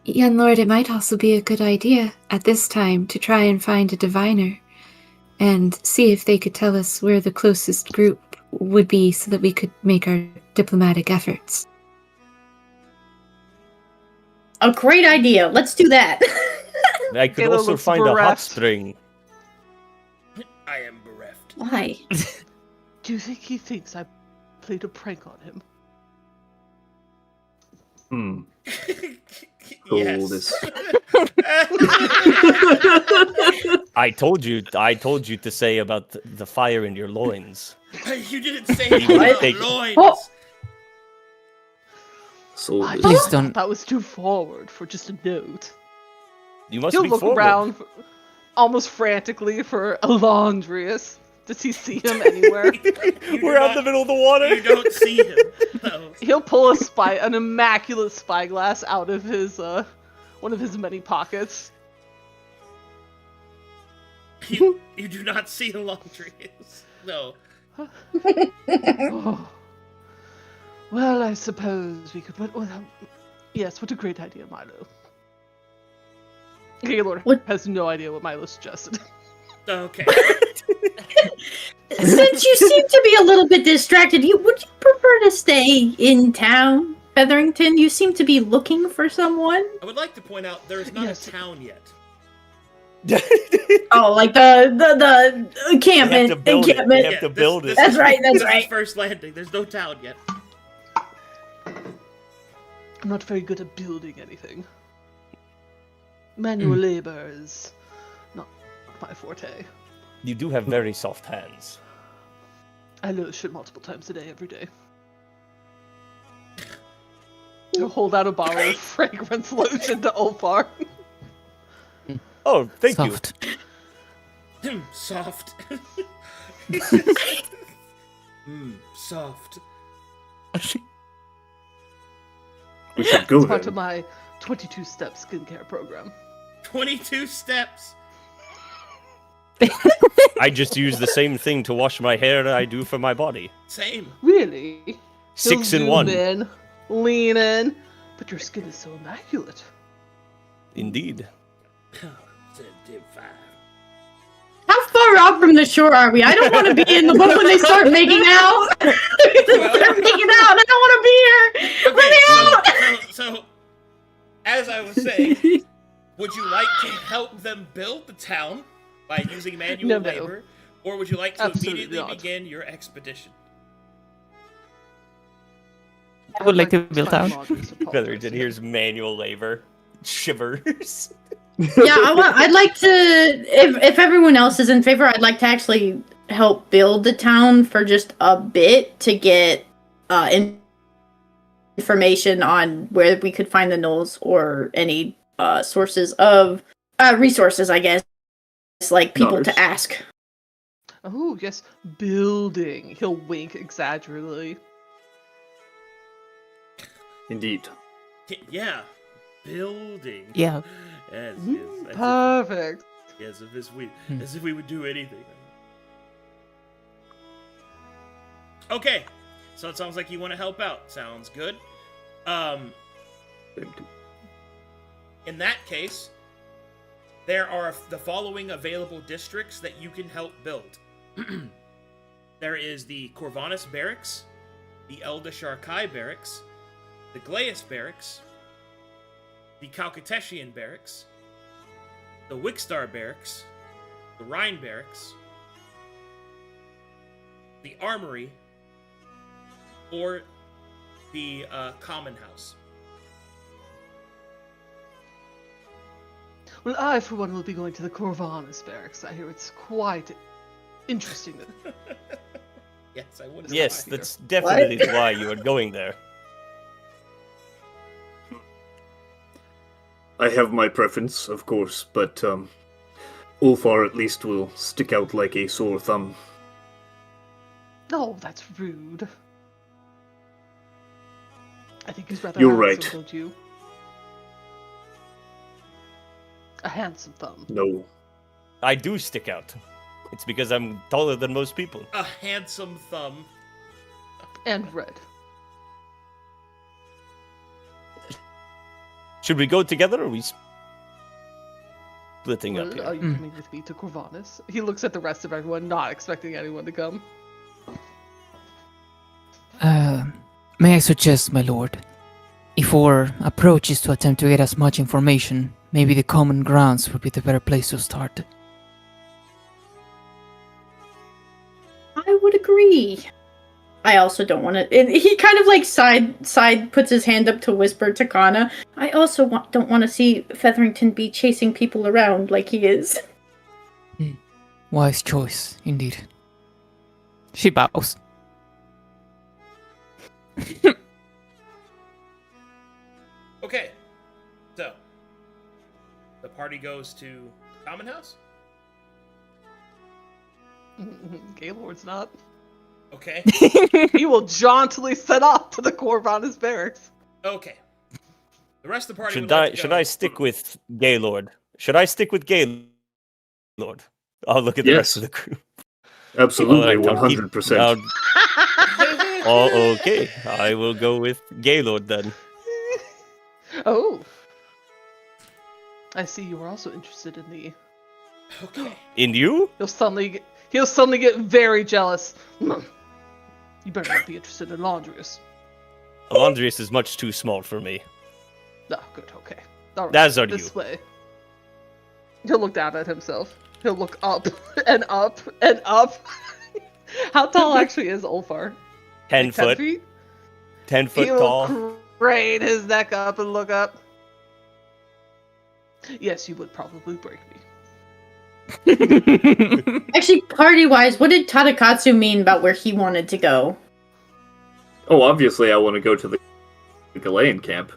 Young Lord, it might also be a good idea at this time to try and find a diviner and see if they could tell us where the closest group would be so that we could make our diplomatic efforts. A great idea. Let's do that. I could Kayla also looks find a hot bereft. string. I am bereft. Why? Do you think he thinks I played a prank on him? Coldest. I told you to say about the fire in your loins. You didn't say He anything wouldn't about take it. loins. Oh. So I Please thought don't- that was too forward for just a note. You must He'll be look forward. around almost frantically for Alondrius. Does he see him anywhere? You do We're out not- in the middle of the water. You don't see him. No. He'll pull an immaculate spyglass out of his one of his many pockets. You do not see Alondrius. No. Oh. Well, I suppose we could put. Well, yes, what a great idea, Milo. Gaylord What- has no idea what Milo suggested. Okay. Since you seem to be a little bit distracted, would you prefer to stay in town, Featherington? You seem to be looking for someone. I would like to point out there is not Yes. a town yet. Oh, like the encampment. to build it. Encampment. They have to build it. That's right, that's this right. is first landing. There's no town yet. I'm not very good at building anything. Manual labor is not my forte. You do have very soft hands. I lotion multiple times a day, every day. He'll hold out a bottle of fragrance lotion to Ulfar. Oh, thank Soft. Soft. Soft. we should go It's part then. of my 22-step skincare program. 22 steps. you. I just use the same thing to wash my hair I do for my body. Same. Really? 6 He'll in 1. zoom in, lean in, but your skin is so immaculate. Indeed. How far out from the shore are we? I don't want to be in the boat when they start making out. They're making out. I don't want to be here. Let me out. So, as I was saying, would you like to help them build the town by using manual No. labor, or would you like to Absolutely immediately not. begin your expedition? I would like to build Time out. modules to Featherington apologize. hears manual labor. Shivers. Yeah, I'd like to. If everyone else is in favor, I'd like to actually help build the town for just a bit to get information on where we could find the gnolls or any sources of resources. I guess like people Knowledge. to ask. Oh, yes, building. He'll wink exaggeratedly. Indeed. Yeah, building. Yeah. Yes, Perfect. yes, as if we would do anything. Okay, so it sounds like you want to help out. Sounds good. In that case, there are the following available districts that you can help build. There is the Corvanus Barracks, the Eldashar Kai Barracks, the Glaeus Barracks, the Calcatetian Barracks, the Wickstar Barracks, the Rhine Barracks, the Armory, or the Common House. Well, I, for one, will be going to the Corvanus barracks. I hear it's quite interesting. Yes, I would. Yes, that's definitely why you are going there. I have my preference, of course, but Ulfar at least will stick out like a sore thumb. No, that's rude. I think he's rather You're handsome, right. don't you? A handsome thumb. No. I do stick out. It's because I'm taller than most people. A handsome thumb. And red. Should we go together or are we splitting up Well, are here? you coming with me to Corvanus? He looks at the rest of everyone, not expecting anyone to come. May I suggest, my lord, if our approach is to attempt to get as much information, maybe the common grounds would be the better place to start. I would agree. I also don't want to. He kind of like side puts his hand up to whisper to Kana. I also don't want to see Featherington be chasing people around like he is. Wise choice, indeed. She bows. Okay, so the party goes to Common House. Gaylord's not. Okay. He will jauntily set off to the Corvanus barracks. Okay. The rest of the party. Should would like to should go. I stick with Gaylord? Should I stick with Gaylord? I'll look at the rest Yes. of the group. Absolutely, Alright, I'll keep- 100%. Oh, okay. I will go with Gaylord then. Oh. I see you are also interested in the. Okay. In you? He'll suddenly get very jealous. You better not be interested in Laundrius. Alondrius is much too small for me. No, good, okay. All right, As are this you. way. He'll look down at himself. He'll look up and up and up. How tall actually is Ulfar? 10 Like 10 foot. feet? 10 foot He'll tall. crane his neck up and look up. Yes, you would probably break me. Actually, party-wise, what did Tadakatsu mean about where he wanted to go? Oh, obviously I want to go to the Galean camp.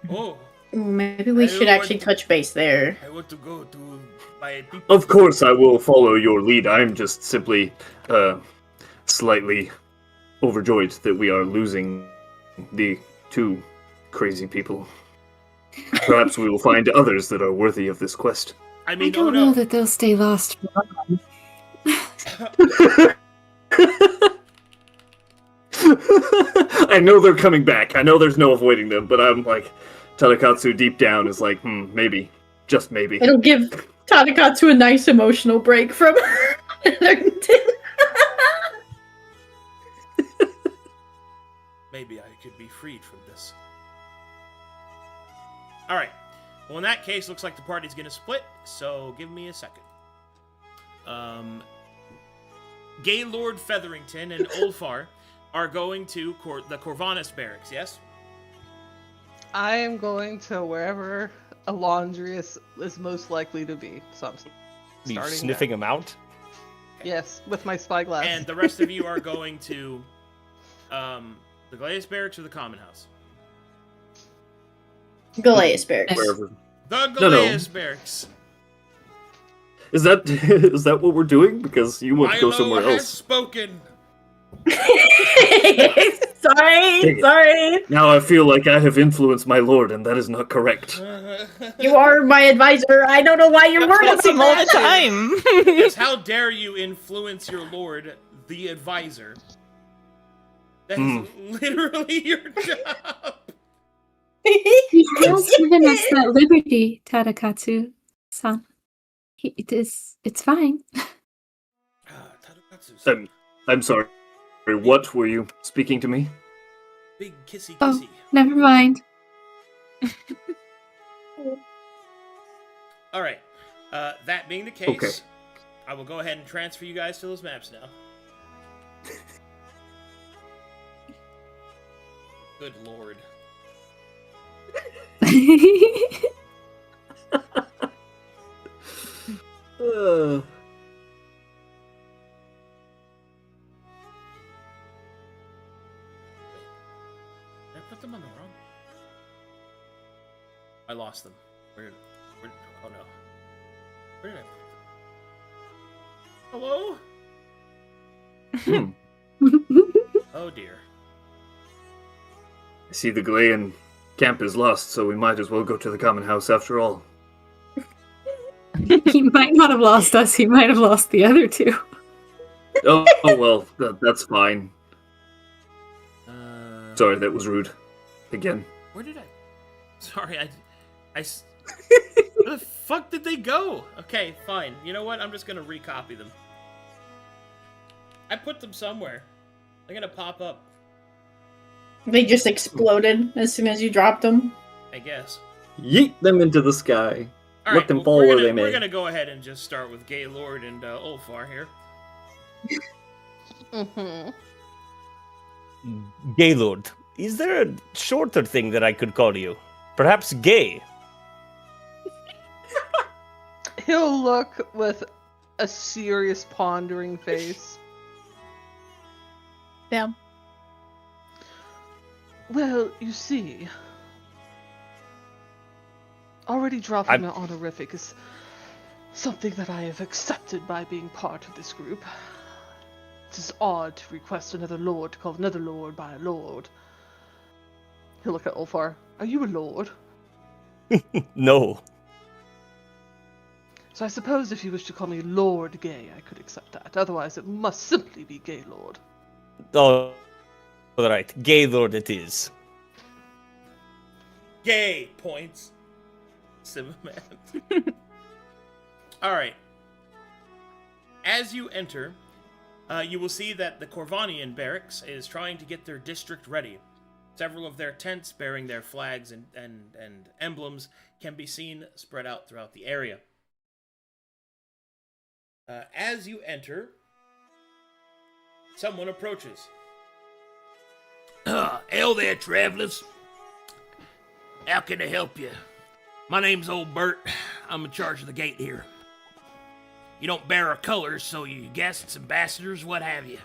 Oh, Maybe we I should don't actually want- touch base there. I want to go to my people. Of course I will follow your lead. I'm just simply slightly overjoyed that we are losing the two crazy people. Perhaps we will find others that are worthy of this quest. I I mean, don't oh know no. that they'll stay lost for long. I know they're coming back. I know there's no avoiding them, but I'm like, Tadakatsu deep down is like, maybe. Just maybe. It'll give Tadakatsu a nice emotional break from Maybe I could be freed from this. Alright. Well, in that case, looks like the party's gonna split, so give me a second. Gaylord Featherington and Ulfar are going to the Corvanus barracks, yes? I am going to wherever Alondrius is most likely to be. So I'm You starting sniffing there. him out? Yes, with my spyglass. And the rest of you are going to the Gladius barracks or the Common House? Goliath Barracks. Wherever. The Gladius barracks. Is that what we're doing? Because you want to go somewhere Milo has else. spoken. Sorry. Now I feel like I have influenced my lord, and that is not correct. You are my advisor. I don't know why you're worried That's him all the time. Yes, how dare you influence your lord, the advisor? That is literally your job. He has given us that liberty, Tadakatsu-san. It's fine. Tadakatsu-san. I'm sorry. What were you speaking to me? Big kissy Oh, kissy. never mind. Alright. That being the case, Okay. I will go ahead and transfer you guys to those maps now. Good lord. Did I put them on the wrong? I lost them. Where oh no. Where did I put them? Hello? Oh dear. I see the Galean camp is lost, so we might as well go to the common house after all. He might not have lost us. He might have lost the other two. Oh well, that's fine. Sorry, that was rude. Again. Where did I? Sorry, I where the fuck did they go? Okay, fine. You know what? I'm just gonna recopy them. I put them somewhere. They're gonna pop up, They just exploded as soon as you dropped them. I guess. Yeet them into the sky. All Let right, them well, fall we're where gonna, they may. We're gonna go ahead and just start with Gaylord and Ulfar here. Mm-hmm. Gaylord, is there a shorter thing that I could call you? Perhaps Gay? He'll look with a serious pondering face. Yeah. Well, you see, already dropping my honorific is something that I have accepted by being part of this group. It is odd to request another lord to call another lord by a lord. He'll look at Ulfar. Are you a lord? No. So I suppose if you wish to call me Lord Gay, I could accept that. Otherwise, it must simply be Gaylord. Oh, all right. Gaylord it is. Gay points. Simmerman. All right. As you enter, you will see that the Corvanian barracks is trying to get their district ready. Several of their tents bearing their flags and emblems can be seen spread out throughout the area. As you enter, someone approaches. Hell there, travelers. How can I help you? My name's Old Bert. I'm in charge of the gate here. You don't bear our colors, so you guests, ambassadors, what have you.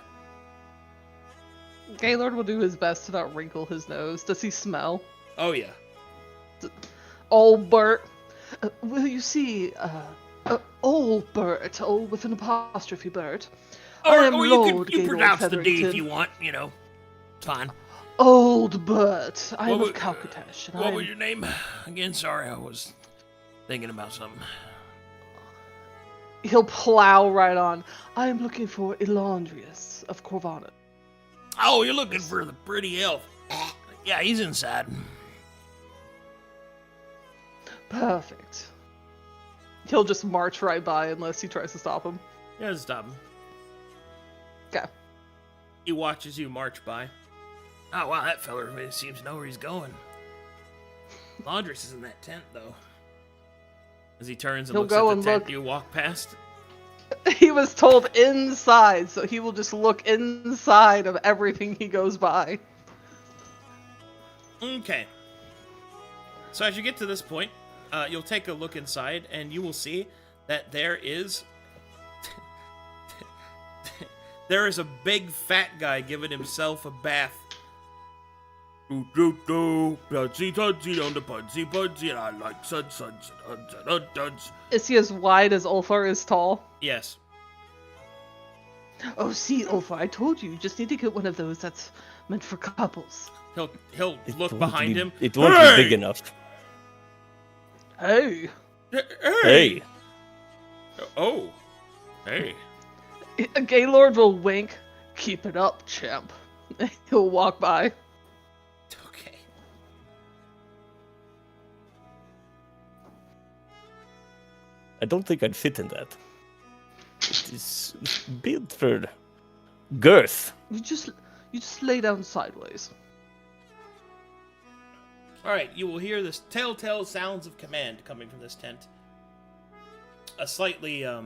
Gaylord will do his best to not wrinkle his nose. Does he smell? Oh yeah. Old Bert. Well, you see, Old Bert, old with an apostrophe Bert. I am Or Lord you Gaylord pronounce the D if Featherington. you want, you know. It's fine. Old Bert. I am What of Calcatesh. And What was your name? Again, sorry, I was thinking about something. He'll plow right on. I am looking for Elandrius of Corvana. Oh, you're looking for the pretty elf. Yeah, he's inside. Perfect. He'll just march right by unless he tries to stop him. Yeah, stop him. Okay. He watches you march by. Oh, wow, that feller really seems to know where he's going. Laundress is in that tent, though. As he turns and He'll looks go at the and tent look. you walk past. He was told inside, so he will just look inside of everything he goes by. Okay. So as you get to this point, you'll take a look inside, and you will see that there is... there is a big fat guy giving himself a bath. Pudsy tudsy on the pudsy pudsy, and I like suds. Is he as wide as Ulfar is tall? Yes. Oh, see, Ulfar, I told you just need to get one of those that's meant for couples. He'll It look won't behind be- him. It won't Hey! be big enough. Hey! Hey! Oh. Hey. Gaylord will wink. Keep it up, champ. He'll walk by. Okay. I don't think I'd fit in that. It is built for girth. You just lay down sideways. Alright, you will hear this telltale sounds of command coming from this tent. A slightly, a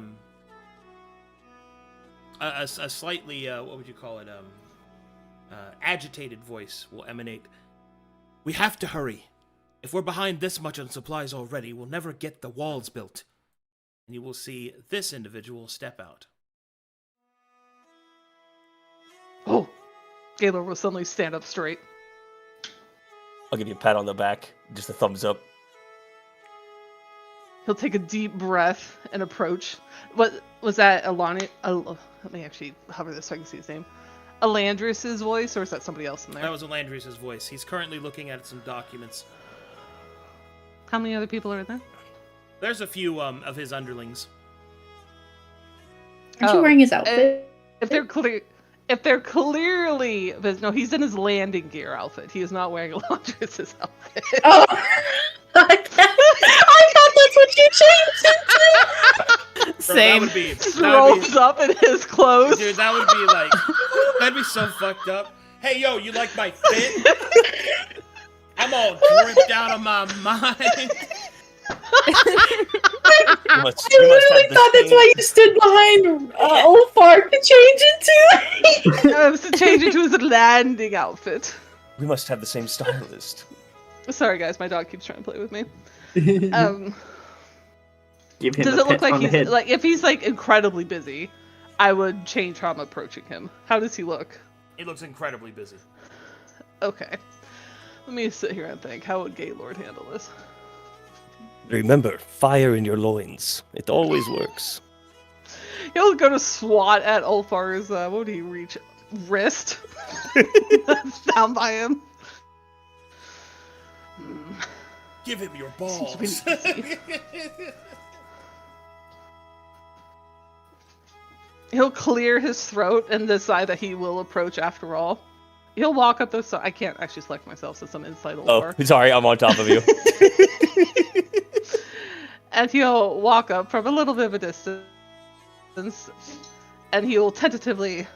slightly, what would you call it, agitated voice will emanate. We have to hurry. If we're behind this much on supplies already, we'll never get the walls built. And you will see this individual step out. Oh! Gaylord will suddenly stand up straight. I'll give you a pat on the back, just a thumbs up. He'll take a deep breath and approach. What was that? Alani? Let me actually hover this so I can see his name. Alandris's voice, or is that somebody else in there? That was Alandrius' voice. He's currently looking at some documents. How many other people are in there? There's a few of his underlings. Aren't you wearing his outfit? If they're clearly, no, he's in his landing gear outfit. He is not wearing Alandris's outfit. Oh, I thought that's what you changed it Bro, that Same. would be, Just that would rolls up in his clothes. be, dude, that would be like, that'd be so fucked up. Hey, yo, you like my fit? I'm all dripped out of my mind. You must I literally have the thought that's same- why you stood behind Ulfar to change it to. I was to change it to his landing outfit. We must have the same stylist. Sorry, guys, my dog keeps trying to play with me. Give him Does a it look pet like on the he's head. like if he's like incredibly busy? I would change how I'm approaching him. How does he look? He looks incredibly busy. Okay, let me sit here and think. How would Gaylord handle this? Remember, fire in your loins. It always works. He'll go to swat at Ulfar's. What would he reach? Wrist. That's down by him. Give him your Seems balls. pretty easy. He'll clear his throat and decide that he will approach after all. He'll walk up the side. I can't actually select myself since I'm inside Ulfar. Oh, sorry, I'm on top of you. And he'll walk up from a little bit of a distance. And he will tentatively...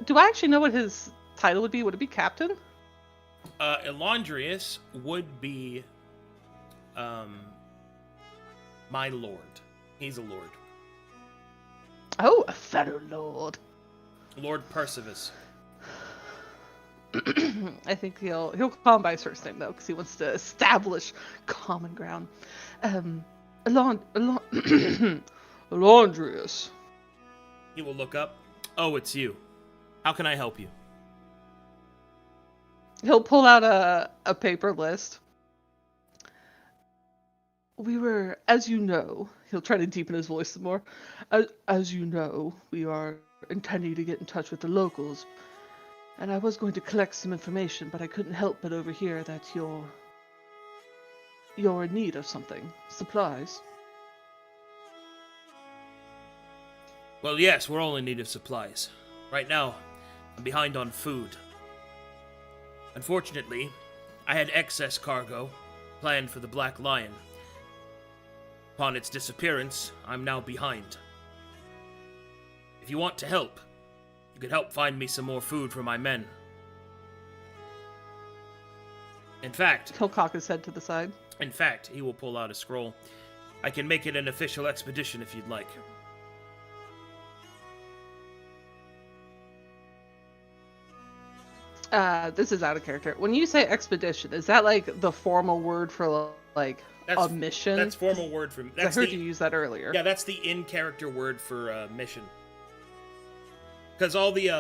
Do I actually know what his title would be? Would it be Captain? Elandrius would be, my lord. He's a lord. Oh, a fellow lord. Lord Percivis. I think he'll call him by his first name though, because he wants to establish common ground. Elandrius. He will look up. Oh, it's you. How can I help you? He'll pull out a paper list. We were, as you know, he'll try to deepen his voice some more. As you know, we are intending to get in touch with the locals. And I was going to collect some information, but I couldn't help but overhear that you're in need of something. Supplies. Well, yes, we're all in need of supplies. Right now, I'm behind on food. Unfortunately, I had excess cargo planned for the Black Lion. Upon its disappearance, I'm now behind. If you want to help, you could help find me some more food for my men. In fact, He'll cock his head to the side. he will pull out a scroll. I can make it an official expedition if you'd like. This is out of character. When you say expedition, is that like the formal word for like a mission? That's formal word for. I heard you use that earlier. Yeah, that's the in-character word for mission. Because all the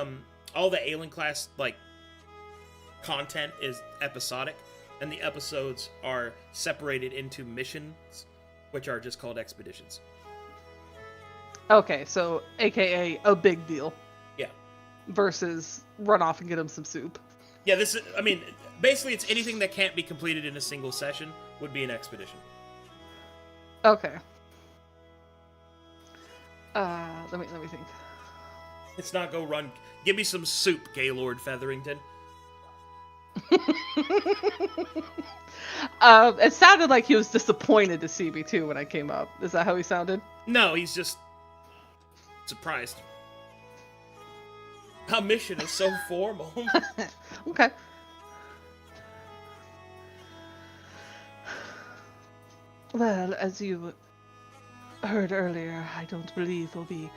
Aelenclast like content is episodic, and the episodes are separated into missions, which are just called expeditions. Okay, so AKA a big deal. Yeah. Versus run off and get him some soup. Yeah, this is. I mean, basically, it's anything that can't be completed in a single session would be an expedition. Okay. Let me think. It's not go run. Give me some soup, Gaylord Featherington. It sounded like he was disappointed to see me too when I came up. Is that how he sounded? No, he's just surprised. Our mission is so formal. Okay. Well, as you heard earlier, I don't believe we'll be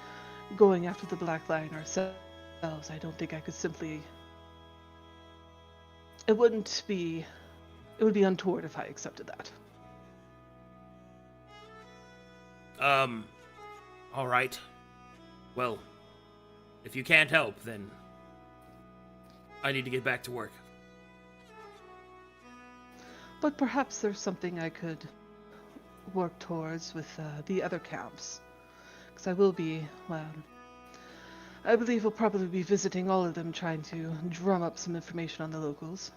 going after the Black Lion ourselves. I don't think I could simply... It would be untoward if I accepted that. All right. Well, if you can't help, then I need to get back to work. But perhaps there's something I could work towards with the other camps. Because I will be, well, I believe we'll probably be visiting all of them, trying to drum up some information on the locals.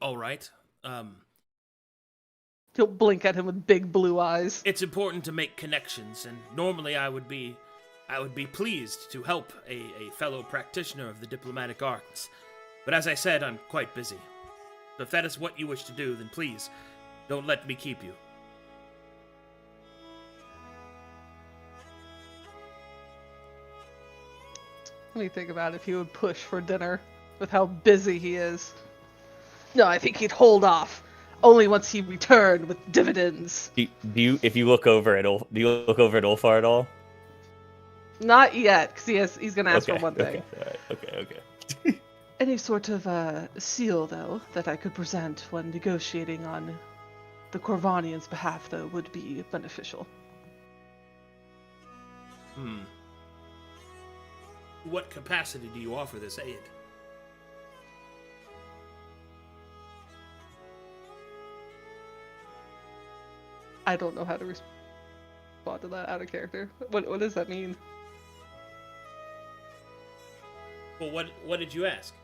All right. He'll blink at him with big blue eyes. It's important to make connections, and normally I would be pleased to help a fellow practitioner of the diplomatic arts. But as I said, I'm quite busy. So if that is what you wish to do, then please, don't let me keep you. Let me think about if he would push for dinner with how busy he is. No, I think he'd hold off. Only once he returned with dividends. Do you look over at Ulfar at all? Not yet, because he's going to ask for one thing. Okay. Any sort of seal, though, that I could present when negotiating on the Corvanians' behalf, though, would be beneficial. What capacity do you offer this aid? I don't know how to respond to that out of character. What does that mean? Well, what did you ask?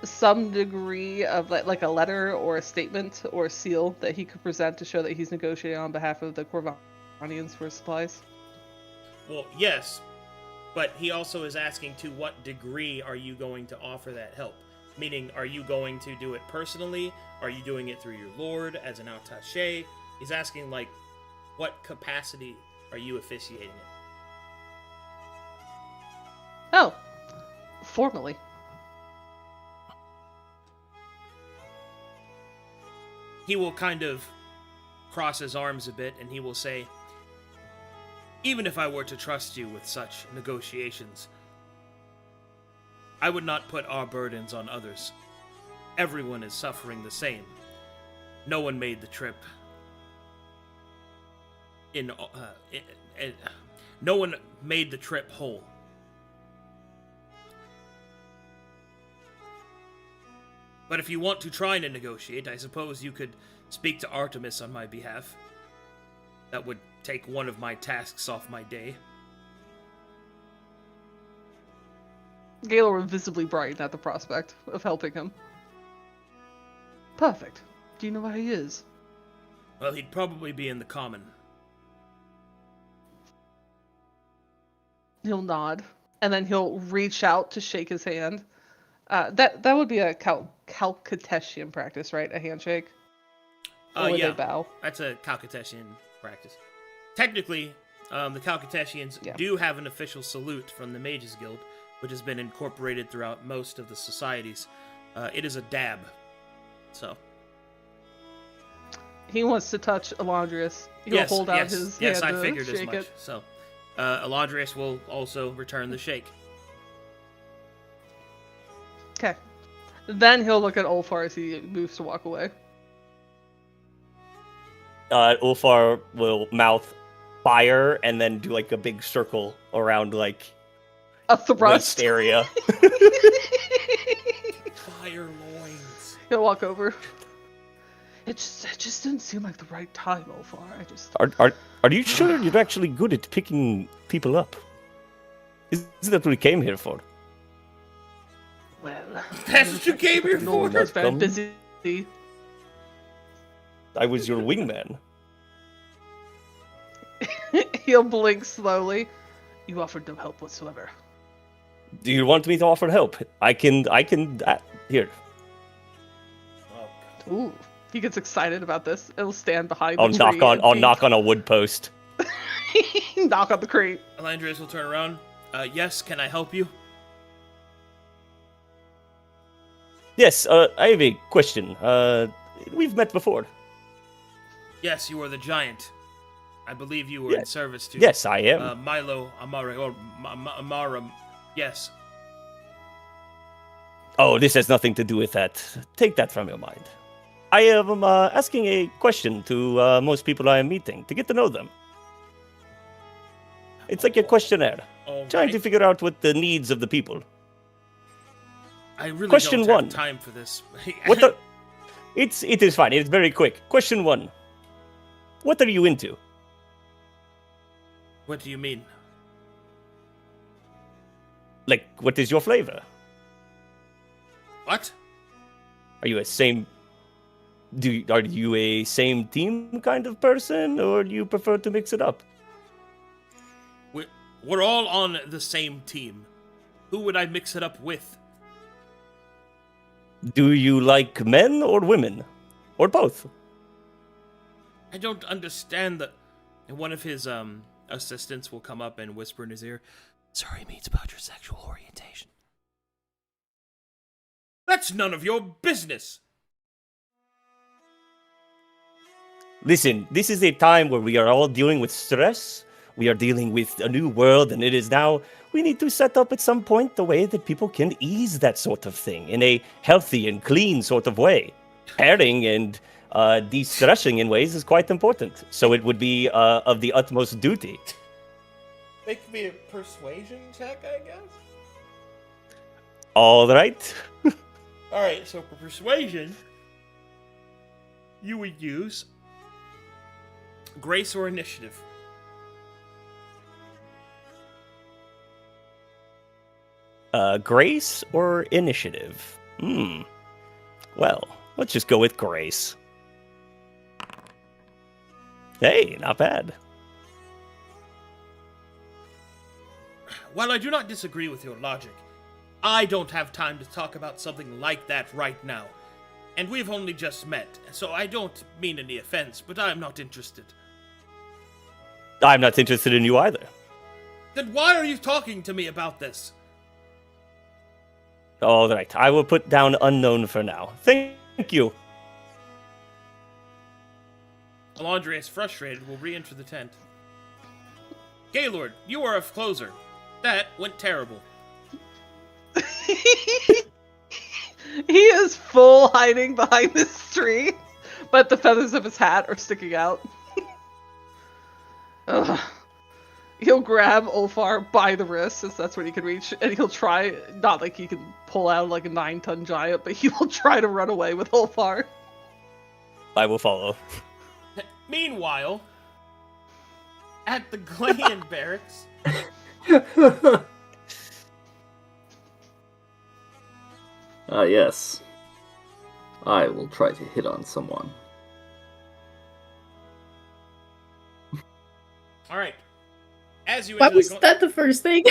Some degree of like a letter or a statement or a seal that he could present to show that he's negotiating on behalf of the Corvanians for supplies. Well, yes, but he also is asking to what degree are you going to offer that help? Meaning, are you going to do it personally? Are you doing it through your lord as an attaché? He's asking, like, what capacity are you officiating it? Oh, formally. He will kind of cross his arms a bit, and he will say, even if I were to trust you with such negotiations, I would not put our burdens on others. Everyone is suffering the same. No one made the trip. No one made the trip whole. But if you want to try to negotiate, I suppose you could speak to Artemis on my behalf. That would take one of my tasks off my day. Gaylor would visibly brighten at the prospect of helping him. Perfect. Do you know where he is? Well, he'd probably be in the common. He'll nod, and then he'll reach out to shake his hand. That would be a Calcutetian practice, right? A handshake? Or would Yeah. they bow? That's a Calcutetian practice. Technically, the Calcutetians Yeah. do have an official salute from the Mages Guild, which has been incorporated throughout most of the societies. It is a dab. So. He wants to touch Alondrius. He'll hold out his hand Yes, I to figured as shake much. it. So, Alondrius will also return the shake. Okay. Then he'll look at Ulfar as he moves to walk away. Ulfar will mouth fire and then do like a big circle around like A thrust. waist area. Fire loins. He'll walk over. It just didn't seem like the right time, Ulfar. Are you sure you're actually good at picking people up? Isn't that what we came here for? Well, That's what you came here for? Lord is very Welcome. busy. I was your wingman. He'll blink slowly. You offered no help whatsoever. Do you want me to offer help? I can. Here. Ooh. He gets excited about this. He'll stand behind I'll the knock tree. on. and I'll peek. knock on a wood post. Knock on the crate. Alondrius will turn around. Yes, can I help you? Yes. I have a question. We've met before. Yes, you are the giant. I believe you were in Yes. service to Yes, I am. Milo Amare, or Amara. Yes. Oh, this has nothing to do with that. Take that from your mind. I am asking a question to most people I am meeting to get to know them. It's like a questionnaire, All trying to right. figure out what the needs of the people. I really Question don't have one. time for this. What the? It is fine. It's very quick. Question 1. What are you into? What do you mean? Like, what is your flavor? What? Are you a same? Are you a same team kind of person, or do you prefer to mix it up? We're all on the same team. Who would I mix it up with? Do you like men or women, or both? I don't understand that. And one of his assistants will come up and whisper in his ear, Sorry, means about your sexual orientation. "That's none of your business." Listen, this is a time where we are all dealing with stress. We are dealing with a new world, and it is now. We need to set up at some point the way that people can ease that sort of thing in a healthy and clean sort of way. Pairing and de-stressing in ways is quite important. So it would be of the utmost duty. Make me a persuasion check, I guess. All right. All right, so for persuasion, you would use grace or initiative. Grace or initiative? Well, let's just go with grace. Hey, not bad. While I do not disagree with your logic, I don't have time to talk about something like that right now. And we've only just met, so I don't mean any offense, but I'm not interested. I'm not interested in you either. Then why are you talking to me about this? All right, I will put down unknown for now. Thank you. Alondrius, frustrated, will re-enter the tent. Gaylord, you are a closer. That went terrible. He is full hiding behind this tree, but the feathers of his hat are sticking out. Ugh. He'll grab Ulfar by the wrist, since that's what he can reach, and he'll try, not like he can pull out like a 9-ton giant, but he will try to run away with Ulfar. I will follow. Meanwhile, at the Glacian barracks, Yes. I will try to hit on someone. All right. As you Why enter was the that the first thing?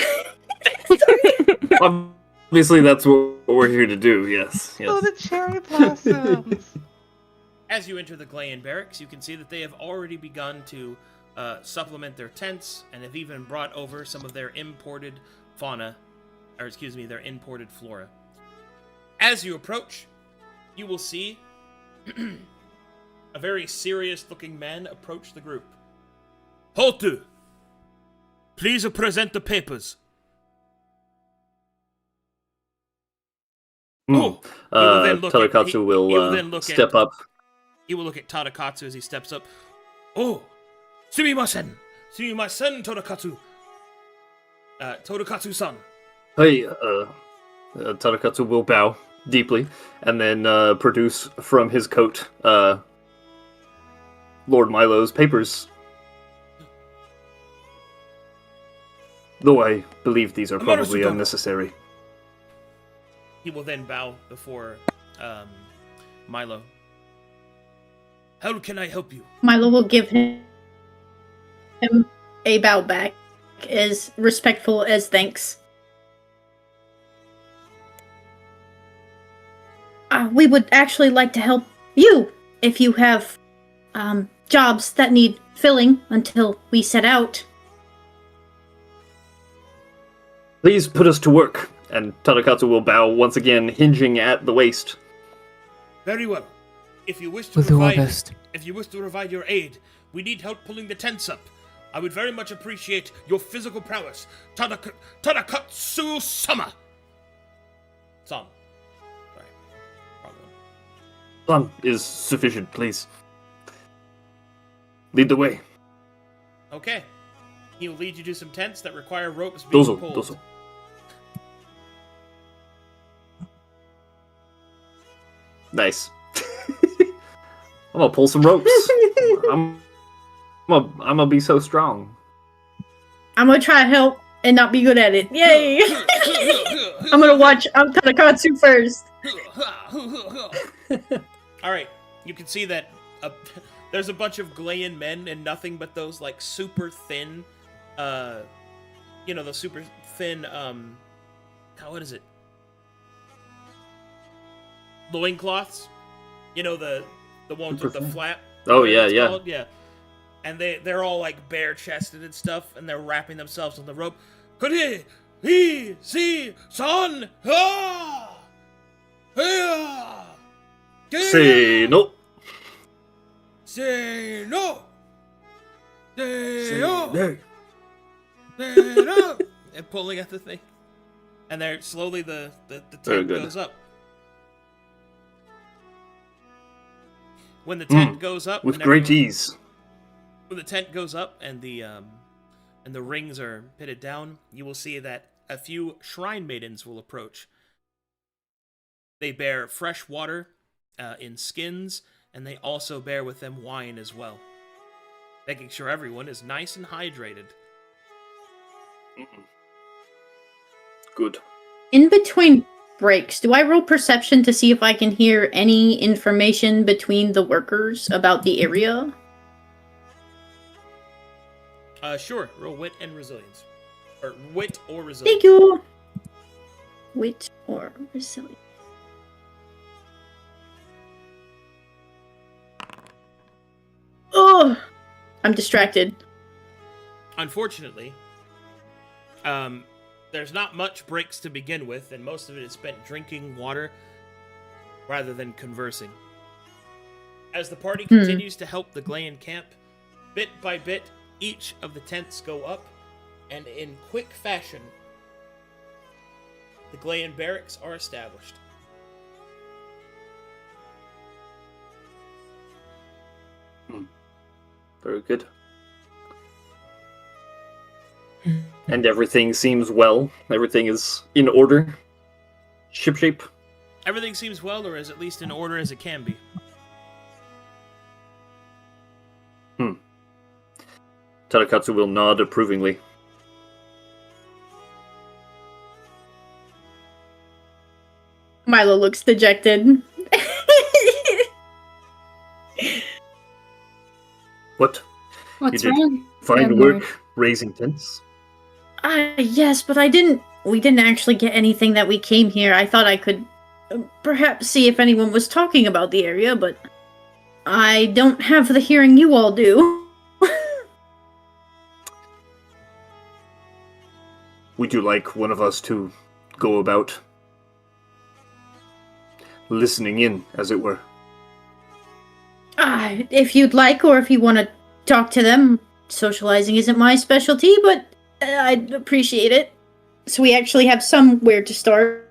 Obviously, that's what we're here to do. Yes. Yes. Oh, the cherry blossoms. As you enter the Glayan barracks, you can see that they have already begun to supplement their tents and have even brought over some of their imported fauna, or excuse me, their imported flora. As you approach, you will see a very serious-looking man approach the group. Holtu, please present the papers. Oh, he will then look at- Tadakatsu he will then will look step at- up. He will look at Tadakatsu as he steps up. Oh, sumimasen, Tadakatsu. Tadakatsu-san. Hey, Tadakatsu will bow deeply and then produce from his coat Lord Milo's papers. Though I believe these are probably Amaru-sudara. unnecessary. He will then bow before Milo. How can I help you? Milo will give him a bow back, as respectful as thanks. We would actually like to help you if you have jobs that need filling until we set out. Please put us to work. And Tadakatsu will bow once again, hinging at the waist. Very well. If you wish to We'll do our provide, best. if you wish to provide your aid, we need help pulling the tents up. I would very much appreciate your physical prowess, Tadakatsu-sama. Son. Sorry. Wrong one. Son is sufficient, please. Lead the way. Okay. He will lead you to some tents that require ropes being Dozo, pulled. dozo. Nice. I'm gonna pull some ropes. I'm gonna be so strong. I'm gonna try to help and not be good at it. Yay! I'm gonna watch Tadakatsu first. All right, you can see that there's a bunch of Glayan men and nothing but those like super thin, the super thin, what is it? Loincloths, the ones with the flap. Oh, whatever yeah, it's yeah. called, yeah. And they're all like bare chested and stuff, and they're wrapping themselves on the rope. Kuri, he, si, son, ha, ha, Say no. say no, say no, no. say no, and pulling at the thing, and they're slowly the Very tent good. goes up. When the tent goes up, With and great everyone- ease. When the tent goes up and the rings are pitted down, you will see that a few shrine maidens will approach. They bear fresh water in skins, and they also bear with them wine as well, making sure everyone is nice and hydrated. Good. In between breaks, do I roll perception to see if I can hear any information between the workers about the area? Sure. Roll wit and resilience, or wit or resilience. Thank you. Wit or resilience. Oh, I'm distracted. Unfortunately, there's not much breaks to begin with, and most of it is spent drinking water rather than conversing. As the party continues to help the Glayan camp, bit by bit, each of the tents go up, and in quick fashion, the Glayan barracks are established. Very good. And everything seems well. Everything is in order. Shipshape. Everything seems well, or is at least in order as it can be. Tadakatsu will nod approvingly. Milo looks dejected. What? What's You did wrong? find landlord? work raising tents? Yes, but we didn't actually get anything that we came here. I thought I could perhaps see if anyone was talking about the area, but I don't have the hearing you all do. Would you like one of us to go about listening in, as it were? If you'd like, or if you want to talk to them, socializing isn't my specialty, but I'd appreciate it. So we actually have somewhere to start.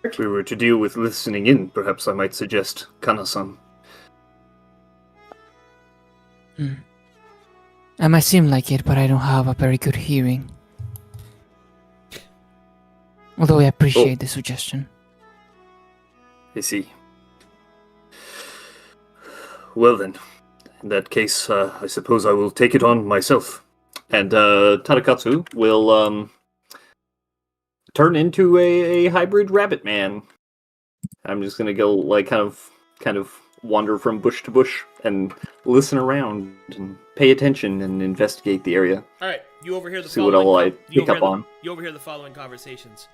If we were to deal with listening in, perhaps I might suggest Kana-san. I might seem like it, but I don't have a very good hearing. Although I appreciate the suggestion. I see. Well then, in that case, I suppose I will take it on myself. And Tadakatsu will turn into a hybrid rabbit man. I'm just gonna go like kind of wander from bush to bush and listen around and pay attention and investigate the area. All right, you overhear the See what following. all I you pick up overhear the- on. You overhear the following conversations.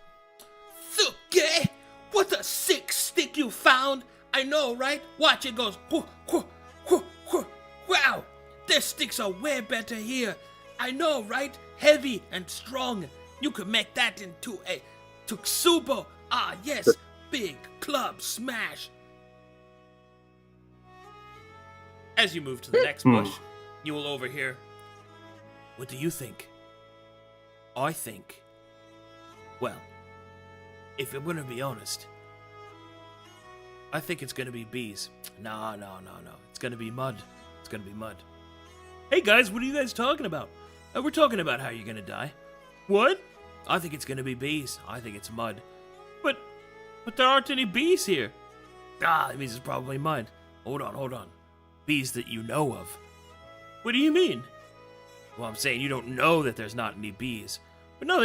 Suke, what a sick stick you found! I know, right? Watch it goes. Whoo, whoo, whoo, whoo. Wow, their sticks are way better here. I know, right? Heavy and strong. You could make that into a tuksubo. Ah, yes, big club smash. As you move to the next bush, you will overhear. What do you think? I think. Well, if I'm gonna be honest, I think it's gonna be bees. No. It's gonna be mud. It's gonna be mud. Hey guys, what are you guys talking about? We're talking about how you're gonna die. What? I think it's gonna be bees. I think it's mud. But there aren't any bees here. That means it's probably mud. Hold on. Bees that you know of. What do you mean? Well, I'm saying you don't know that there's not any bees. But no,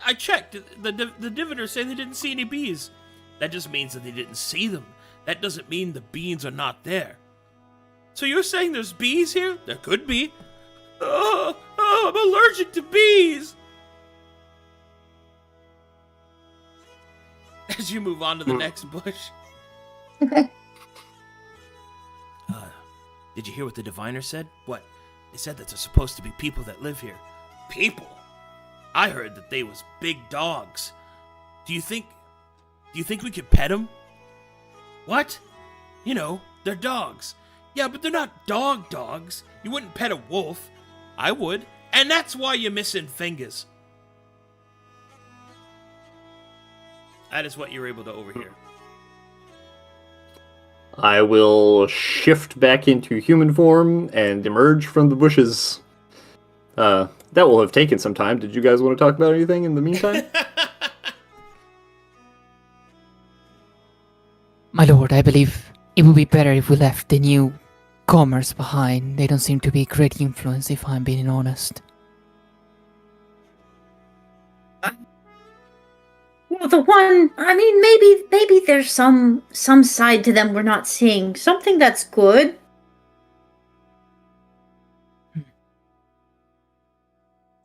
I checked. The diviners say they didn't see any bees. That just means that they didn't see them. That doesn't mean the beans are not there. So you're saying there's bees here? There could be. Oh, I'm allergic to bees. As you move on to the next bush. Did you hear what the diviner said? What? They said that there's supposed to be people that live here. People? I heard that they was big dogs. Do you think we could pet them? What? You know, they're dogs. Yeah, but they're not dogs. You wouldn't pet a wolf. I would. And that's why you're missing fingers. That is what you're able to overhear. I will shift back into human form and emerge from the bushes. That will have taken some time. Did you guys want to talk about anything in the meantime? My lord, I believe it would be better if we left the newcomers behind. They don't seem to be a great influence, if I'm being honest. Well, maybe there's some side to them we're not seeing. Something that's good.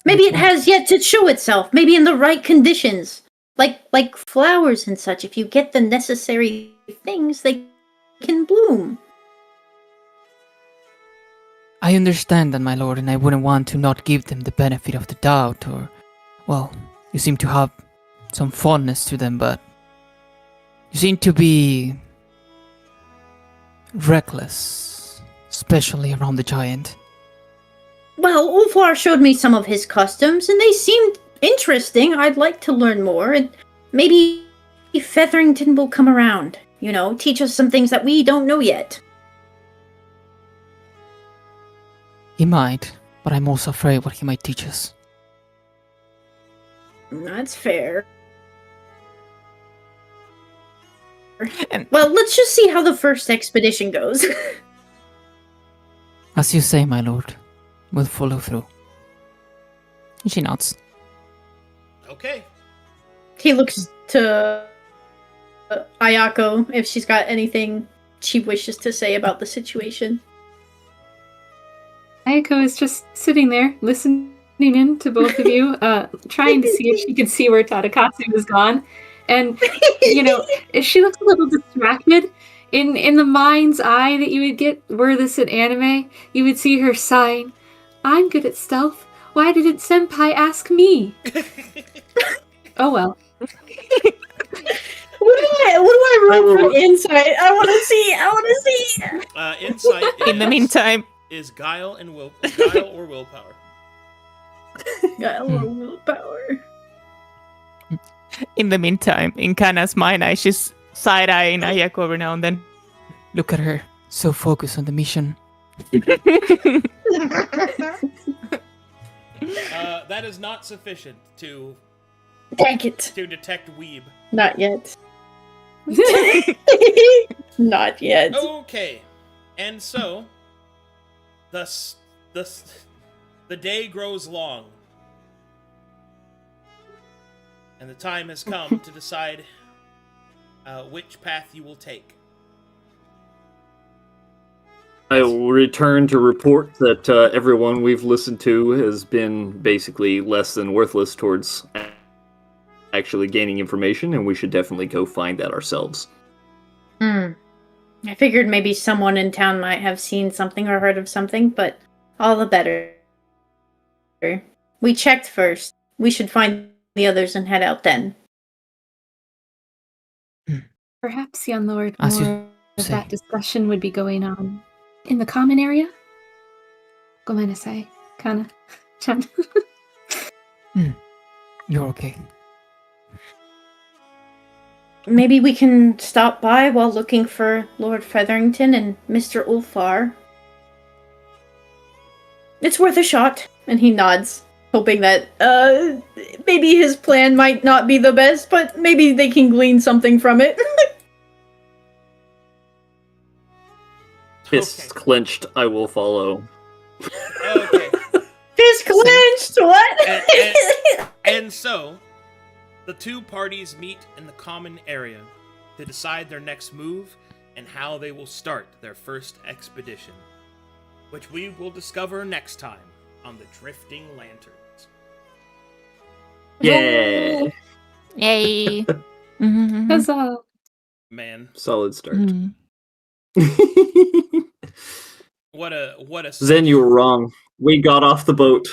Maybe it has yet to show itself. Maybe in the right conditions, like flowers and such. If you get the necessary things, they can bloom. I understand that, my lord, and I wouldn't want to not give them the benefit of the doubt, or, well, you seem to have some fondness to them, but you seem to be reckless, especially around the giant. Well, Ulfar showed me some of his customs, and they seemed interesting. I'd like to learn more, and maybe Featherington will come around, teach us some things that we don't know yet. He might, but I'm also afraid what he might teach us. That's fair. Well, let's just see how the first expedition goes. As you say, my lord, we'll follow through. She nods. Okay. He looks to Ayako if she's got anything she wishes to say about the situation. Ayako is just sitting there, listening in to both of you, trying to see if she can see where Tadakatsu is gone. And, if she looks a little distracted, in the mind's eye that you would get, were this an anime, you would see her sighing, "I'm good at stealth. Why didn't Senpai ask me?" Oh well. What do I roll for insight? I want to see. Insight In the meantime, is guile or willpower. Got a little willpower. in the meantime, in Kana's mind, I she's side-eyeing Ayako every now and then. Look at her, so focused on the mission. That is not sufficient to Dang it. to detect weeb. Not yet. Not yet. Okay, and so the day grows long, and the time has come to decide which path you will take. I will return to report that everyone we've listened to has been basically less than worthless towards actually gaining information, and we should definitely go find that ourselves. I figured maybe someone in town might have seen something or heard of something, but all the better. We checked first. We should find the others and head out then. Perhaps, young lord, As you more of say. that discussion would be going on in the common area? Gomenasai, Kana-chan. You're okay. Maybe we can stop by while looking for Lord Featherington and Mr. Ulfar. It's worth a shot. And he nods, hoping that, maybe his plan might not be the best, but maybe they can glean something from it. Fists clenched, I will follow. Okay, Fist clenched! What? and so the two parties meet in the common area to decide their next move and how they will start their first expedition, which we will discover next time on the Drifting Lanterns. Yeah! Yay! Huzzah. Man, Solid start. Mhm. what a Zen, you were wrong. We got off the boat.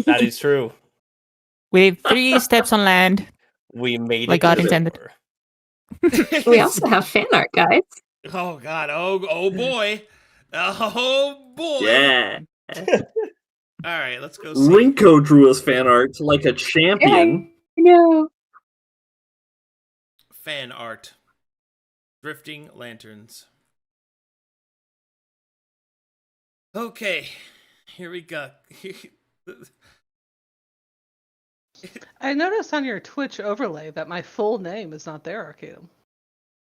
That is true. We did 3 steps on land. We made Like it. God to the intended. river. We also have fan art, guys. Oh god, oh boy. Oh boy. Yeah. Alright, let's go see. Rinko drew us fan art like a champion. No. Fan art. Drifting Lanterns. Okay, here we go. I noticed on your Twitch overlay that my full name is not there, Arcadum.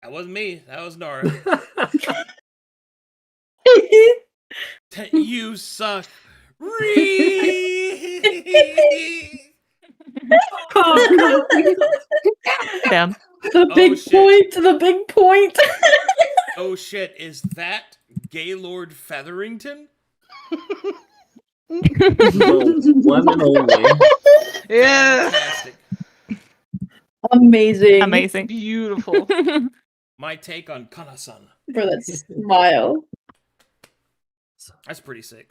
That wasn't me. That was Nara. You suck. Damn. The big shit. point! The big point! Oh shit, is that Gaylord Featherington? One and only. Yeah. Fantastic. Amazing. Amazing. Beautiful. My take on Kana-san. For that smile. That's pretty sick.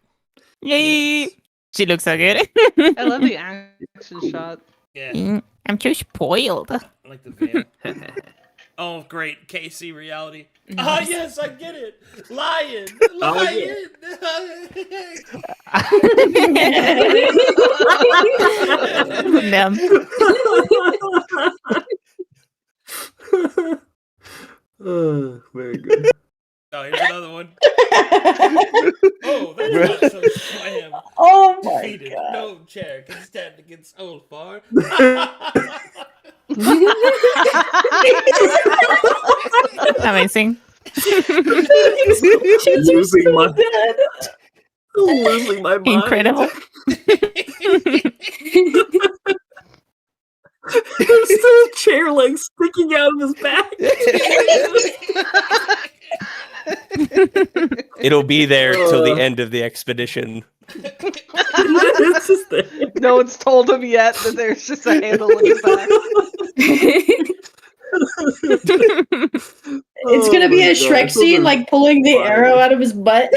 Yay! She looks so good. I love the action shot. Yeah, I'm too spoiled. I like the van. Oh, great. KC reality. Ah, yes, I get it. Lion. Lion. Damn. Very good. Oh, here's another one. Oh, that's not so slam. Oh my Defeated. god. No chair can stand against Ulfar. Amazing. Losing my mind. Incredible. There's still a chair leg sticking out of his back. It'll be there till the end of the expedition. It's just there. No one's told him yet that there's just a handle in his back. It's gonna be a my Shrek God. scene, like pulling the arrow out of his butt.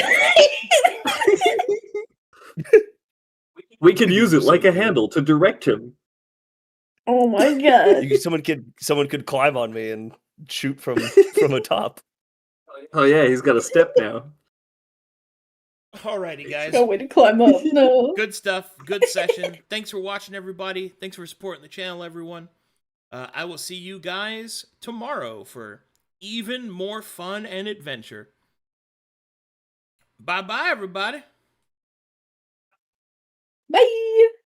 We can use it like a handle to direct him. Oh my god. Someone could climb on me and shoot from atop. Oh yeah, he's got a step now. Alrighty, guys. No way to climb up. No. Good stuff. Good session. Thanks for watching, everybody. Thanks for supporting the channel, everyone. I will see you guys tomorrow for even more fun and adventure. Bye-bye, everybody. Bye.